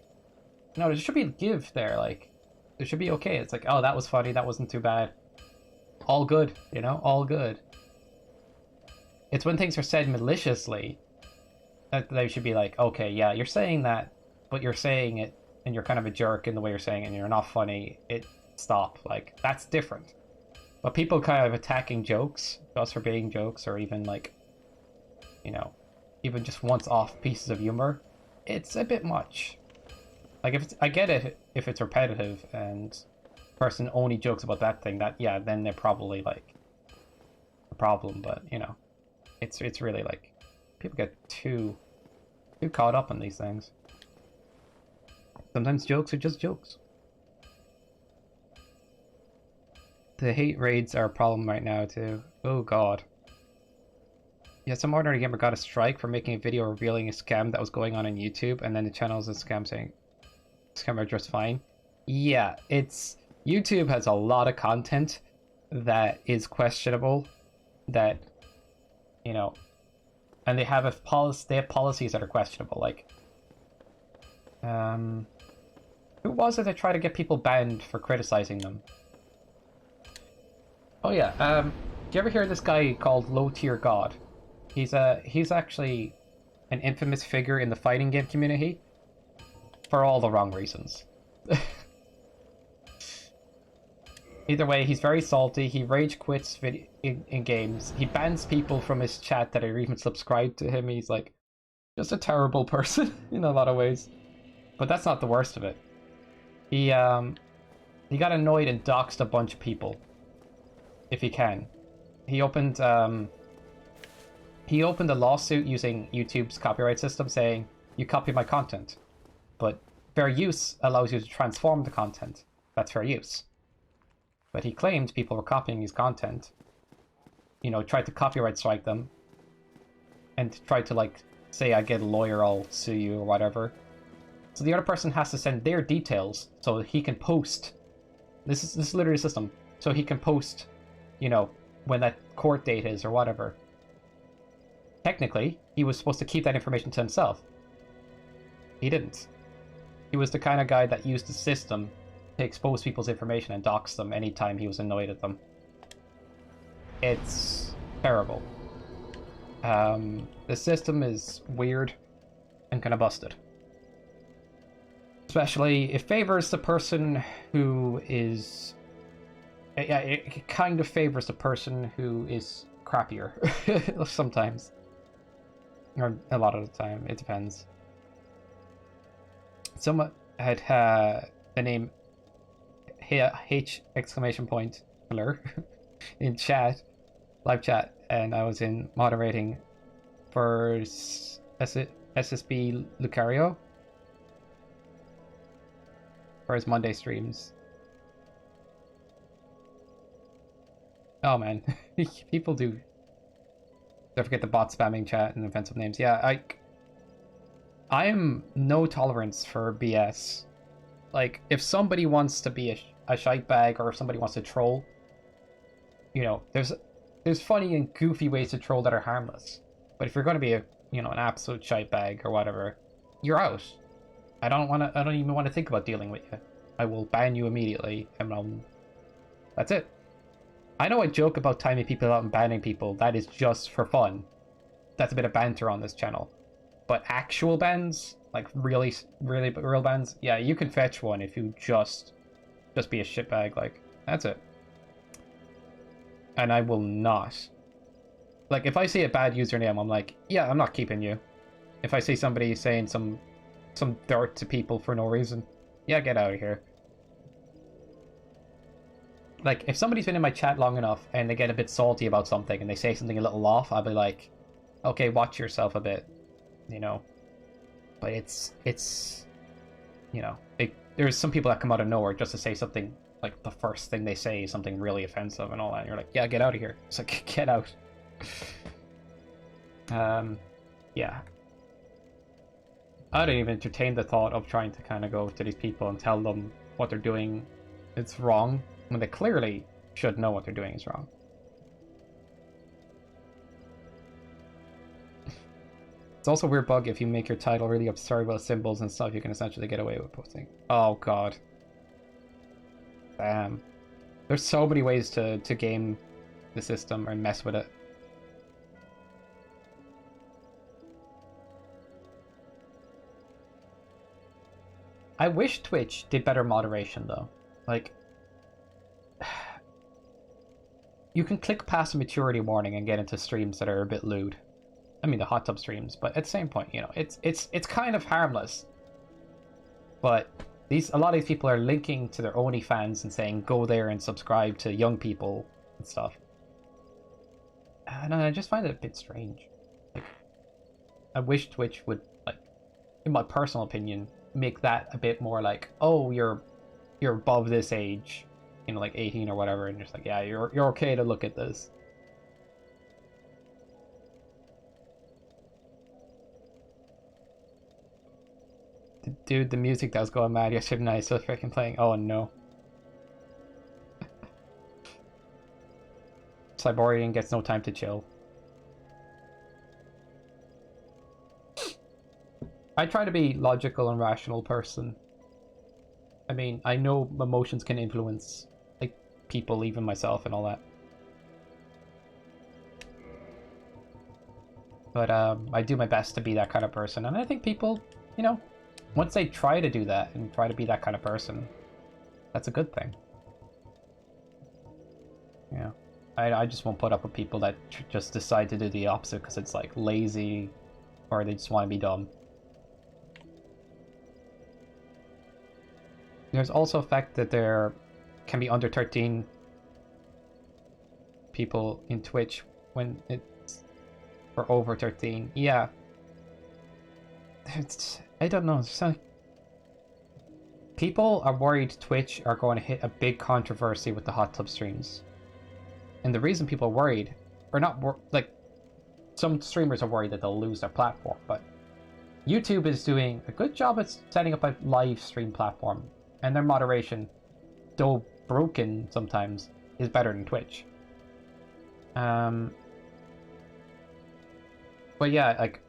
No, there should be a give there, like, it should be okay. It's like, oh, that was funny, that wasn't too bad. All good, you know, all good. It's when things are said maliciously that they should be like, okay, yeah, you're saying that, but you're saying it and you're kind of a jerk in the way you're saying it and you're not funny. Stop. Like, that's different. But people kind of attacking jokes just for being jokes, or even, like, you know, even just once-off pieces of humor, it's a bit much. Like, I get it if it's repetitive and the person only jokes about that thing, yeah, then they're probably, like, a problem. But, you know, it's really, like, people get too caught up on these things. Sometimes jokes are just jokes. The hate raids are a problem right now, too. Oh, God. Yeah, some ordinary gamer got a strike for making a video revealing a scam that was going on YouTube, and then the channel's a scam saying, scam are just fine. Yeah, YouTube has a lot of content that is questionable, that, you know, and they have policies that are questionable, like, who was it that tried to get people banned for criticizing them? Oh yeah, do you ever hear of this guy called Low Tier God? He's actually an infamous figure in the fighting game community for all the wrong reasons. Either way, he's very salty. He rage quits in games. He bans people from his chat that are even subscribed to him. He's like just a terrible person in a lot of ways. But that's not the worst of it. He got annoyed and doxed a bunch of people. If he can. He opened a lawsuit using YouTube's copyright system saying, you copy my content. But fair use allows you to transform the content. That's fair use. But he claimed people were copying his content. You know, tried to copyright strike them. And tried to, like, say, I get a lawyer, I'll sue you or whatever. So the other person has to send their details so he can post. This is literally a system. So he can post, you know, when that court date is or whatever. Technically, he was supposed to keep that information to himself. He didn't. He was the kind of guy that used the system to expose people's information and dox them anytime he was annoyed at them. It's terrible. The system is weird and kind of busted. Especially, it favors the person who is... Yeah, it kind of favors the person who is crappier. Sometimes. Or a lot of the time. It depends. Someone had the name H exclamation point in chat, live chat, and I was in moderating for SSB Lucario for his Monday streams. Oh man, people do. Don't forget the bot spamming chat and offensive names. Yeah, I am no tolerance for BS. Like, if somebody wants to be a shite bag or if somebody wants to troll, you know, there's funny and goofy ways to troll that are harmless. But if you're going to be an absolute shite bag or whatever, you're out. I don't even want to think about dealing with you. I will ban you immediately, and that's it. I know I joke about timing people out and banning people. That is just for fun. That's a bit of banter on this channel. But actual bans, like really, really real bans, yeah, you can fetch one if you just be a shitbag. Like, that's it. And I will not. Like, if I see a bad username, I'm like, yeah, I'm not keeping you. If I see somebody saying some dirt to people for no reason, yeah, get out of here. Like, if somebody's been in my chat long enough and they get a bit salty about something and they say something a little off, I'll be like, okay, watch yourself a bit, you know. But it's there's some people that come out of nowhere just to say something, like the first thing they say is something really offensive and all that, and you're like, yeah, get out of here. It's like, get out. Yeah. I don't even entertain the thought of trying to kind of go to these people and tell them what they're doing is wrong, when they clearly should know what they're doing is wrong. It's also a weird bug if you make your title really absurd with symbols and stuff, you can essentially get away with posting. Oh god. Damn. There's so many ways to game the system and mess with it. I wish Twitch did better moderation though. Like, you can click past a maturity warning and get into streams that are a bit lewd. I mean, the hot tub streams, but at the same point, it's kind of harmless. But a lot of these people are linking to their OnlyFans and saying go there and subscribe to young people and stuff. And I just find it a bit strange. Like, I wish Twitch would, like, in my personal opinion, make that a bit more like, oh, you're above this age, like 18 or whatever, and just like, yeah, you're okay to look at this. Dude, the music that was going mad yesterday night, so freaking playing. Oh no. Cyborian gets no time to chill. I try to be logical and rational person. I mean, I know emotions can influence, like, people, even myself and all that. But I do my best to be that kind of person, and I think people, once they try to do that and try to be that kind of person, that's a good thing. Yeah. I just won't put up with people that just decide to do the opposite because it's, like, lazy or they just want to be dumb. There's also a fact that there can be under 13 people in Twitch when it's for over 13. Yeah. I don't know. People are worried Twitch are going to hit a big controversy with the hot tub streams. And the reason people are worried, or not, like, some streamers are worried that they'll lose their platform, but YouTube is doing a good job at setting up a live stream platform, and their moderation, though broken sometimes, is better than Twitch. But yeah, like,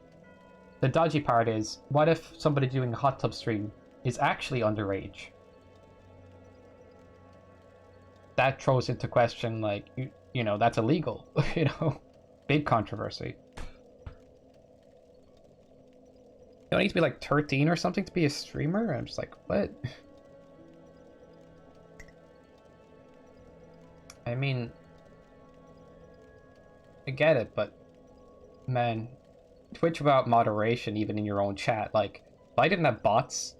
the dodgy part is, what if somebody doing a hot tub stream is actually underage? That throws into question, like, that's illegal, Big controversy. You don't need to be like 13 or something to be a streamer? I'm just like, what? I mean, I get it, but man, Twitch without moderation, even in your own chat, like, if I didn't have bots,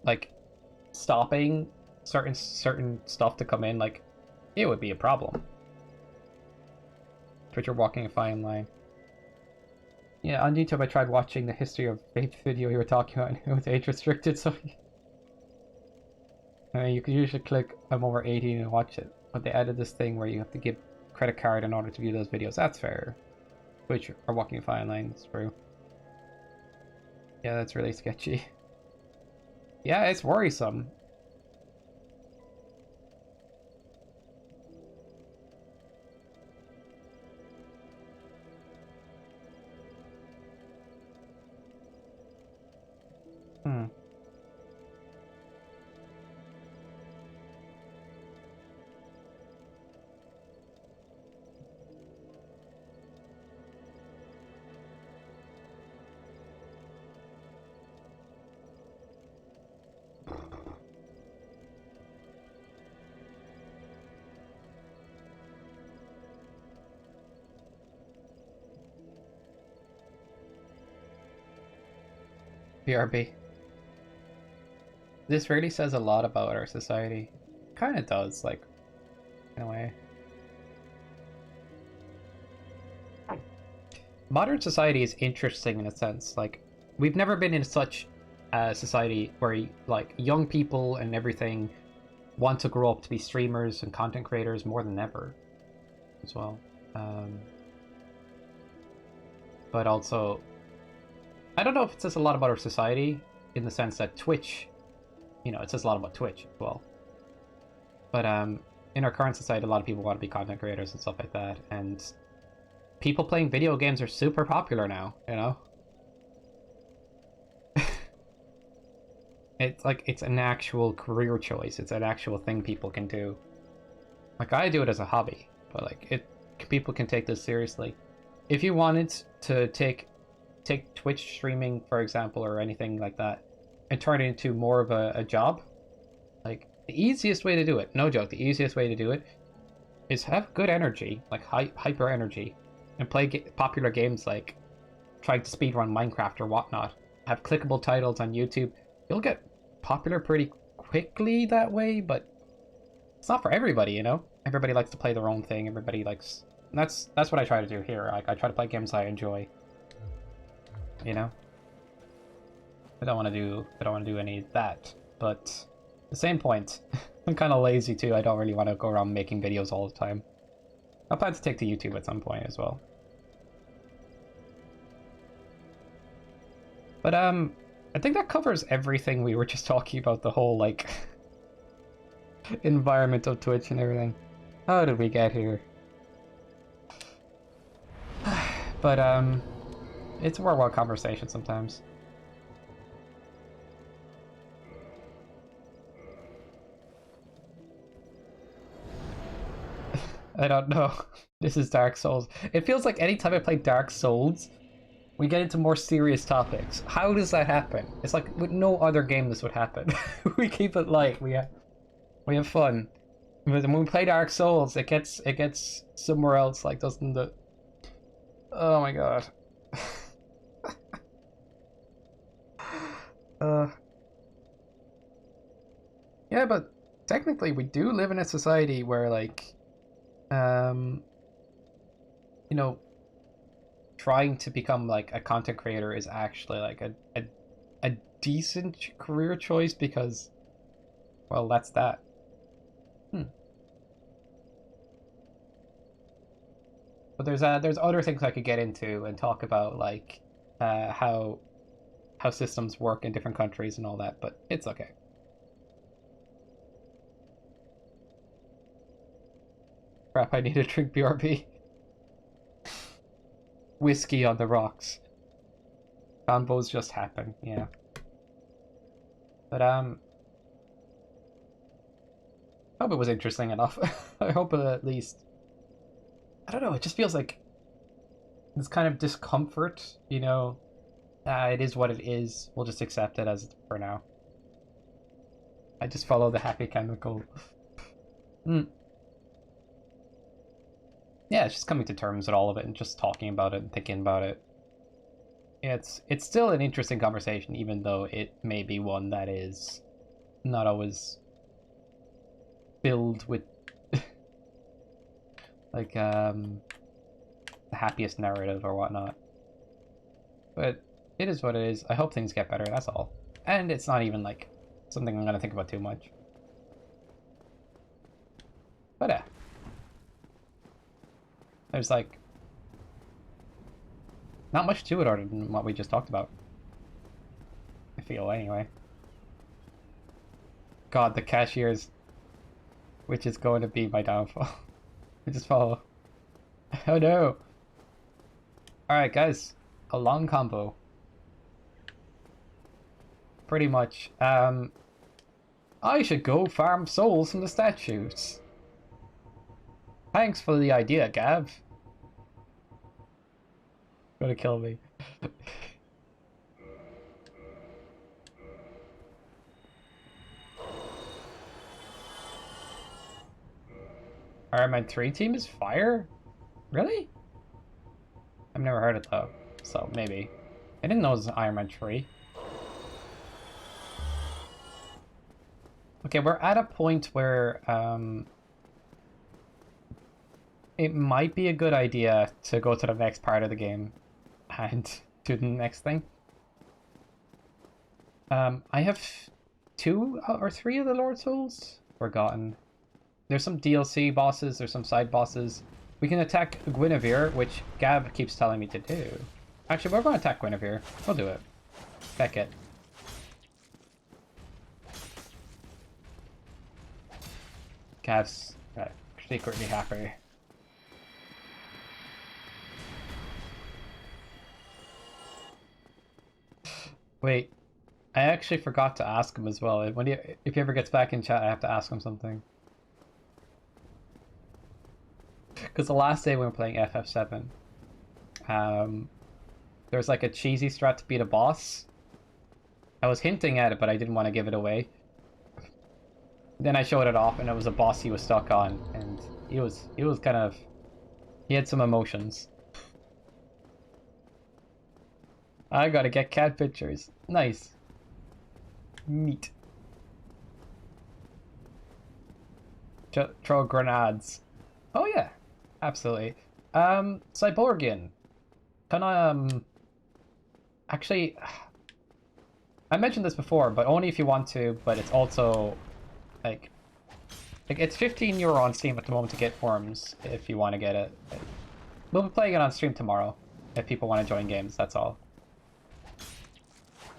like, stopping certain stuff to come in, like, it would be a problem. Twitch are walking a fine line. Yeah, on YouTube I tried watching the history of vape video you were talking about, and it was age restricted, so you could usually click I'm over 18 and watch it, but they added this thing where you have to give credit card in order to view those videos. That's fair. Twitch are walking a fine line, it's true. Yeah, that's really sketchy. Yeah, it's worrisome. BRB. This really says a lot about our society. Kind of does, like, in a way. Modern society is interesting in a sense. Like, we've never been in such a society where, like, young people and everything want to grow up to be streamers and content creators more than ever, as well. But also, I don't know if it says a lot about our society in the sense that Twitch, you know, it says a lot about Twitch as well. But in our current society, a lot of people want to be content creators and stuff like that, and people playing video games are super popular now, you know? It's like, it's an actual career choice. It's an actual thing people can do. Like, I do it as a hobby, but like, people can take this seriously. If you wanted to take Twitch streaming, for example, or anything like that, and turn it into more of a job, like, the easiest way to do it, no joke, the easiest way to do it is have good energy, like hyper energy, and play popular games like trying to speedrun Minecraft or whatnot. Have clickable titles on YouTube. You'll get popular pretty quickly that way, but it's not for everybody, you know? Everybody likes to play their own thing. Everybody likes... And that's what I try to do here. Like, I try to play games I enjoy. You know? I don't want to do any of that. But at the same point, I'm kind of lazy too. I don't really want to go around making videos all the time. I plan to take to YouTube at some point as well. But I think that covers everything we were just talking about, the whole like environment of Twitch and everything. How did we get here? But it's a worthwhile conversation sometimes. I don't know. This is Dark Souls. It feels like anytime I play Dark Souls, we get into more serious topics. How does that happen? It's like with no other game this would happen. We keep it light. We have fun. But when we play Dark Souls, it gets somewhere else, like, doesn't it? Oh my god. Yeah, but technically we do live in a society where, like, you know, trying to become like a content creator is actually like a decent career choice because, well, that's that. But there's other things I could get into and talk about, like how systems work in different countries and all that, but it's okay. Crap, I need to drink BRB. Whiskey on the rocks. Combos just happen, yeah. But hope it was interesting enough. I hope at least, I don't know, it just feels like this kind of discomfort, you know. It is what it is. We'll just accept it as for now. I just follow the happy chemical. Yeah, it's just coming to terms with all of it and just talking about it and thinking about it. It's still an interesting conversation, even though it may be one that is not always filled with like the happiest narrative or whatnot. But it is what it is. I hope things get better, that's all. And it's not even like something I'm gonna think about too much. But yeah. There's like not much to it other than what we just talked about. I feel anyway. God, the cashiers, which is going to be my downfall. I just follow. Oh no. Alright guys, a long combo. Pretty much. I should go farm souls from the statues. Thanks for the idea, Gav. Gonna kill me. Iron Man 3 team is fire? Really? I've never heard it though, so maybe. I didn't know it was Iron Man 3. Okay, we're at a point where it might be a good idea to go to the next part of the game and do the next thing. I have 2 or 3 of the Lord Souls forgotten. There's some DLC bosses, there's some side bosses. We can attack Guinevere, which Gav keeps telling me to do. Actually, we're going to attack Guinevere. We'll do it. Heck it. Gav's secretly happy. Wait, I actually forgot to ask him as well. If he ever gets back in chat, I have to ask him something. Because the last day we were playing FF7, there was like a cheesy strat to beat a boss. I was hinting at it, but I didn't want to give it away. Then I showed it off, and it was a boss he was stuck on, and he was kind of, he had some emotions. I gotta get cat pictures. Nice. Neat. Throw grenades. Oh yeah, absolutely. Cyborgian. Can I actually, I mentioned this before, but only if you want to, but it's also like it's €15 on Steam at the moment to get Worms if you want to get it. We'll be playing it on stream tomorrow if people want to join games, that's all.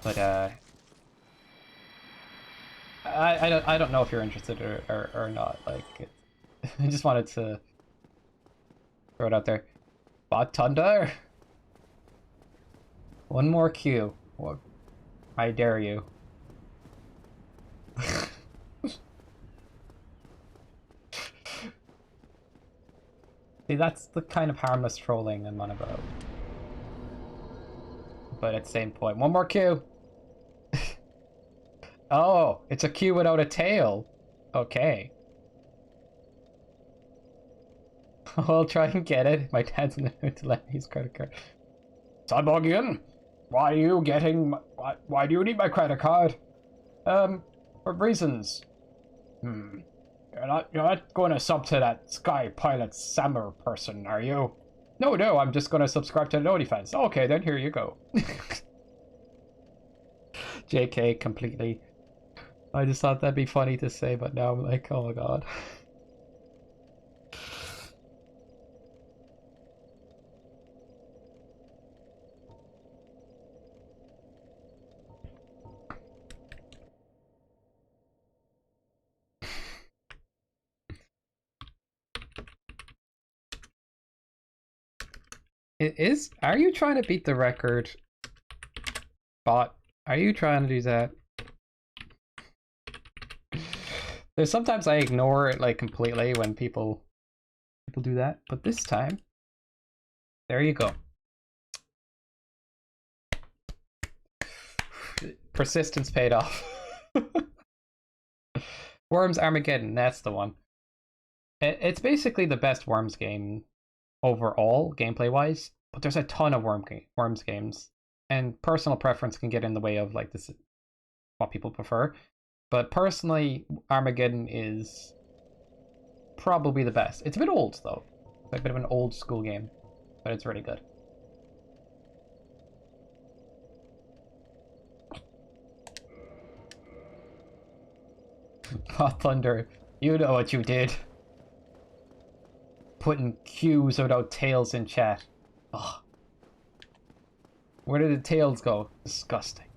But I don't know if you're interested or not. Like, I just wanted to throw it out there. Bot Thunder. One more Q. What? I dare you. See, that's the kind of harmless trolling I'm on about. But at the same point, one more Q. Oh, it's a Q without a tail. Okay. I'll try and get it. My dad's in the mood to let me use credit card. Cyborgian, why are you getting? Why do you need my credit card? For reasons. You're not going to sub to that Sky Pilot Samur person, are you? No, I'm just going to subscribe to the OnlyFans. Okay, then here you go. JK, completely. I just thought that'd be funny to say, but now I'm like, oh my god. Are you trying to beat the record? Bot, are you trying to do that? There's sometimes I ignore it like completely when people do that, but this time, there you go. Persistence paid off. Worms Armageddon, that's the one. It's basically the best Worms game overall, gameplay-wise, but there's a ton of Worms games, and personal preference can get in the way of like this, what people prefer. But personally, Armageddon is probably the best. It's a bit old though, it's a bit of an old school game, but it's really good. Hot Thunder, you know what you did. Putting Qs without tails in chat. Ugh. Where did the tails go? Disgusting.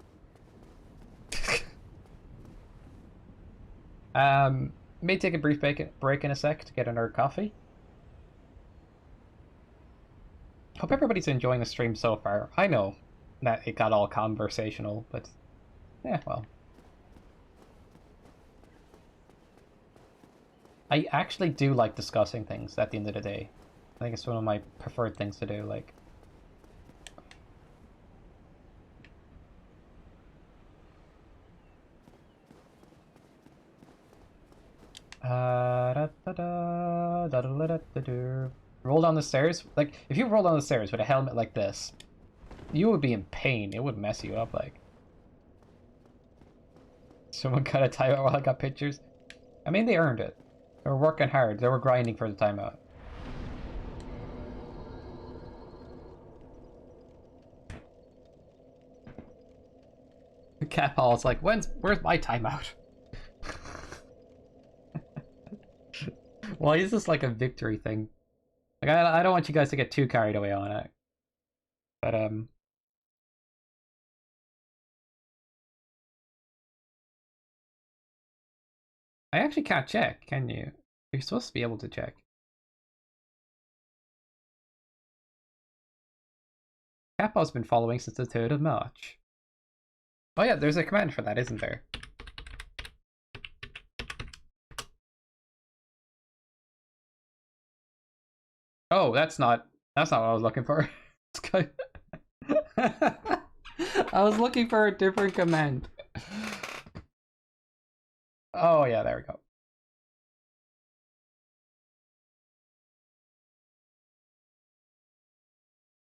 May take a brief break in a sec to get another coffee. Hope everybody's enjoying the stream so far. I know that it got all conversational, but yeah, well. I actually do like discussing things at the end of the day. I think it's one of my preferred things to do, like. Roll down the stairs? Like, if you roll down the stairs with a helmet like this, you would be in pain. It would mess you up, like. Someone got a timeout while I got pictures. I mean, they earned it. They were working hard. They were grinding for the timeout. Cat Paul's like, where's my timeout? Why is this like a victory thing? Like, I don't want you guys to get too carried away on it. But, I actually can't check, can you? You're supposed to be able to check. Kappa's been following since the 3rd of March. Oh yeah, there's a command for that, isn't there? Oh, that's not what I was looking for. I was looking for a different command. Oh yeah, there we go.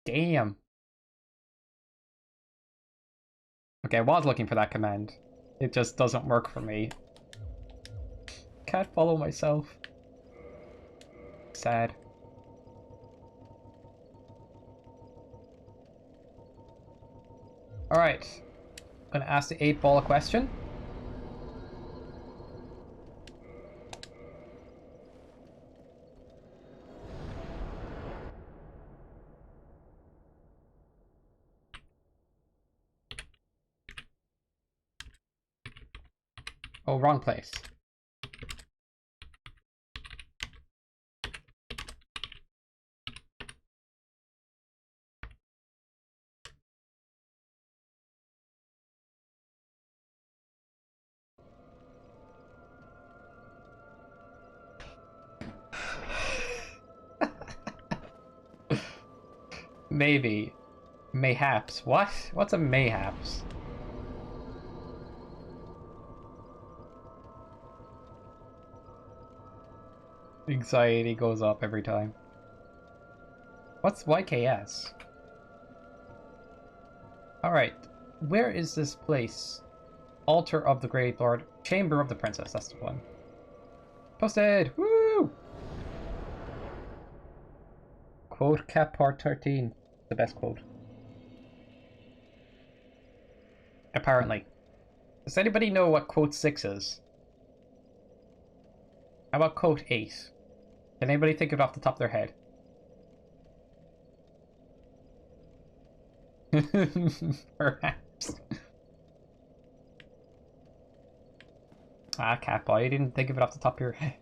Damn. Okay, I was looking for that command. It just doesn't work for me. Can't follow myself. Sad. Alright. I'm gonna ask the 8-ball a question. Oh, wrong place. Maybe. Mayhaps. What? What's a mayhaps? Anxiety goes up every time. What's YKS? Alright. Where is this place? Altar of the Great Lord. Chamber of the Princess. That's the one. Posted! Woo! Quote Cap Part 13. The best quote. Apparently. Does anybody know what quote 6 is? How about quote 8? Can anybody think of it off the top of their head? Perhaps. Ah, Catboy, you didn't think of it off the top of your head.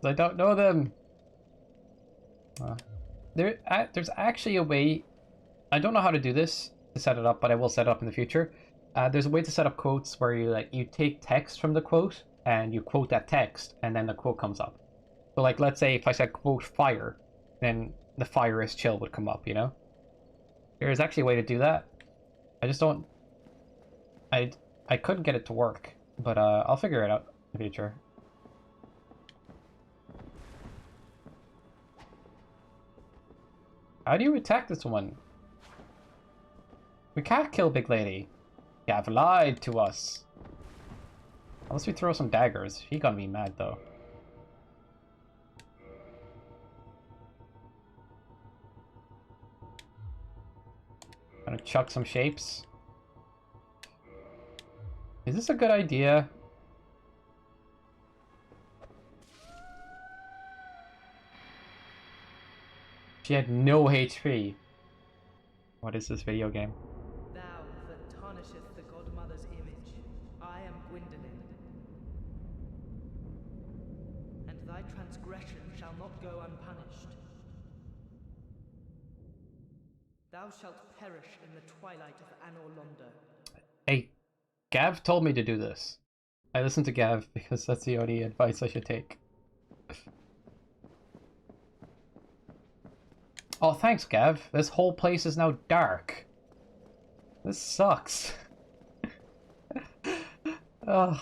I don't know them. There's actually a way. I don't know how to do this to set it up, but I will set it up in the future. There's a way to set up quotes where you take text from the quote and you quote that text, and then the quote comes up. So like, let's say if I said quote fire, then the fire is chill would come up. You know. There's actually a way to do that. I just don't. I couldn't get it to work, but I'll figure it out in the future. How do you attack this one? We can't kill Big Lady. You have lied to us. Unless we throw some daggers. He gonna be mad though. Gonna chuck some shapes. Is this a good idea? She had no HP. What is this video game? Thou that tarnisheth the godmother's image, I am Gwyndolin. And thy transgression shall not go unpunished. Thou shalt perish in the twilight of Anor Londo. Hey, Gav told me to do this. I listened to Gav because that's the only advice I should take. Oh, thanks, Gav. This whole place is now dark. This sucks. Ugh.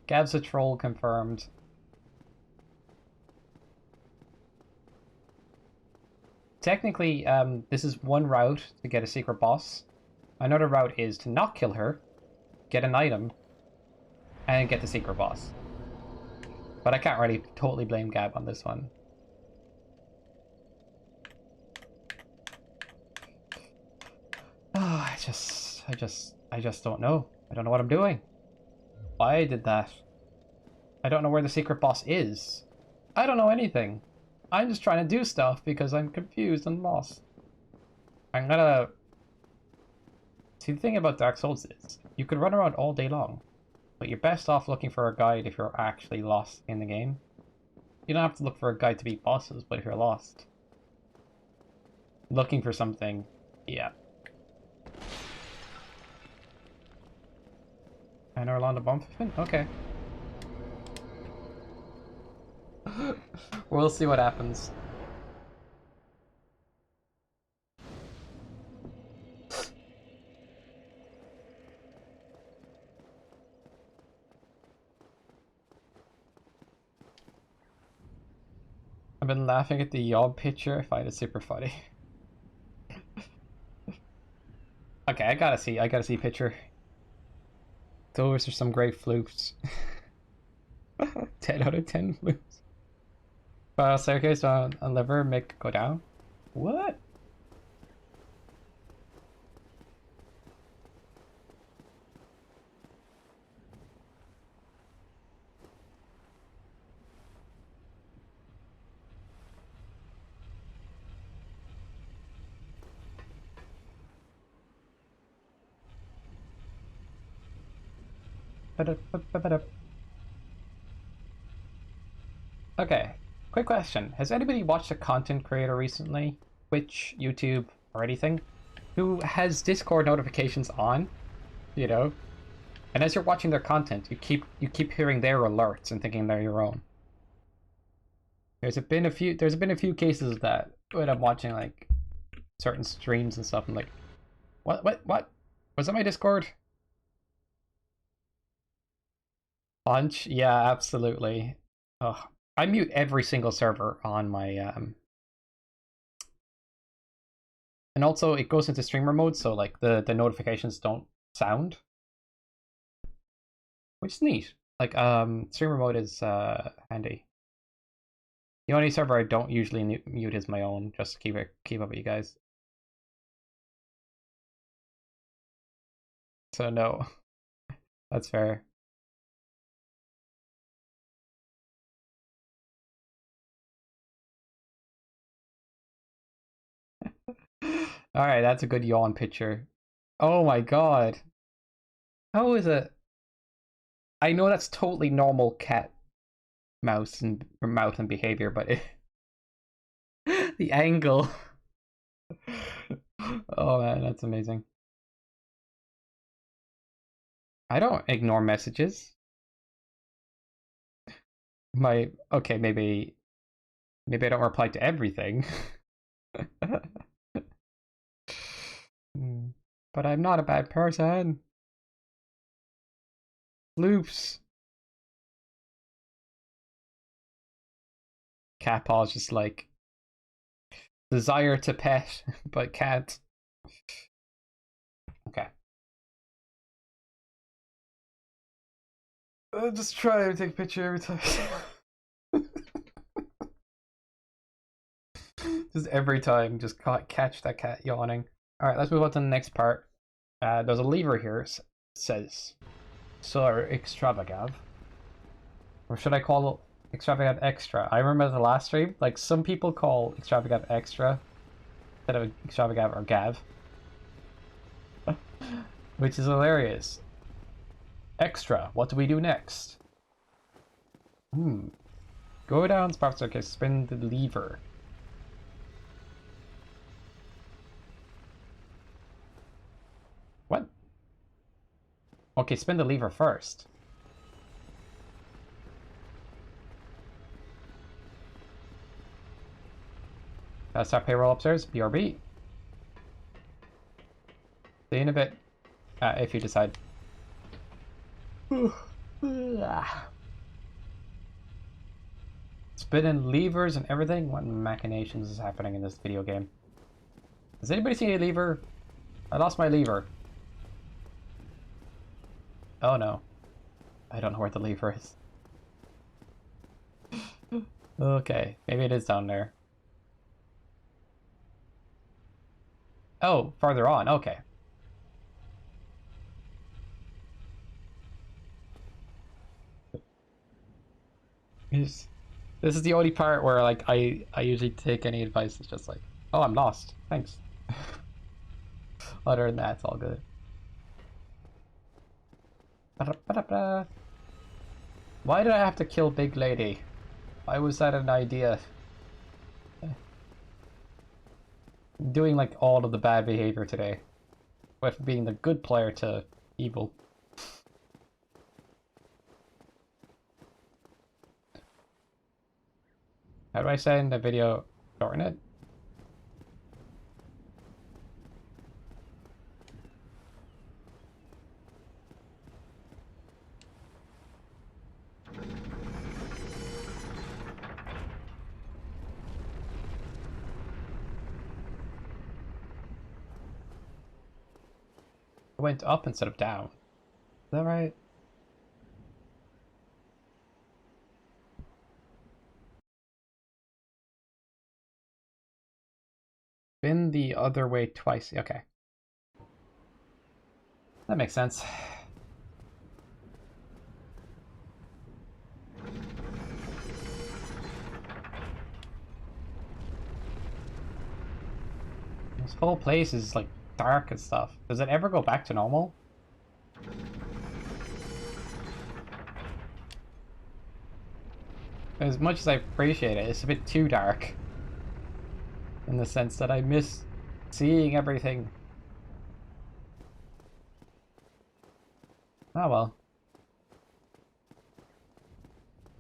Gav's a troll confirmed. Technically, this is one route to get a secret boss. Another route is to not kill her, get an item, and get the secret boss. But I can't really totally blame Gab on this one. Oh, I just don't know. I don't know what I'm doing. Why I did that. I don't know where the secret boss is. I don't know anything. I'm just trying to do stuff because I'm confused and lost. I'm gonna... See, the thing about Dark Souls is, you could run around all day long, but you're best off looking for a guide if you're actually lost in the game. You don't have to look for a guide to beat bosses, but if you're lost. Looking for something, yeah. And Orlando Bumpfin? Okay. We'll see what happens. I've been laughing at the yawn picture. I find it super funny. Okay, I gotta see picture. Those are some great flukes. 10 out of 10 flukes. Staircase on a lever make go down? What? Okay, quick question. Has anybody watched a content creator recently, Twitch, YouTube, or anything, who has Discord notifications on, you know? And as you're watching their content, you keep hearing their alerts and thinking they're your own. There's been a few cases of that when I'm watching like certain streams and stuff. I'm like, what? Was that my Discord? Punch? Yeah, absolutely. Ugh. I mute every single server on my and also it goes into streamer mode, so like the notifications don't sound, which is neat. Like streamer mode is handy. The only server I don't usually mute is my own, just to keep up with you guys. So no, that's fair. Alright, that's a good yawn picture. Oh my god. How is it? I know that's totally normal cat mouse and mouth and behavior, but the angle. Oh man, that's amazing. I don't ignore messages. Okay, maybe I don't reply to everything. But I'm not a bad person. Loops. Cat paw's just like desire to pet, but can't. Okay. I'll just try to take a picture every time. Just every time, just catch that cat yawning. Alright, let's move on to the next part. There's a lever here, says Sir Extravaganv. Or should I call it Extravaganv Extra? I remember the last stream, like some people call Extravaganv Extra instead of Extravaganv or Gav. Which is hilarious. Extra, what do we do next? Go down Spark Circus, spin the lever. What? Okay, spin the lever first. Start payroll upstairs, BRB. See you in a bit, if you decide. Spinning levers and everything. What machinations is happening in this video game? Does anybody see a lever? I lost my lever. Oh no. I don't know where the lever is. Okay, maybe it is down there. Oh, farther on, okay. This is the only part where like I usually take any advice. It's just like, oh, I'm lost. Thanks. Other than that, it's all good. Ba-da-ba-da-ba. Why did I have to kill Big Lady? Why was that an idea? I'm doing like all of the bad behavior today. With being the good player to evil. How do I send a video shorten it? It went up instead of down. Is that right? Been the other way twice. Okay. That makes sense. This whole place is like dark and stuff. Does it ever go back to normal? As much as I appreciate it, it's a bit too dark. In the sense that I miss seeing everything. Oh well.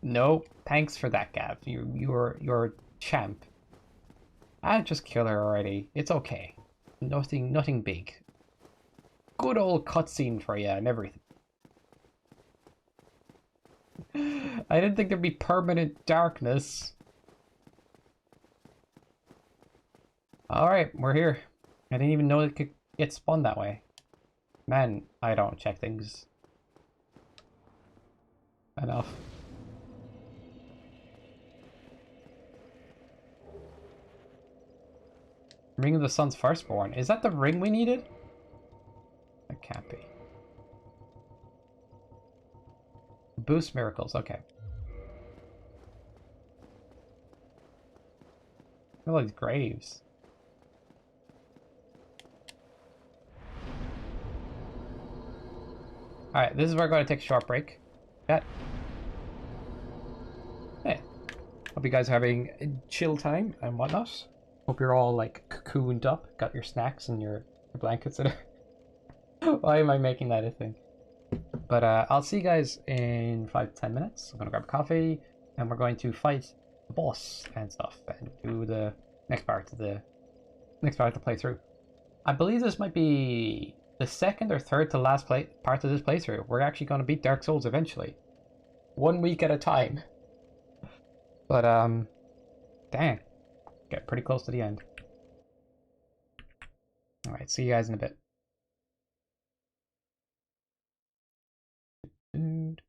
No, thanks for that, Gav. You're a champ. I'll just kill her already. It's okay. Nothing big. Good old cutscene for you and everything. I didn't think there'd be permanent darkness. Alright, we're here. I didn't even know it could get spun that way. Man, I don't check things enough. Ring of the Sun's Firstborn. Is that the ring we needed? That can't be. Boost miracles, okay. Look at these graves. Alright, this is where I'm going to take a short break. Yeah. Hey. Hope you guys are having a chill time and whatnot. Hope you're all like cocooned up, got your snacks and your blankets in it. Why am I making that a thing? But I'll see you guys in 5 to 10 minutes. I'm gonna grab a coffee and we're going to fight the boss and stuff and do the next part of the playthrough. I believe this might be the second or third to last part of this playthrough. We're actually gonna beat Dark Souls eventually. 1 week at a time. But dang. Get pretty close to the end. Alright, see you guys in a bit. Dude.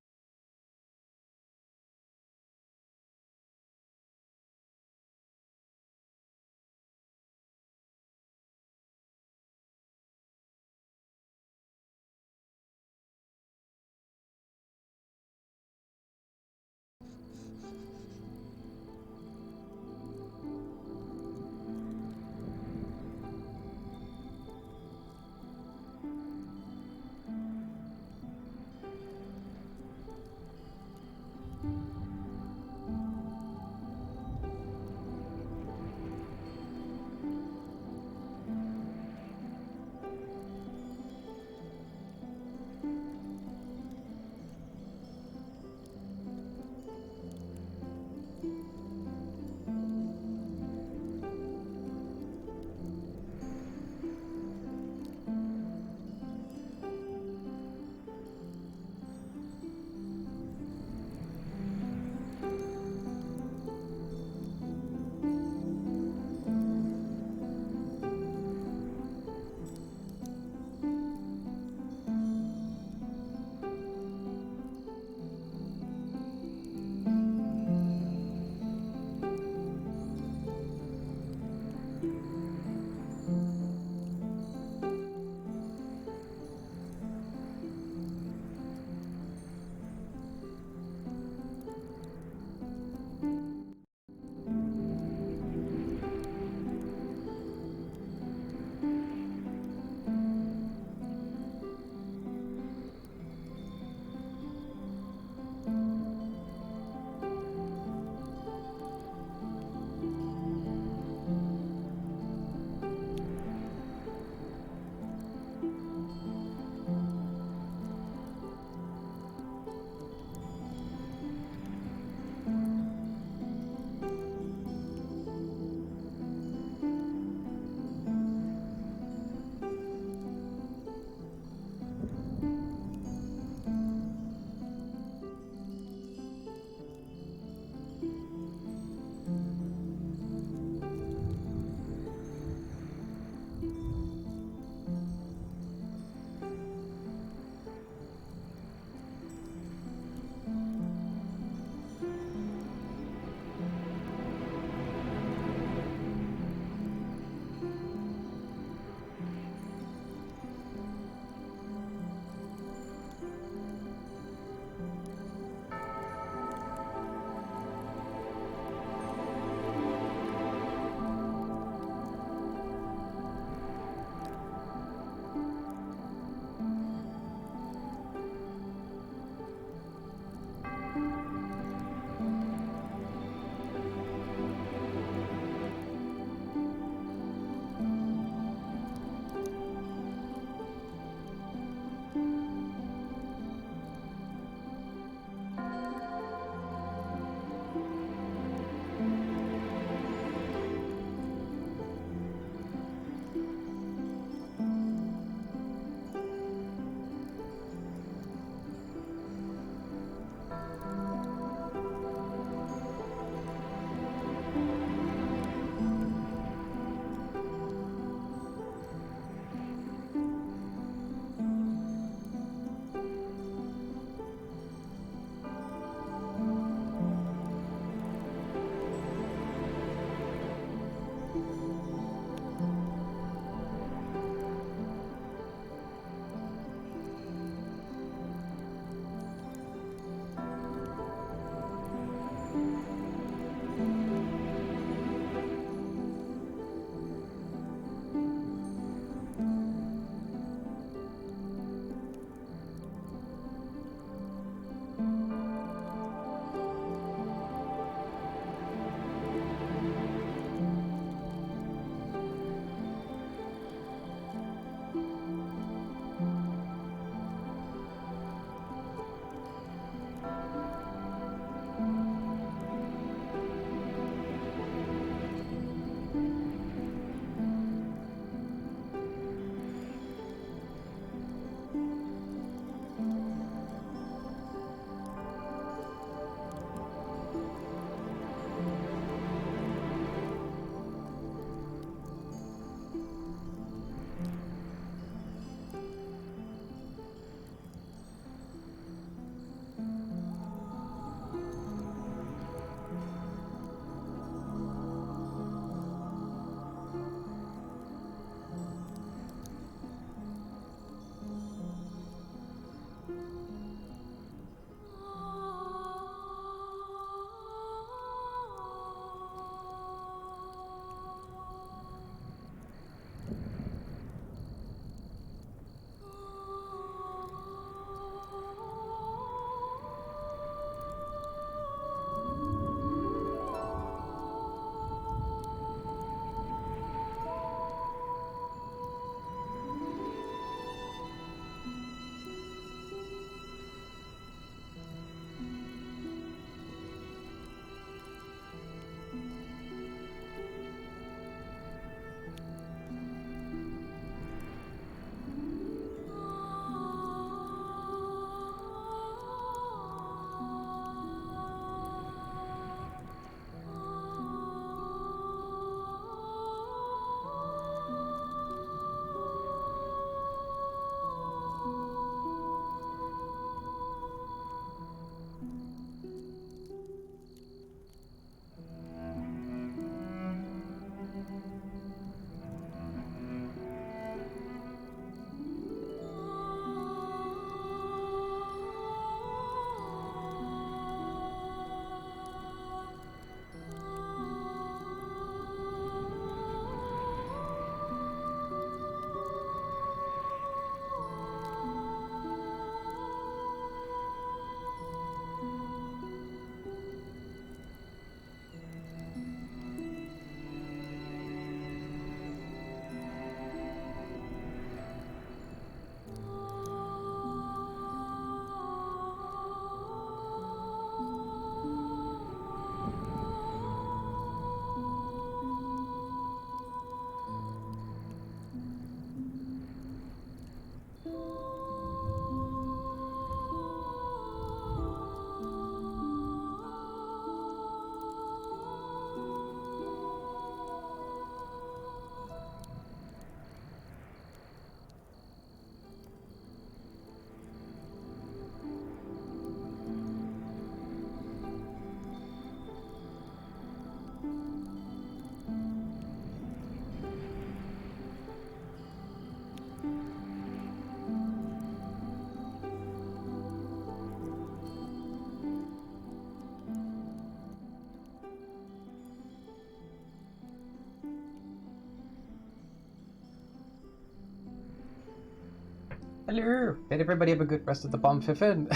Hello! Did everybody have a good rest of the bomb fiffin?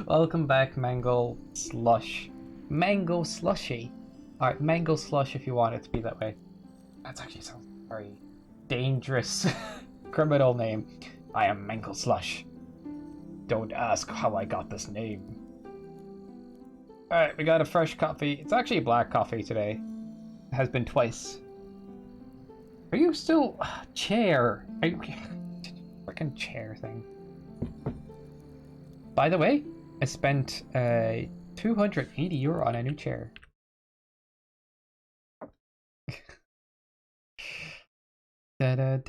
Welcome back, Mango Slush. Mango Slushy. Alright, Mango Slush if you want it to be that way. That actually sounds very dangerous criminal name. I am Mango Slush. Don't ask how I got this name. Alright, we got a fresh coffee. It's actually black coffee today. It has been twice. Are you still... chair? Are you... freaking chair thing. By the way, I spent €280 on a new chair. That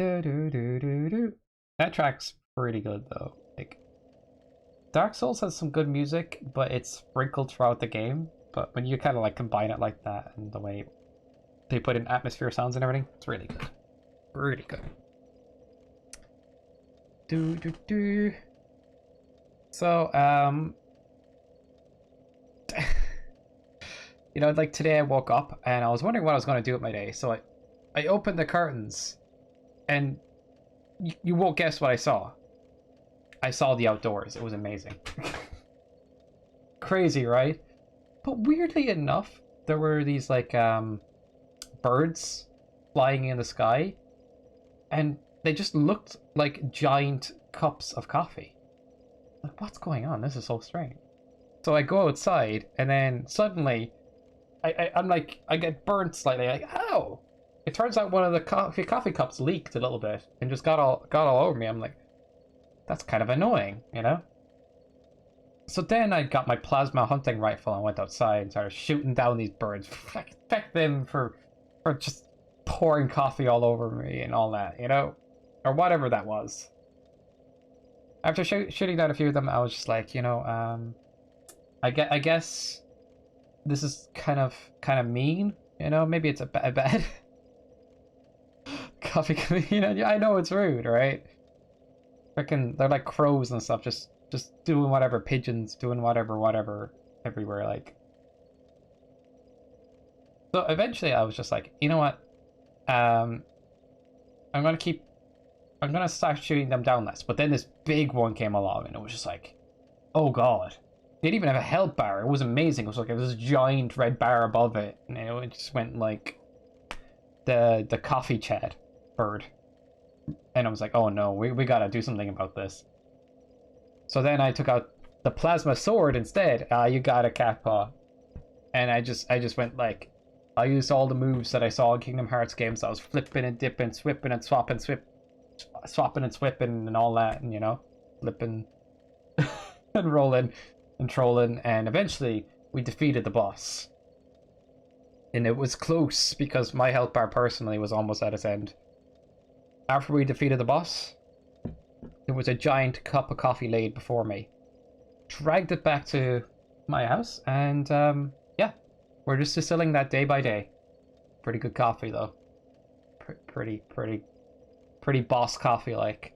track's pretty good though. Like, Dark Souls has some good music, but it's sprinkled throughout the game. But when you kind of like combine it like that and the way they put in atmosphere sounds and everything, it's really good. Really good. So, you know, like today I woke up and I was wondering what I was going to do with my day. So I opened the curtains and you won't guess what I saw. I saw the outdoors. It was amazing. Crazy, right? But weirdly enough, there were these like birds flying in the sky and they just looked like giant cups of coffee. Like, what's going on? This is so strange. So I go outside, and then suddenly, I'm like, I get burnt slightly. Like, ow! It turns out one of the coffee cups leaked a little bit and just got all over me. I'm like, that's kind of annoying, you know. So then I got my plasma hunting rifle and went outside and started shooting down these birds. Feck them for just pouring coffee all over me and all that, you know, or whatever that was. After shooting down a few of them, I was just like, you know, I guess this is kind of mean, you know. Maybe it's a bad coffee comedian. I know it's rude, right? Freaking, they're like crows and stuff, just doing whatever, pigeons doing whatever everywhere, like. So eventually, I was just like, you know what, I'm gonna start shooting them down less. But then this big one came along and it was just like, oh god. They didn't even have a health bar. It was amazing. It was like this giant red bar above it. And it just went like the coffee chat bird. And I was like, oh no, we gotta do something about this. So then I took out the plasma sword instead. You got a cat paw. And I just went like, I used all the moves that I saw in Kingdom Hearts games. I was flipping and dipping, swipping and swapping and swipping and all that, and you know, flipping and rolling and trolling, and eventually we defeated the boss. And it was close because my health bar personally was almost at its end. After we defeated the boss, there was a giant cup of coffee laid before me. Dragged it back to my house, and yeah, we're just distilling that day by day. Pretty good coffee though. Pretty boss coffee like.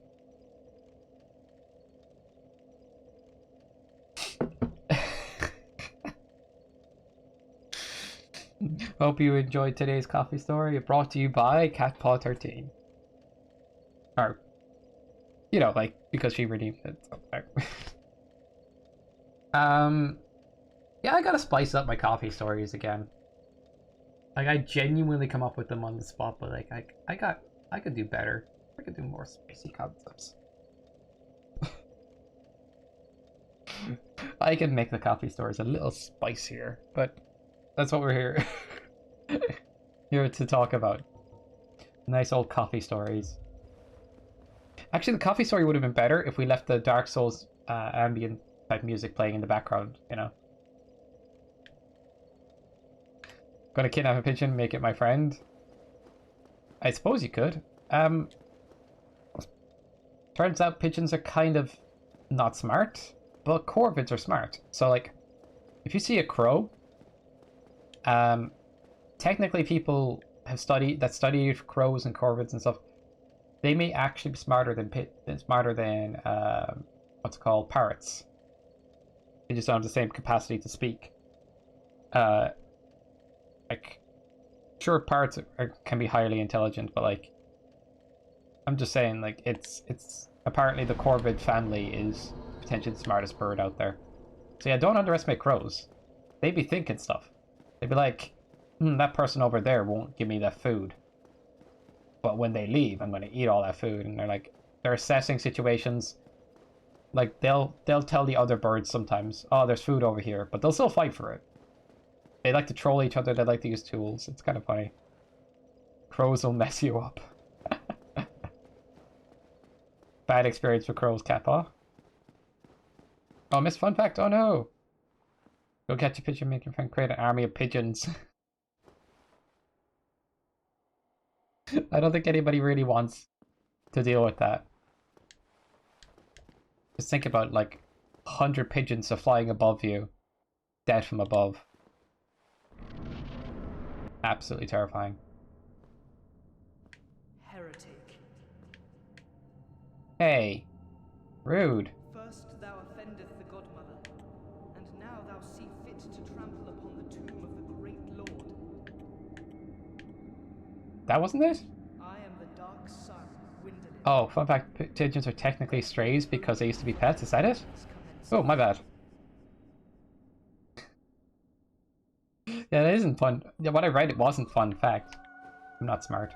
Hope you enjoyed today's coffee story. Brought to you by CatPaw13. Or, you know, like, because she redeemed it. Yeah, I gotta spice up my coffee stories again. Like, I genuinely come up with them on the spot, but like, I could do better. I could do more spicy concepts. I can make the coffee stories a little spicier, but that's what we're here here to talk about. Nice old coffee stories. Actually, the coffee story would have been better if we left the Dark Souls ambient type music playing in the background, you know. Gonna kidnap a pigeon, make it my friend. I suppose you could. Turns out pigeons are kind of not smart, but corvids are smart. So like, if you see a crow, technically people have studied crows and corvids and stuff. They may actually be smarter than what's it called, parrots. They just don't have the same capacity to speak. Like, sure, parrots can be highly intelligent, but like, I'm just saying, like, it's apparently the corvid family is potentially the smartest bird out there. So yeah, don't underestimate crows. They be thinking stuff. They'd be like, that person over there won't give me that food. But when they leave, I'm gonna eat all that food. And they're assessing situations. Like they'll tell the other birds sometimes, oh, there's food over here, but they'll still fight for it. They like to troll each other, they like to use tools. It's kind of funny. Crows will mess you up. Bad experience with crows, Kappa. Oh, missed fun fact, oh no! Go catch a pigeon, make your friend create an army of pigeons. I don't think anybody really wants to deal with that. Just think about, like, 100 pigeons are flying above you. Dead from above. Absolutely terrifying. Heretic. Hey. Rude. First thou offendeth the Godmother, and now thou see fit to trample upon the tomb of the great Lord. That wasn't it? I am the dark sun, Wyndalin. Oh, fun fact, pigeons are technically strays because they used to be pets, is that it? Oh, my bad. Yeah, that isn't fun. Yeah, what I read, it wasn't fun fact. I'm not smart.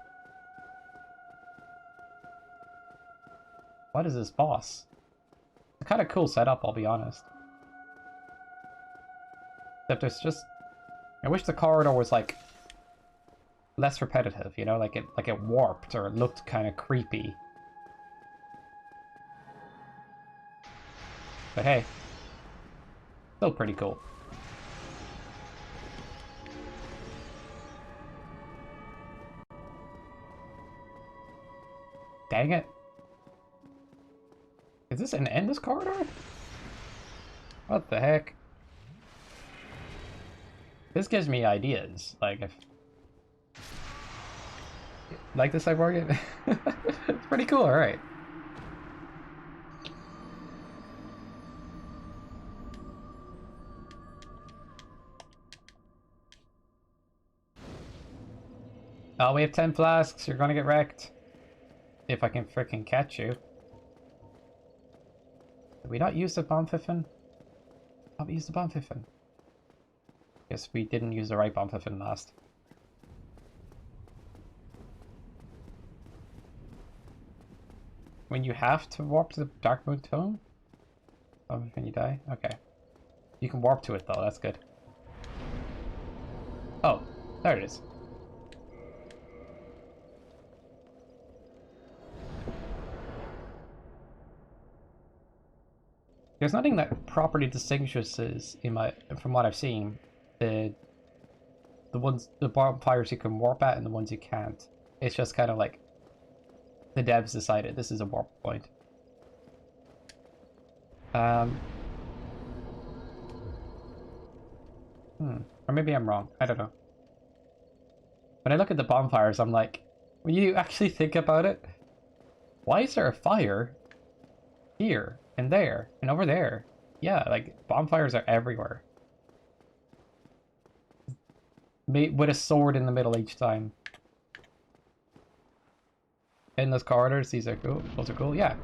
What is this boss? It's a kind of cool setup, I'll be honest. Except there's just... I wish the corridor was, like, less repetitive, you know? Like it warped or it looked kind of creepy. But hey. Still pretty cool. Dang it. Is this an endless corridor? What the heck? This gives me ideas. Like if... Like this Cyborg? It's pretty cool, alright. Oh, we have 10 flasks. You're gonna get wrecked. If I can frickin' catch you. Did we not use the bomb fiffin? Oh, we used the bomb fiffin. Guess we didn't use the right bomb fiffin last. When you have to warp to the Darkmoon Tomb? Bomb fiffin, you die? Okay. You can warp to it though, that's good. Oh, there it is. There's nothing that properly distinguishes from what I've seen, the bonfires you can warp at and the ones you can't. It's just kind of like the devs decided this is a warp point. Or maybe I'm wrong. I don't know. When I look at the bonfires, I'm like, when you actually think about it, why is there a fire here? And there, and over there. Yeah, like, bonfires are everywhere. With a sword in the middle each time. Endless corridors, these are cool. Those are cool, yeah.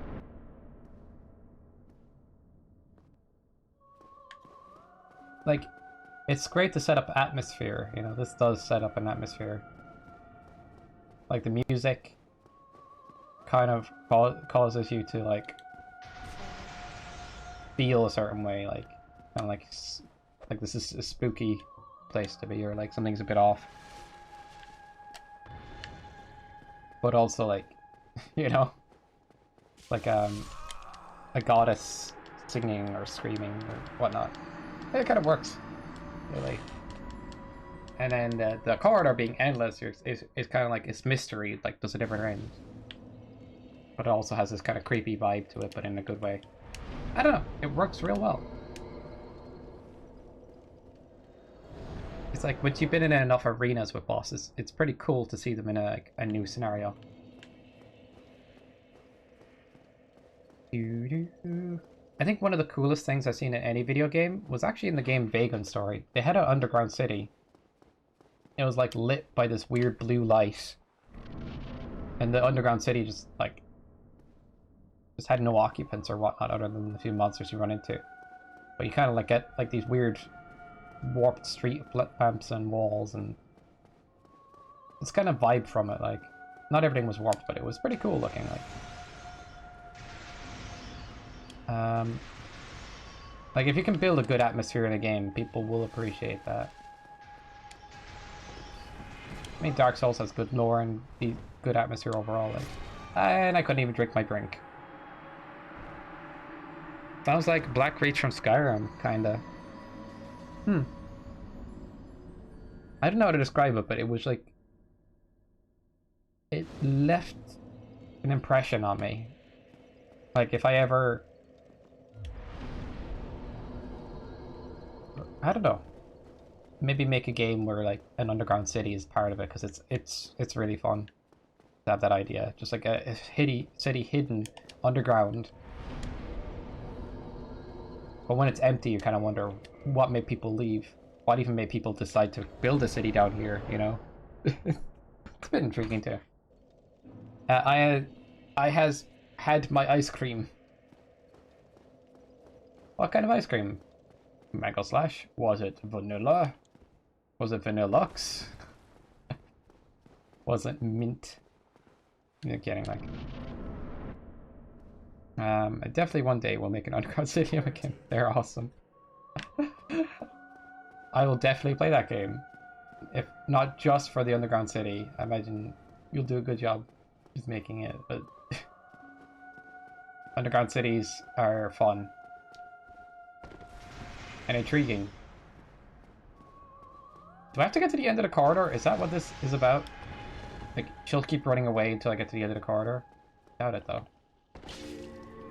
Like, it's great to set up atmosphere, you know, this does set up an atmosphere. Like, the music kind of causes you to, like, feel a certain way, like kind of like this is a spooky place to be, or like something's a bit off. But also like, you know, like a goddess singing or screaming or whatnot. It kind of works, really. And then the corridor being endless is kind of like it's mystery, like does it ever end? But it also has this kind of creepy vibe to it, but in a good way. I don't know, it works real well. It's like, once you've been in enough arenas with bosses, it's pretty cool to see them in a new scenario. I think one of the coolest things I've seen in any video game was actually in the game Vagrant Story. They had an underground city. It was like lit by this weird blue light. And the underground city just had no occupants or whatnot other than the few monsters you run into. But you kind of like get like these weird warped street lamps and walls, and it's kind of vibe from it. Like, not everything was warped, but it was pretty cool looking. Like if you can build a good atmosphere in a game, people will appreciate that. I mean, Dark Souls has good lore and good atmosphere overall. Like, and I couldn't even drink my drink. Sounds like Black Reach from Skyrim, kinda. I don't know how to describe it, but it was like... it left an impression on me. Like, if I ever... I don't know. Maybe make a game where, like, an underground city is part of it, because it's really fun to have that idea. Just like a city hidden underground. But when it's empty, you kind of wonder what made people leave. What even made people decide to build a city down here, you know? It's a bit intriguing too. I has had my ice cream. What kind of ice cream? Mango Slash? Was it vanilla? Was it Vanillux? Was it mint? You're kidding, like. Definitely one day we'll make an underground city again. They're awesome. I will definitely play that game. If not just for the underground city, I imagine you'll do a good job just making it, but underground cities are fun and intriguing. Do I have to get to the end of the corridor? Is that what this is about? Like, she'll keep running away until I get to the end of the corridor? Doubt it, though.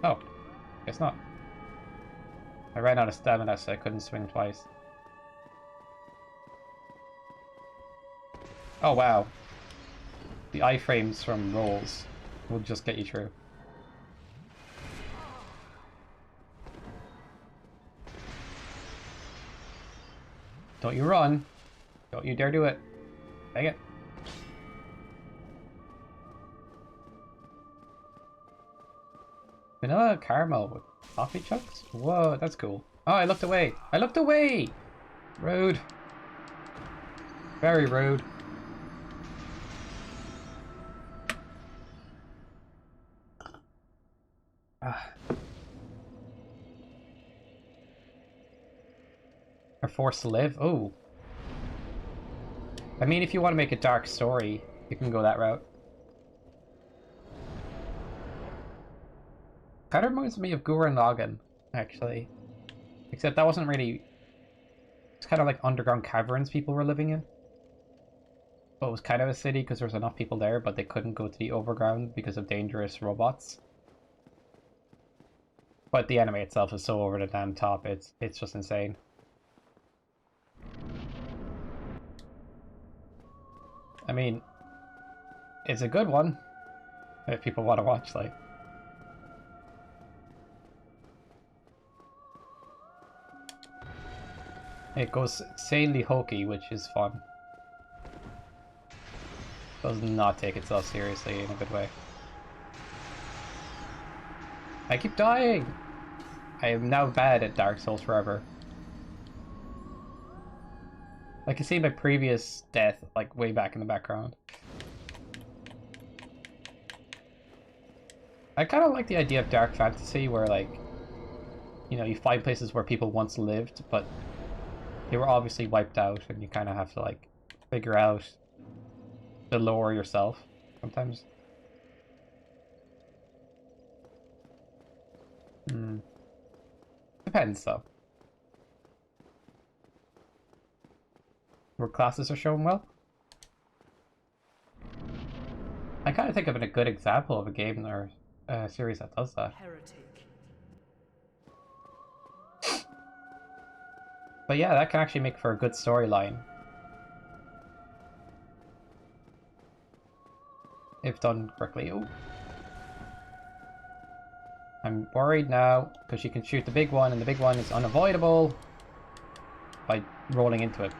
Oh, guess not. I ran out of stamina, so I couldn't swing twice. Oh, wow. The iframes from rolls will just get you through. Don't you run. Don't you dare do it. Dang it. Vanilla caramel with coffee chunks? Whoa, that's cool. Oh, I looked away. I looked away! Rude. Very rude. Are forced to live? Oh. I mean, if you want to make a dark story, you can go that route. Kind of reminds me of Gurren Lagann, actually. Except that wasn't really... It's kind of like underground caverns people were living in. But it was kind of a city because there was enough people there, but they couldn't go to the overground because of dangerous robots. But the anime itself is so over the damn top, it's just insane. I mean, it's a good one if people want to watch, like. It goes insanely hokey, which is fun. Does not take itself seriously in a good way. I keep dying! I am now bad at Dark Souls forever. I can see my previous death, like, way back in the background. I kind of like the idea of dark fantasy where, like, you know, you find places where people once lived, but they were obviously wiped out, and you kind of have to, like, figure out the lore yourself sometimes. Depends, though. Where classes are shown well. I kind of think of it a good example of a game or a series that does that. Heretic. But yeah, that can actually make for a good storyline. If done correctly. Ooh. I'm worried now, because you can shoot the big one, and the big one is unavoidable by rolling into it.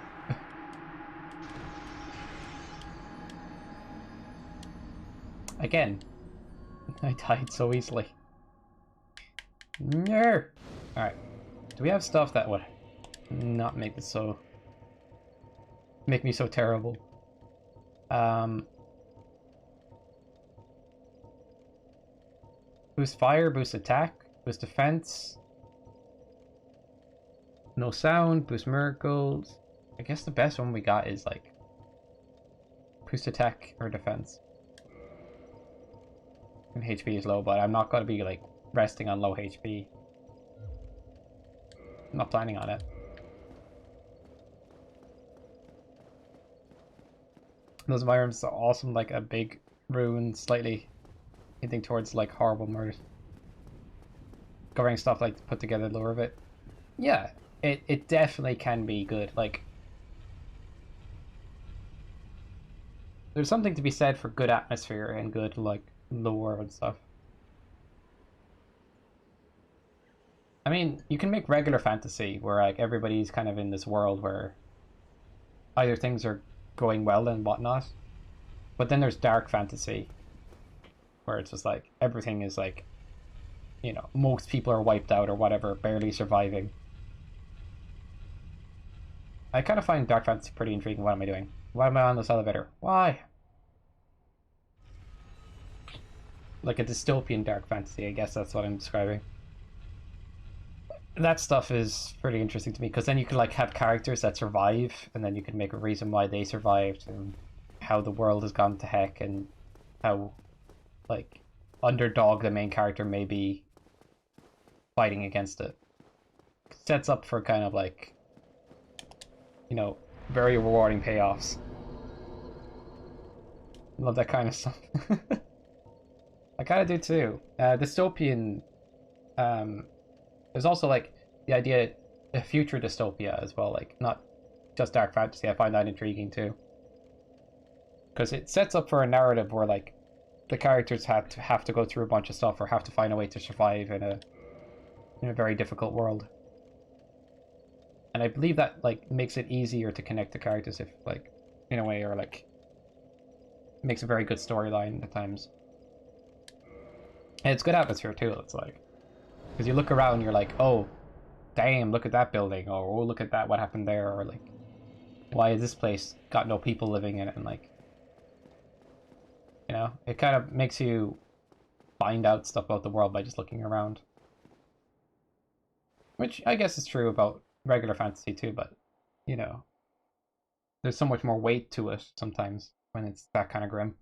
Again. I died so easily. No! Alright. Do we have stuff that would not make this so... make me so terrible? Boost fire, boost attack, boost defense. No sound, boost miracles. I guess the best one we got is like boost attack or defense. And HP is low, but I'm not gonna be like resting on low HP. I'm not planning on it. Those environments are awesome, like a big rune, slightly hinting towards like horrible murders. Covering stuff like put together lore of it. Yeah, it definitely can be good. Like, there's something to be said for good atmosphere and good like lore and stuff. I mean, you can make regular fantasy where like everybody's kind of in this world where either things are going well and whatnot, but then there's dark fantasy where it's just like everything is like, you know, most people are wiped out or whatever, barely surviving. I kind of find dark fantasy pretty intriguing. What am I doing? Why am I on this elevator? Why? Like a dystopian dark fantasy, I guess that's what I'm describing. That stuff is pretty interesting to me because then you can like have characters that survive and then you can make a reason why they survived and how the world has gone to heck and how like underdog the main character may be fighting against it. Sets up for kind of like, you know, very rewarding payoffs. Love that kind of stuff. I kind of do too. Dystopian, there's also like the idea a future dystopia as well, like not just dark fantasy. I find that intriguing too, because it sets up for a narrative where like the characters have to go through a bunch of stuff or have to find a way to survive in a very difficult world. And I believe that like makes it easier to connect to characters if like in a way, or like makes a very good storyline at times. And it's good atmosphere too. It's like, because you look around, you're like, oh, damn, look at that building, or oh, look at that, what happened there, or like, why is this place got no people living in it, and like, you know, it kind of makes you find out stuff about the world by just looking around. Which I guess is true about regular fantasy too, but, you know, there's so much more weight to it sometimes when it's that kind of grim.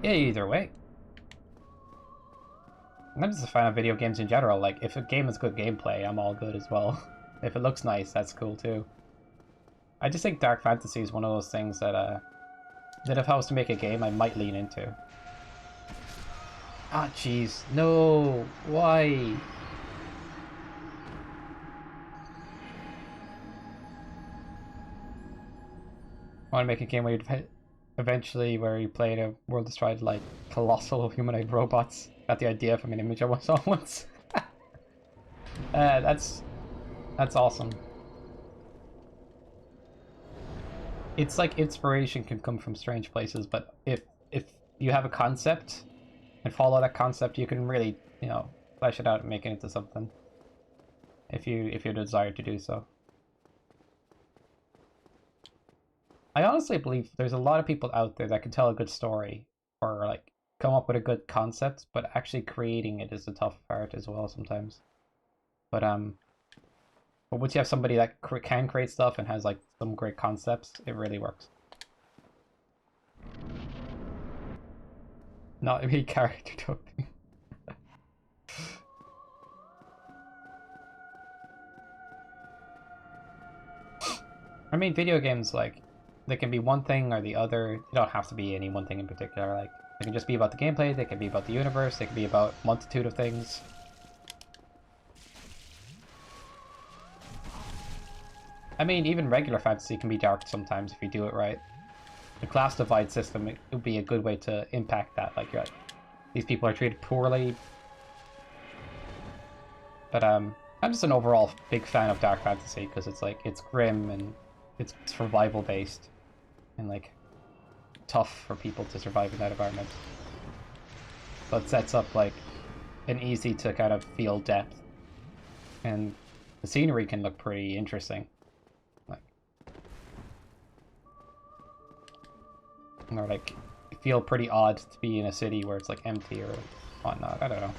Yeah, either way. I'm just a fan of video games in general. Like, if a game is good gameplay, I'm all good as well. If it looks nice, that's cool too. I just think dark fantasy is one of those things that if I was to make a game, I might lean into. Ah, jeez. No! Why? I want to make a game where you eventually where you play in a world destroyed like colossal humanoid robots. Got the idea from an image I saw once. That's awesome. It's like inspiration can come from strange places, but if you have a concept and follow that concept, you can really, you know, flesh it out and make it into something. If you desire to do so. I honestly believe there's a lot of people out there that can tell a good story or like come up with a good concept, but actually creating it is the tough part as well sometimes. But once you have somebody that can create stuff and has like some great concepts, it really works. Not a character doping. I mean, video games, like, they can be one thing or the other. They don't have to be any one thing in particular. Like, they can just be about the gameplay, they can be about the universe, they can be about a multitude of things. I mean, even regular fantasy can be dark sometimes if you do it right. The class divide system, it would be a good way to impact that. Like, these people are treated poorly. But I'm just an overall big fan of dark fantasy because it's like it's grim and it's survival based and like tough for people to survive in that environment. But sets up like an easy to kind of feel depth, and the scenery can look pretty interesting. Like, or like feel pretty odd to be in a city where it's like empty or whatnot. I don't know.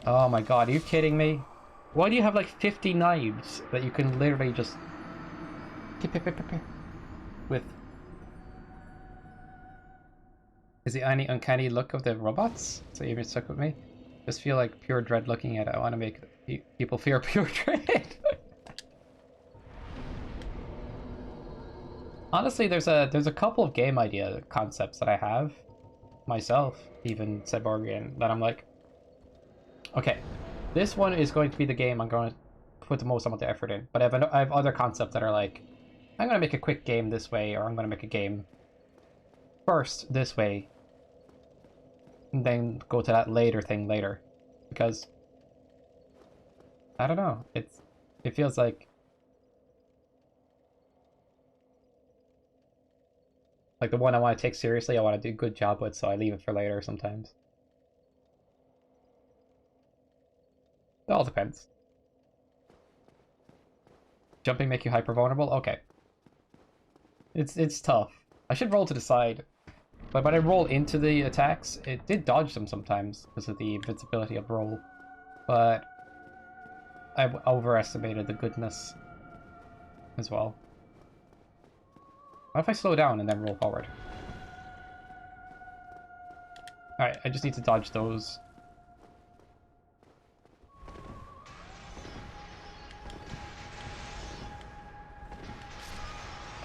Oh my god, are you kidding me? Why do you have like 50 knives that you can literally just with? Is the any uncanny look of the robots? So you even stuck with me? Just feel like pure dread looking at it. I want to make people fear pure dread. Honestly, there's a couple of game idea concepts that I have myself, even Cyborgian, that I'm like, okay, this one is going to be the game I'm going to put the most amount of effort in. But I have other concepts that are like, I'm going to make a quick game this way, or I'm going to make a game first this way, and then go to that later thing later, because I don't know, it feels like the one I want to take seriously, I want to do a good job with, so I leave it for later sometimes. It all depends. Jumping make you hyper vulnerable? Okay. It's tough. I should roll to the side. But when I roll into the attacks, it did dodge them sometimes because of the invincibility of roll. But I overestimated the goodness as well. What if I slow down and then roll forward? Alright, I just need to dodge those.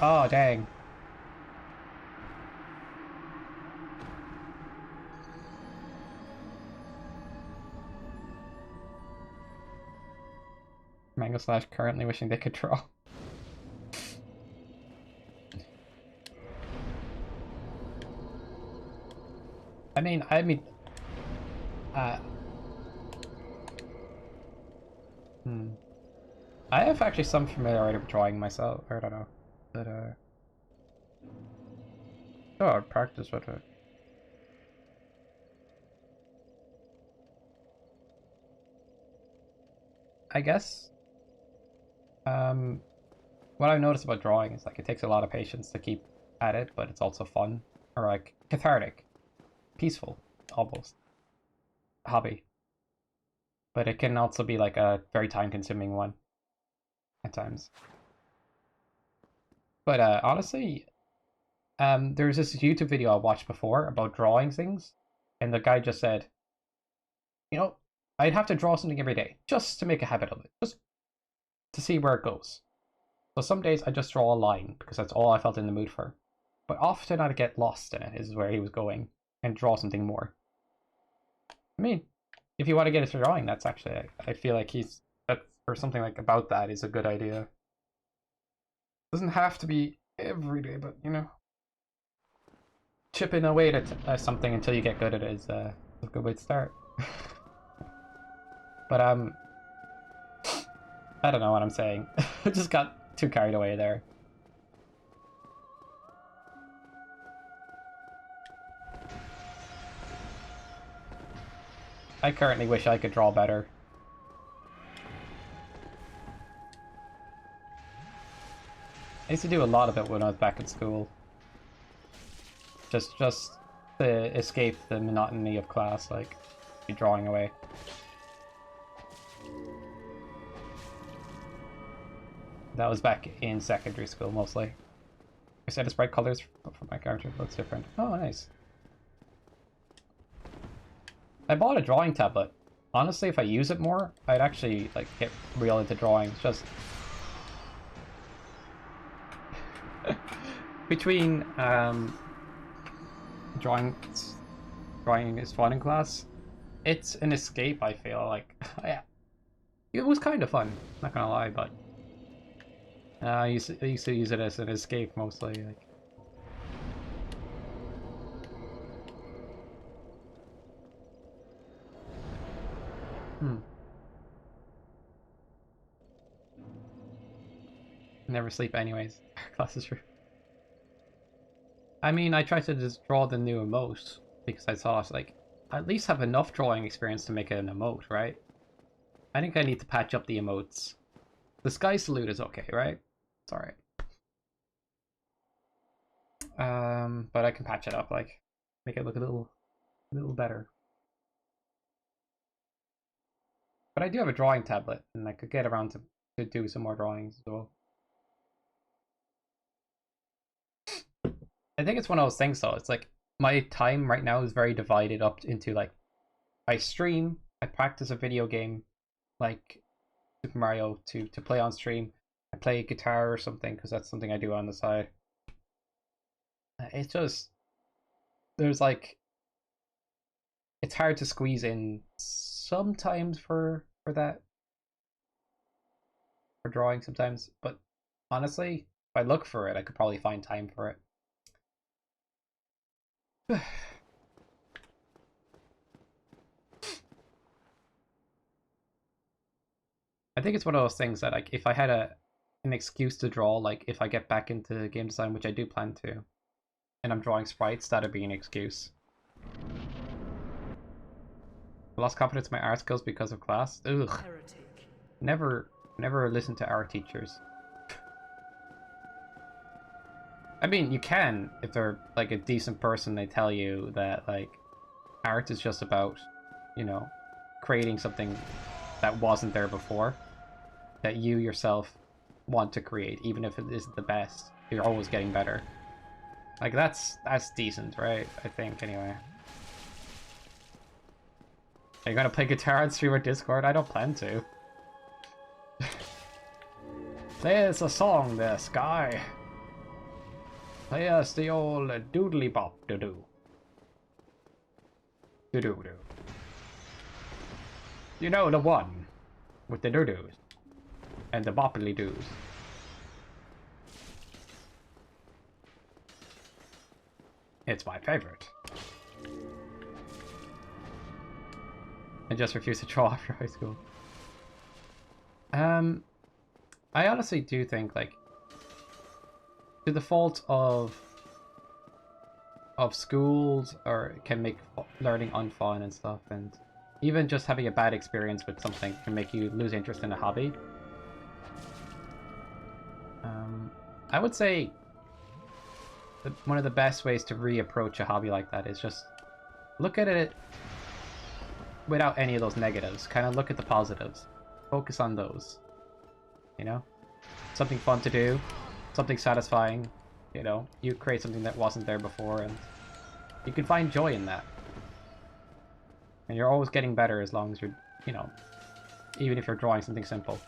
Oh, dang. Mango Slash currently wishing they could draw. I mean, I have actually some familiarity with drawing myself. I don't know, but oh, I practice with it. I guess. What I've noticed about drawing is like it takes a lot of patience to keep at it, but it's also fun or like cathartic, peaceful, almost hobby. But it can also be like a very time-consuming one at times. But honestly, there's this YouTube video I watched before about drawing things, and the guy just said, you know, I'd have to draw something every day just to make a habit of it, just to see where it goes. So some days I just draw a line because that's all I felt in the mood for. But often I'd get lost in it, is where he was going, and draw something more. I mean, if you want to get into drawing, that's actually, I feel like that, or something like about that is a good idea. Doesn't have to be every day, but you know, chipping away at something until you get good at it is a good way to start. But I don't know what I'm saying. I just got too carried away there. I currently wish I could draw better. I used to do a lot of it when I was back in school. Just to escape the monotony of class, like, be drawing away. That was back in secondary school, mostly. I said it's bright colors for my character, looks different. Oh, nice. I bought a drawing tablet. Honestly, if I use it more, I'd actually, like, get real into drawing. It's just... between, drawing is fun in class, it's an escape, I feel like. Yeah. It was kind of fun, not gonna lie, but... I used to use it as an escape, mostly, like... Never sleep anyways. Class is true. I mean, I tried to just draw the new emote because I thought, like, I at least have enough drawing experience to make it an emote, right? I think I need to patch up the emotes. The sky salute is okay, right? It's alright. But I can patch it up, like, make it look a little better. But I do have a drawing tablet, and I could get around to do some more drawings as well. I think it's one of those things, though. It's like, my time right now is very divided up into, like, I stream, I practice a video game, like Super Mario, to play on stream. I play guitar or something, because that's something I do on the side. It's just, there's like, it's hard to squeeze in sometimes for that, for drawing sometimes, but honestly, if I look for it, I could probably find time for it. I think it's one of those things that, like, if I had an excuse to draw, like if I get back into game design, which I do plan to, and I'm drawing sprites, that'd be an excuse. I lost confidence in my art skills because of class. Ugh. Heretic. Never listen to art teachers. I mean, you can if they're like a decent person. They tell you that like art is just about, you know, creating something that wasn't there before, that you yourself want to create, even if it isn't the best. You're always getting better. Like that's decent, right? I think anyway. Are you gonna play guitar on stream or Discord? I don't plan to. Play us a song there, Sky. Play us the old doodly bop doo doo. Doo doo doo. You know, the one with the doo doos and the boppily doos. It's my favorite. I just refuse to draw after high school. I honestly do think, like, to the fault of schools, or can make learning unfun and stuff, and even just having a bad experience with something can make you lose interest in a hobby. I would say that one of the best ways to reapproach a hobby like that is just look at it without any of those negatives. Kind of look at the positives. Focus on those. You know? Something fun to do. Something satisfying. You know? You create something that wasn't there before, and you can find joy in that. And you're always getting better as long as you're, you know, even if you're drawing something simple.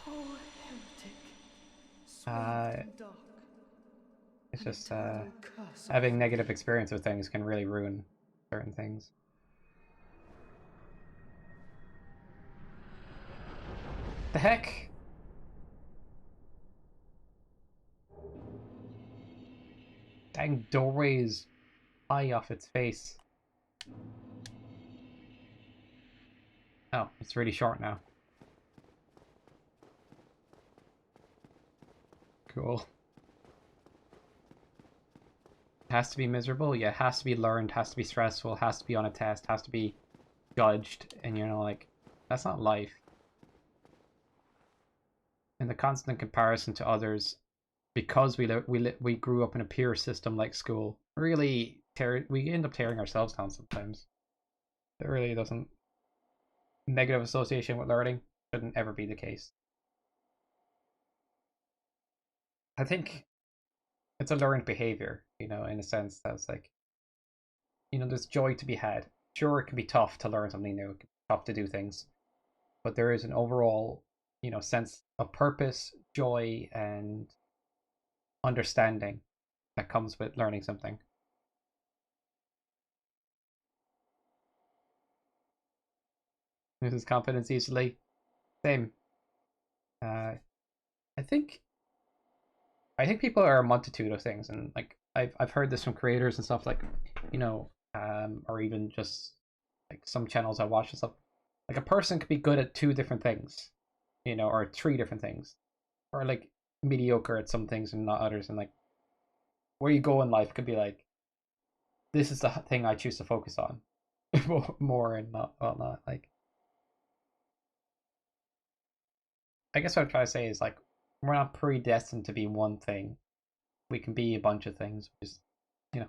Oh, heretic. Swathed in dark. It's just, Eternal curse of having negative experience with things can really ruin certain things. The heck? Dang doorway's high off its face. Oh, it's really short now. Cool. It has to be miserable? Yeah, it has to be learned, has to be stressful, has to be on a test, has to be judged, and you know, like, that's not life. And the constant comparison to others, because we grew up in a peer system like school, really we end up tearing ourselves down sometimes. It really doesn't. Negative association with learning shouldn't ever be the case. I think it's a learned behavior, you know, in a sense that's like, you know, there's joy to be had. Sure, it can be tough to learn something new, it can be tough to do things, but there is an overall, you know, sense of purpose, joy, and understanding that comes with learning something. Loses confidence easily. Same. I think people are a multitude of things, and like I've heard this from creators and stuff, like, you know, or even just like some channels I watch and stuff. Like a person could be good at two different things, you know, or 3 different things, or like mediocre at some things and not others, and like where you go in life could be like, this is the thing I choose to focus on more and not whatnot. Like, I guess what I'm trying to say is like, we're not predestined to be one thing. We can be a bunch of things, just, you know.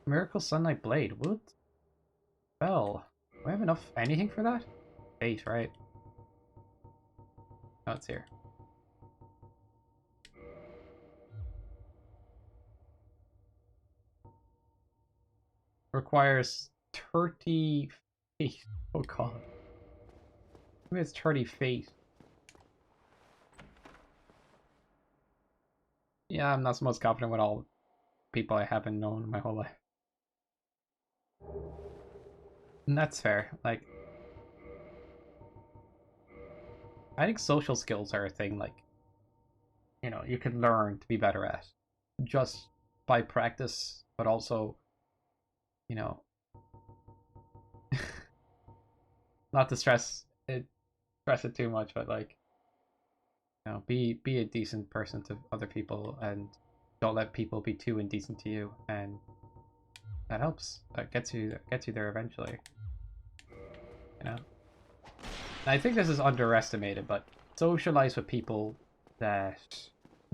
Miracle Sunlight Blade. What? Well, do I have enough anything for that? 8, right? Oh, it's here. Requires 30 feet. Oh god. Maybe it's 30 feet. Yeah, I'm not the most confident with all people I haven't known my whole life. And that's fair. Like, I think social skills are a thing, like, you know, you can learn to be better at. Just by practice, but also, you know, not to stress it too much, but like, you know, be a decent person to other people, and don't let people be too indecent to you, and that helps. That gets you there eventually. You know. And I think this is underestimated, but socialize with people that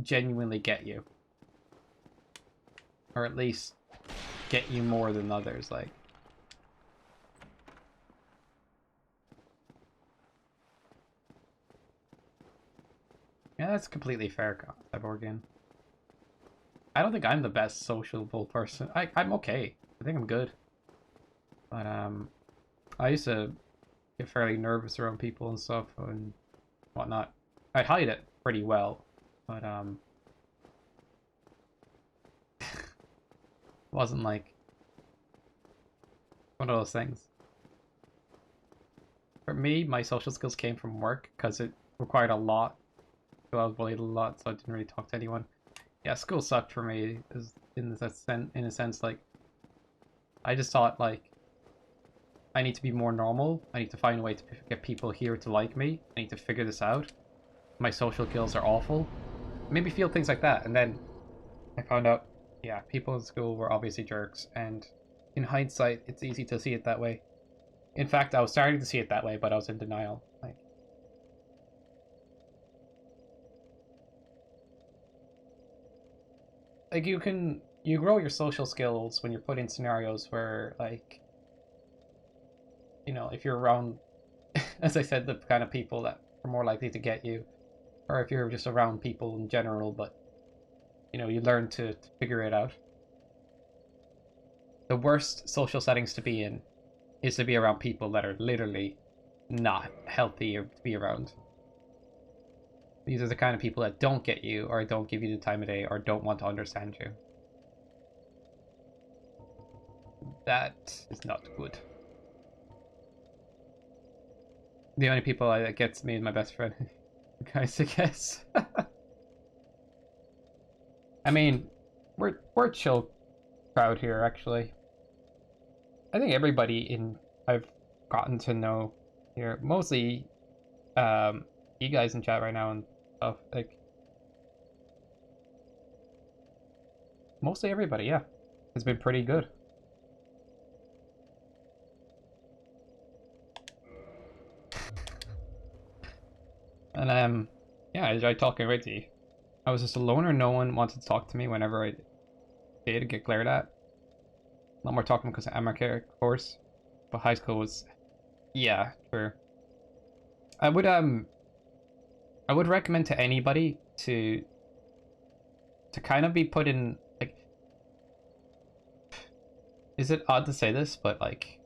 genuinely get you, or at least get you more than others. Like, yeah, that's completely fair, Cyborgian. I don't think I'm the best sociable person. I'm okay. I think I'm good. But I used to get fairly nervous around people and stuff and whatnot. I'd hide it pretty well, but wasn't like one of those things. For me, my social skills came from work because it required a lot. So I was bullied a lot, so I didn't really talk to anyone. Yeah, school sucked for me. Is in a sense, like, I just thought like, I need to be more normal. I need to find a way to get people here to like me. I need to figure this out. My social skills are awful. Maybe feel things like that, and then I found out, yeah, people in school were obviously jerks, and in hindsight, it's easy to see it that way. In fact, I was starting to see it that way, but I was in denial. Like you grow your social skills when you're put in scenarios where, like, you know, if you're around, as I said, the kind of people that are more likely to get you, or if you're just around people in general, but, you know, you learn to figure it out. The worst social settings to be in is to be around people that are literally not healthy to be around. These are the kind of people that don't get you, or don't give you the time of day, or don't want to understand you. That is not good. The only people that gets me is my best friend. Guys, I guess. I mean, we're a chill crowd here, actually. I think everybody in I've gotten to know here, mostly you guys in chat right now and stuff, like, mostly everybody, yeah, has been pretty good. And yeah, I enjoyed talking with you. I was just a loner. No one wanted to talk to me whenever I did get glared at. A lot more talking because of amateur, of course, but high school was, yeah, true. I would recommend to anybody to kind of be put in, like, is it odd to say this, but like,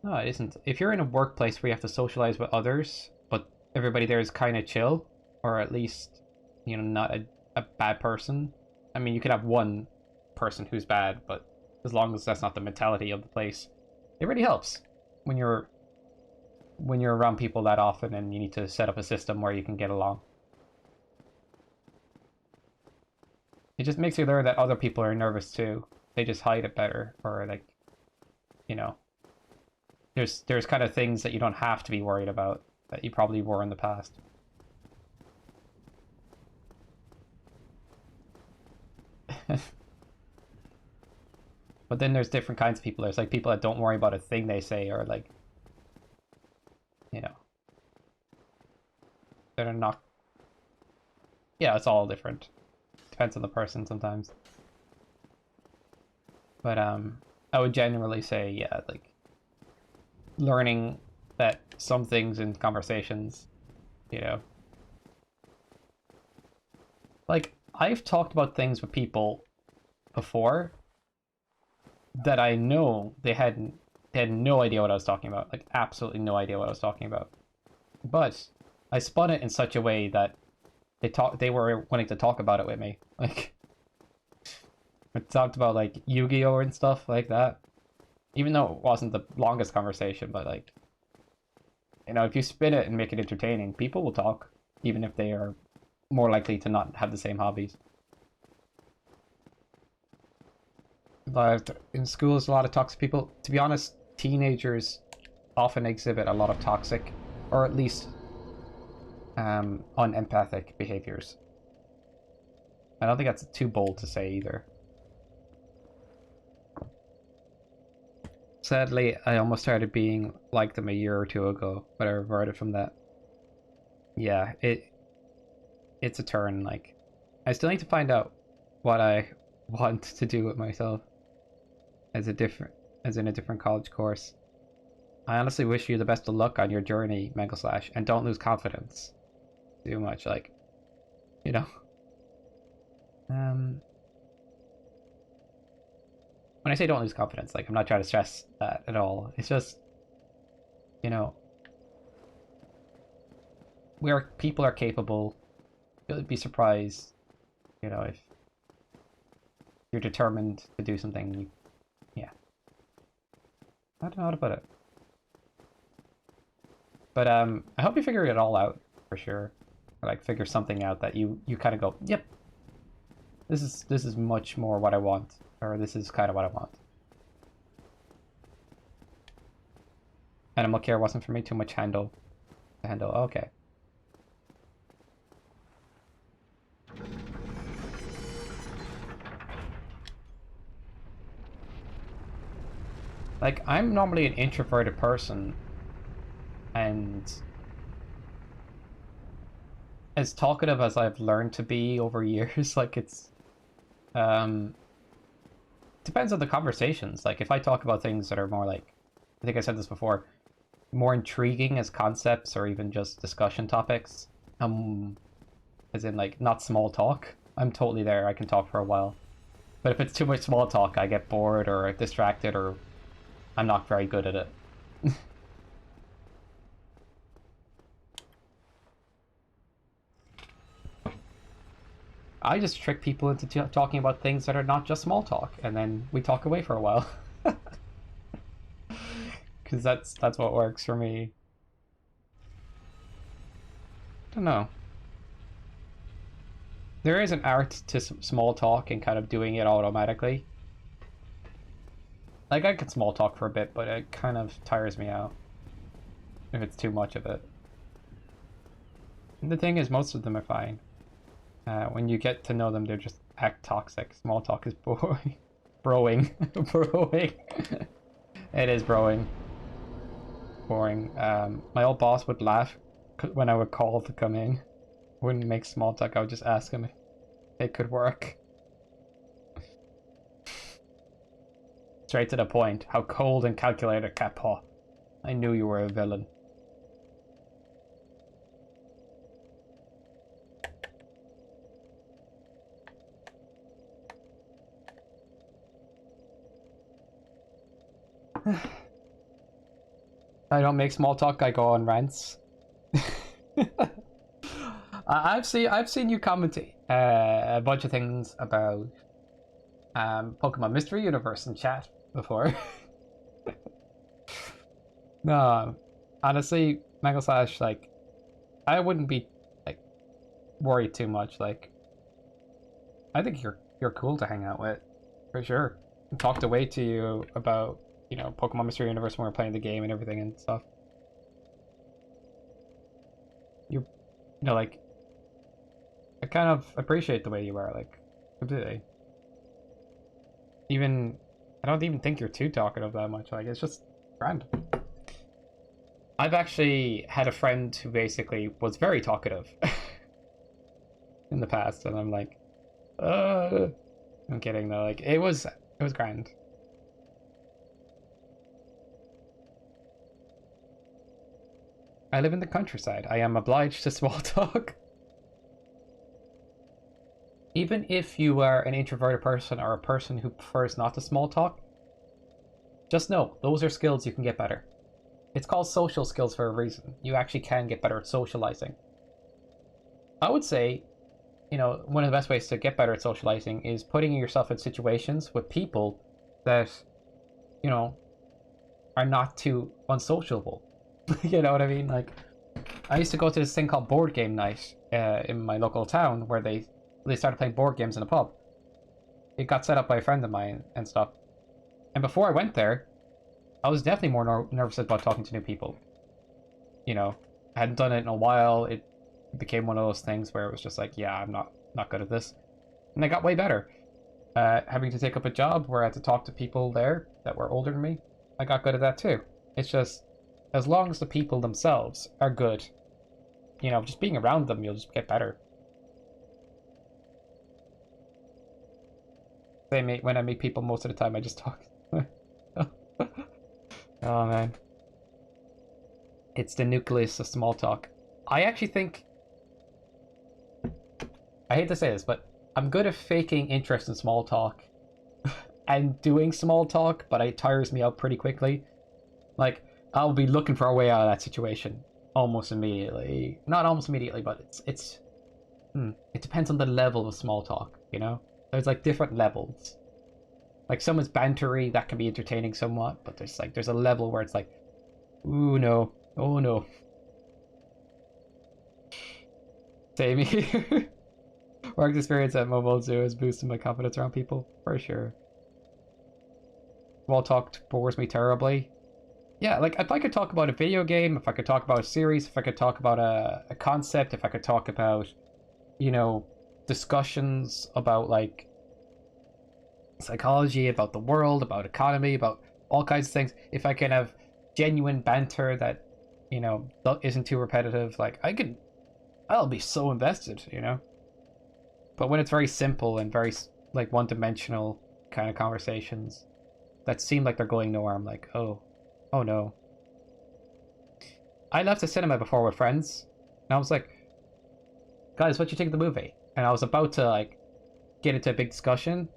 no, it isn't. If you're in a workplace where you have to socialize with others, but everybody there is kind of chill, or at least, you know, not a bad person. I mean, you could have one person who's bad, but as long as that's not the mentality of the place, it really helps when you're when you're around people that often and you need to set up a system where you can get along. It just makes you learn that other people are nervous too. They just hide it better, or like, you know, there's kind of things that you don't have to be worried about that you probably were in the past. But then there's different kinds of people. There's like people that don't worry about a thing they say, or like, you know, that are not. Yeah, it's all different. Depends on the person sometimes. But I would generally say, yeah, like learning that some things in conversations, you know, like I've talked about things with people before that I know they had no idea what I was talking about, like absolutely no idea what I was talking about. But I spun it in such a way that they were wanting to talk about it with me. Like we talked about like Yu-Gi-Oh and stuff like that. Even though it wasn't the longest conversation, but like, you know, if you spin it and make it entertaining, people will talk, even if they are more likely to not have the same hobbies. But in schools, a lot of toxic people. To be honest, teenagers often exhibit a lot of toxic, or at least unempathic behaviors. I don't think that's too bold to say either. Sadly, I almost started being like them a year or two ago, but I reverted from that. Yeah, it's a turn. Like, I still need to find out what I want to do with myself as in a different college course. I honestly wish you the best of luck on your journey, Mangle/, and don't lose confidence too much. Like, you know, when I say don't lose confidence, like I'm not trying to stress that at all. It's just, you know, people are capable. You'll be surprised, you know, if you're determined to do something. Yeah, I don't know how to put it, but I hope you figure it all out for sure. Or, like, figure something out that you kind of go, yep, this is much more what I want, or this is kind of what I want. Animal care wasn't for me. Too much to handle. Okay. Like, I'm normally an introverted person, and as talkative as I've learned to be over years, like it's depends on the conversations. Like if I talk about things that are more like, I think I said this before, more intriguing as concepts or even just discussion topics, as in like not small talk, I'm totally there. I can talk for a while. But if it's too much small talk, I get bored or distracted, or I'm not very good at it. I just trick people into talking about things that are not just small talk, and then we talk away for a while. Because that's what works for me. I don't know. There is an art to small talk and kind of doing it automatically. Like, I could small talk for a bit, but it kind of tires me out if it's too much of it. And the thing is, most of them are fine. When you get to know them, they're just act toxic. Small talk is boring. Broing. Broing. It is broing. Boring. My old boss would laugh when I would call to come in. Wouldn't make small talk, I would just ask him if it could work. Straight to the point. How cold and calculated, Catpaw. I knew you were a villain. I don't make small talk, I go on rants. I've seen you comment a bunch of things about Pokemon Mystery Universe in chat before. No, honestly, Michael Slash, like, I wouldn't be like worried too much. Like, I think you're cool to hang out with, for sure. Talked away to you about, you know, Pokemon Mystery Universe when we were playing the game and everything and stuff. You know, like, I kind of appreciate the way you are, like, completely. Even, I don't even think you're too talkative that much. Like, it's just grand. I've actually had a friend who basically was very talkative in the past, and I'm like, I'm kidding though. Like, it was grand. I live in the countryside. I am obliged to small talk. Even if you are an introverted person or a person who prefers not to small talk, just know those are skills you can get better. It's called social skills for a reason. You actually can get better at socializing. I would say, you know, one of the best ways to get better at socializing is putting yourself in situations with people that, you know, are not too unsociable. You know what I mean? Like, I used to go to this thing called board game night in my local town where they started playing board games in a pub. It got set up by a friend of mine and stuff. And before I went there, I was definitely more nervous about talking to new people. You know, I hadn't done it in a while. It became one of those things where it was just like, yeah, I'm not good at this. And I got way better. Having to take up a job where I had to talk to people there that were older than me, I got good at that too. It's just, as long as the people themselves are good, you know, just being around them, you'll just get better. When I meet people, most of the time I just talk. Oh man. It's the nucleus of small talk. I actually think, I hate to say this, but I'm good at faking interest in small talk and doing small talk, but it tires me out pretty quickly. Like, I'll be looking for a way out of that situation almost immediately. Not almost immediately, but it depends on the level of small talk, you know? There's like different levels. Like, someone's bantery, that can be entertaining somewhat, but there's a level where it's like, ooh no, oh no. Same here. Work experience at Mobile Zoo has boosted my confidence around people, for sure. Small talk bores me terribly. Yeah, like, if I could talk about a video game, if I could talk about a series, if I could talk about a concept, if I could talk about, you know, discussions about, like, psychology, about the world, about economy, about all kinds of things, if I can have genuine banter that, you know, isn't too repetitive, like, I'll be so invested, you know? But when it's very simple and very, like, one-dimensional kind of conversations that seem like they're going nowhere, I'm like, oh no. I left the cinema before with friends, and I was like, guys, what'd you think of the movie? And I was about to, like, get into a big discussion,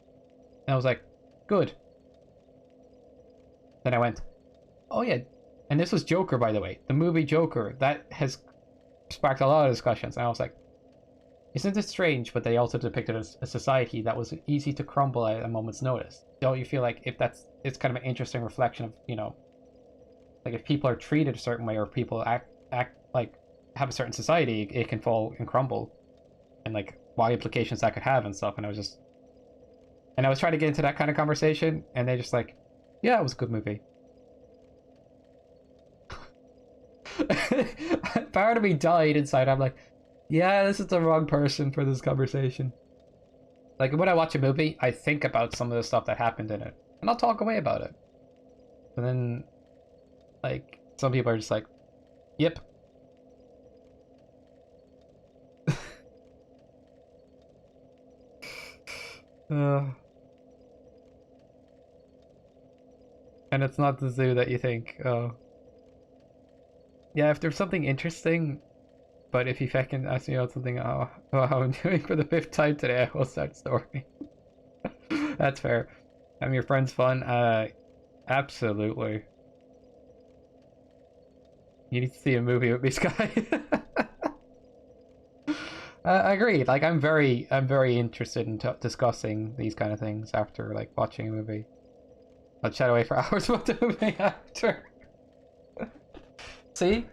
and I was like, good. Then I went, oh yeah, and this was Joker, by the way. The movie Joker, that has sparked a lot of discussions, and I was like, isn't it strange, but they also depicted a society that was easy to crumble at a moment's notice? Don't you feel like it's kind of an interesting reflection of, you know, like, if people are treated a certain way or people act like have a certain society, it can fall and crumble, and like what implications that could have and stuff. And I was trying to get into that kind of conversation, and they just like, yeah, it was a good movie. Part of me died inside. I'm like, yeah, this is the wrong person for this conversation. Like, when I watch a movie, I think about some of the stuff that happened in it, and I'll talk away about it. And then, like, some people are just like, yep. And it's not the zoo that you think. Oh. Yeah, if there's something interesting, but if you fucking ask me about something, how I'm doing for the 5th time today, I will start story. That's fair. Having your friends fun? Absolutely. You need to see a movie with me, Sky. Agreed. Like, I'm very interested in discussing these kind of things after, like, watching a movie. I'll chat away for hours about the movie after. See?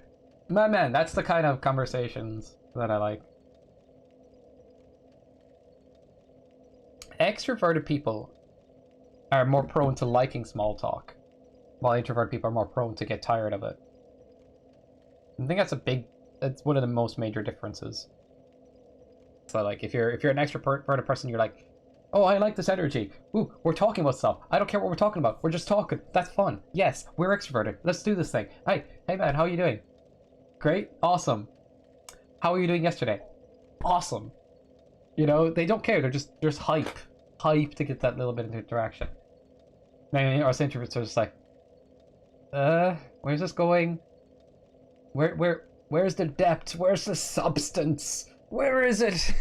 My man, that's the kind of conversations that I like. Extroverted people are more prone to liking small talk, while introverted people are more prone to get tired of it. I think that's one of the most major differences. So like if you're an extroverted person, you're like, oh, I like this energy. Ooh, we're talking about stuff. I don't care what we're talking about. We're just talking. That's fun. Yes, we're extroverted. Let's do this thing. Hey man, how are you doing? Great, awesome. How are you doing yesterday? Awesome. You know, they don't care. They're just hype to get that little bit of interaction. Maybe us introverts are just like, where's this going? Where's the depth? Where's the substance? Where is it?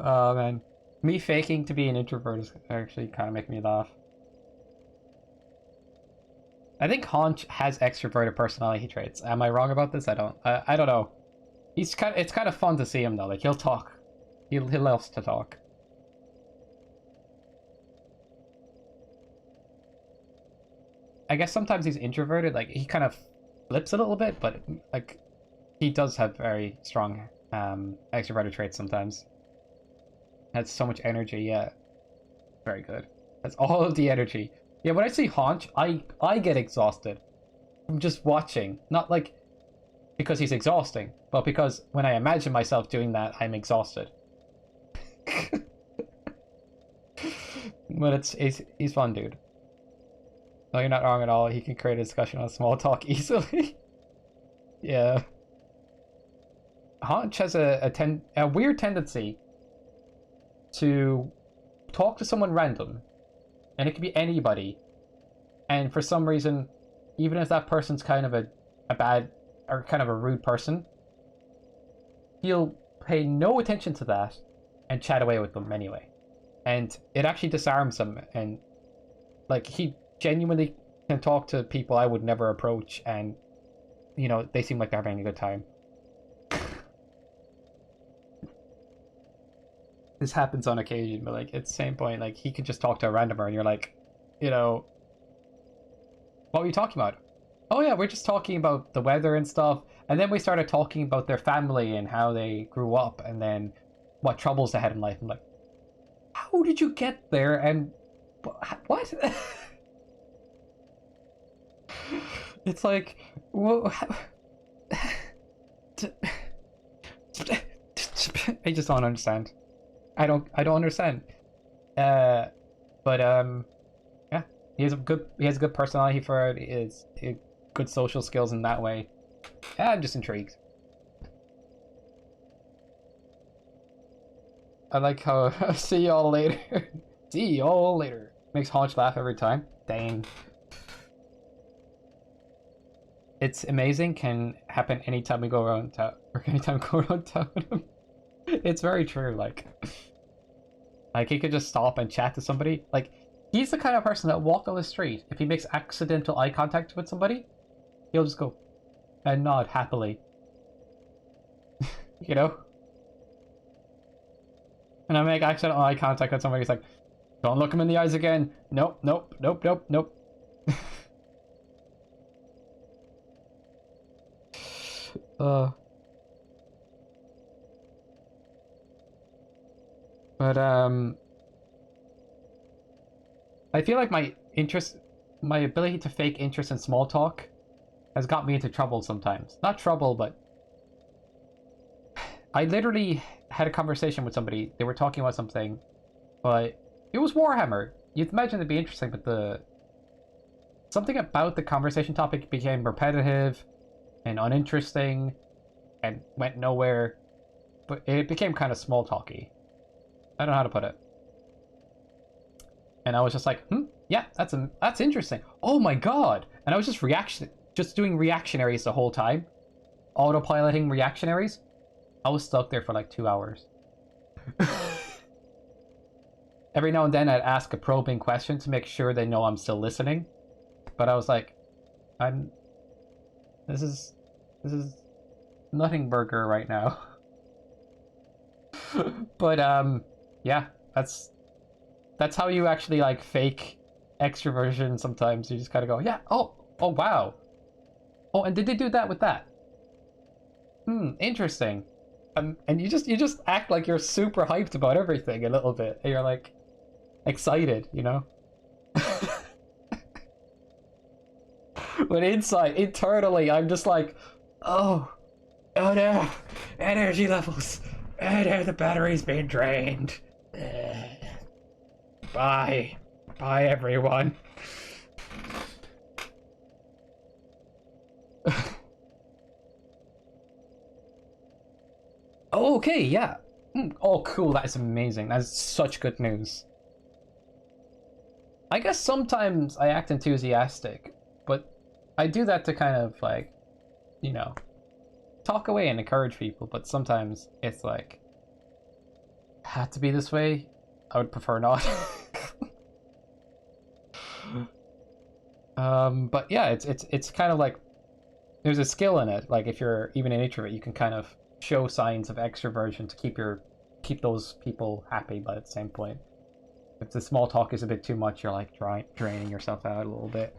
Oh man, me faking to be an introvert is actually kind of making me laugh. I think Haunch has extroverted personality traits. Am I wrong about this? I don't know. It's kind of fun to see him though. Like he'll talk. He loves to talk. I guess sometimes he's introverted. Like he kind of flips a little bit, but like he does have very strong extroverted traits sometimes. Has so much energy. Yeah, very good. That's all of the energy. Yeah, when I see Haunch, I get exhausted from just watching. Not like because he's exhausting, but because when I imagine myself doing that, I'm exhausted. But he's fun, dude. No, you're not wrong at all. He can create a discussion on small talk easily. Yeah. Haunch has a weird tendency to talk to someone random, and it could be anybody, and for some reason, even if that person's kind of a bad or kind of a rude person, he'll pay no attention to that and chat away with them anyway, and it actually disarms him. And like he genuinely can talk to people I would never approach, and you know they seem like they're having a good time. This happens on occasion, but like at the same point, like he could just talk to a randomer and you're like, you know, what were you talking about? Oh yeah, we're just talking about the weather and stuff. And then we started talking about their family and how they grew up and then what troubles they had in life. I'm like, how did you get there? And what? It's like, whoa. I just don't understand. I don't understand. Yeah, he has a good personality for it. He has good social skills in that way. Yeah, I'm just intrigued. I like how see y'all later. See y'all later. Makes Haunch laugh every time. Dang. It's amazing. Can happen anytime we go around town. Or anytime we go around town. It's very true. Like he could just stop and chat to somebody. Like he's the kind of person that walk on the street. If he makes accidental eye contact with somebody, he'll just go and nod happily. You know? And I make accidental eye contact with somebody. He's like, don't look him in the eyes again. Nope, nope, nope, nope, nope. But I feel like my ability to fake interest in small talk has got me into trouble sometimes. Not trouble, but I literally had a conversation with somebody. They were talking about something, but it was Warhammer. You'd imagine it'd be interesting, but something about the conversation topic became repetitive and uninteresting and went nowhere. But it became kind of small talky. I don't know how to put it. And I was just like, yeah, that's interesting. Oh my god! And I was just doing reactionaries the whole time, autopiloting reactionaries. I was stuck there for like 2 hours. Every now and then I'd ask a probing question to make sure they know I'm still listening, but I was like, this is nothing burger right now. But yeah, that's That's how you actually like fake extroversion sometimes. You just kind of go, yeah, oh wow. Oh, and did they do that with that? Interesting. And you just act like you're super hyped about everything a little bit. And you're like excited, you know? But internally, I'm just like, oh no, energy levels. Oh no, the battery's being drained. Bye everyone. Oh, okay, yeah. Oh, cool, that is amazing. That is such good news. I guess sometimes I act enthusiastic, but I do that to kind of, like, you know, talk away and encourage people, but sometimes it's like, had to be this way? I would prefer not. But yeah, it's kind of like, there's a skill in it. Like, if you're even an introvert, you can kind of show signs of extroversion to keep those people happy, but at the same point, if the small talk is a bit too much, you're like draining yourself out a little bit.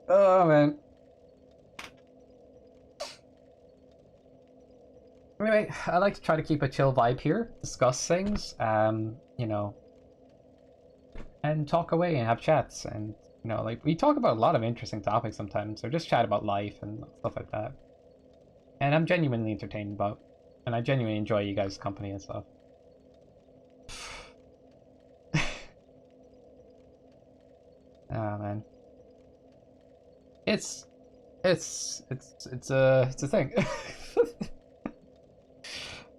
Oh man. Anyway, I like to try to keep a chill vibe here, discuss things, you know, and talk away and have chats, and you know, like, we talk about a lot of interesting topics sometimes, or just chat about life and stuff like that. And I'm genuinely entertained about, and I genuinely enjoy you guys' company and stuff. Oh man, it's a thing.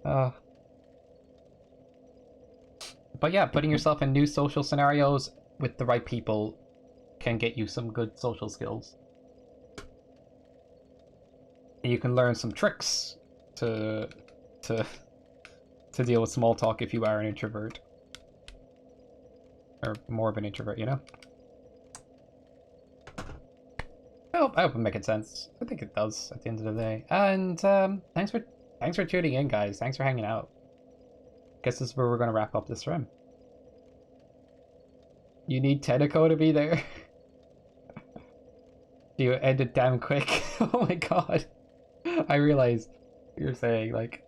But yeah, putting yourself in new social scenarios with the right people can get you some good social skills. You can learn some tricks to deal with small talk if you are an introvert. Or more of an introvert, you know? I hope I'm making sense. I think it does at the end of the day. And thanks for tuning in, guys. Thanks for hanging out. Guess this is where we're gonna wrap up this stream. You need Tenneco to be there. You end it damn quick. Oh my god. I realized you're saying, like,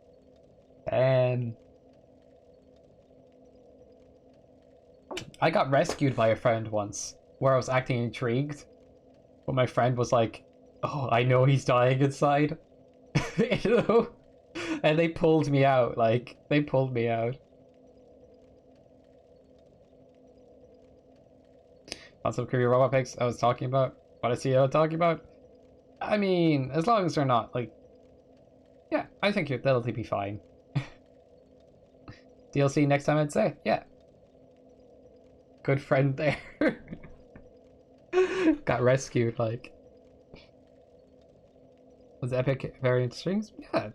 and I got rescued by a friend once where I was acting intrigued, but my friend was like, oh, I know he's dying inside. You know? And they pulled me out, like, they pulled me out. Lots of creepy robot pics I was talking about. What I see I was talking about? I mean, as long as they're not, like, yeah, I think that'll be fine. DLC next time, I'd say, yeah. Good friend there. Got rescued, like. Was Epic variant strings? Yeah.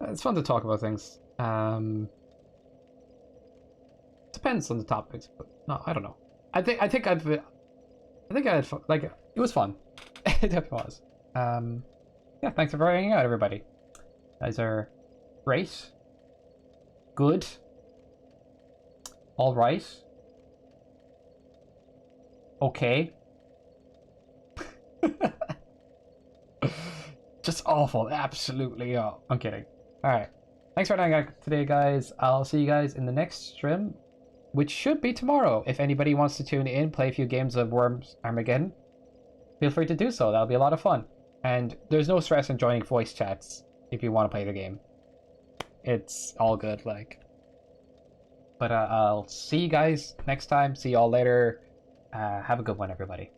It's fun to talk about things. Depends on the topics, but no, I don't know. I think I had fun. Like, it was fun. It definitely was. Yeah, thanks for hanging out, everybody. You guys are great. Good. All right. Okay. Just awful. Absolutely. Oh, I'm kidding. Alright. Thanks for hanging out today, guys. I'll see you guys in the next stream, which should be tomorrow. If anybody wants to tune in, play a few games of Worms Armageddon, feel free to do so. That'll be a lot of fun. And there's no stress in joining voice chats if you want to play the game. It's all good, like. But I'll see you guys next time. See y'all later. Have a good one, everybody.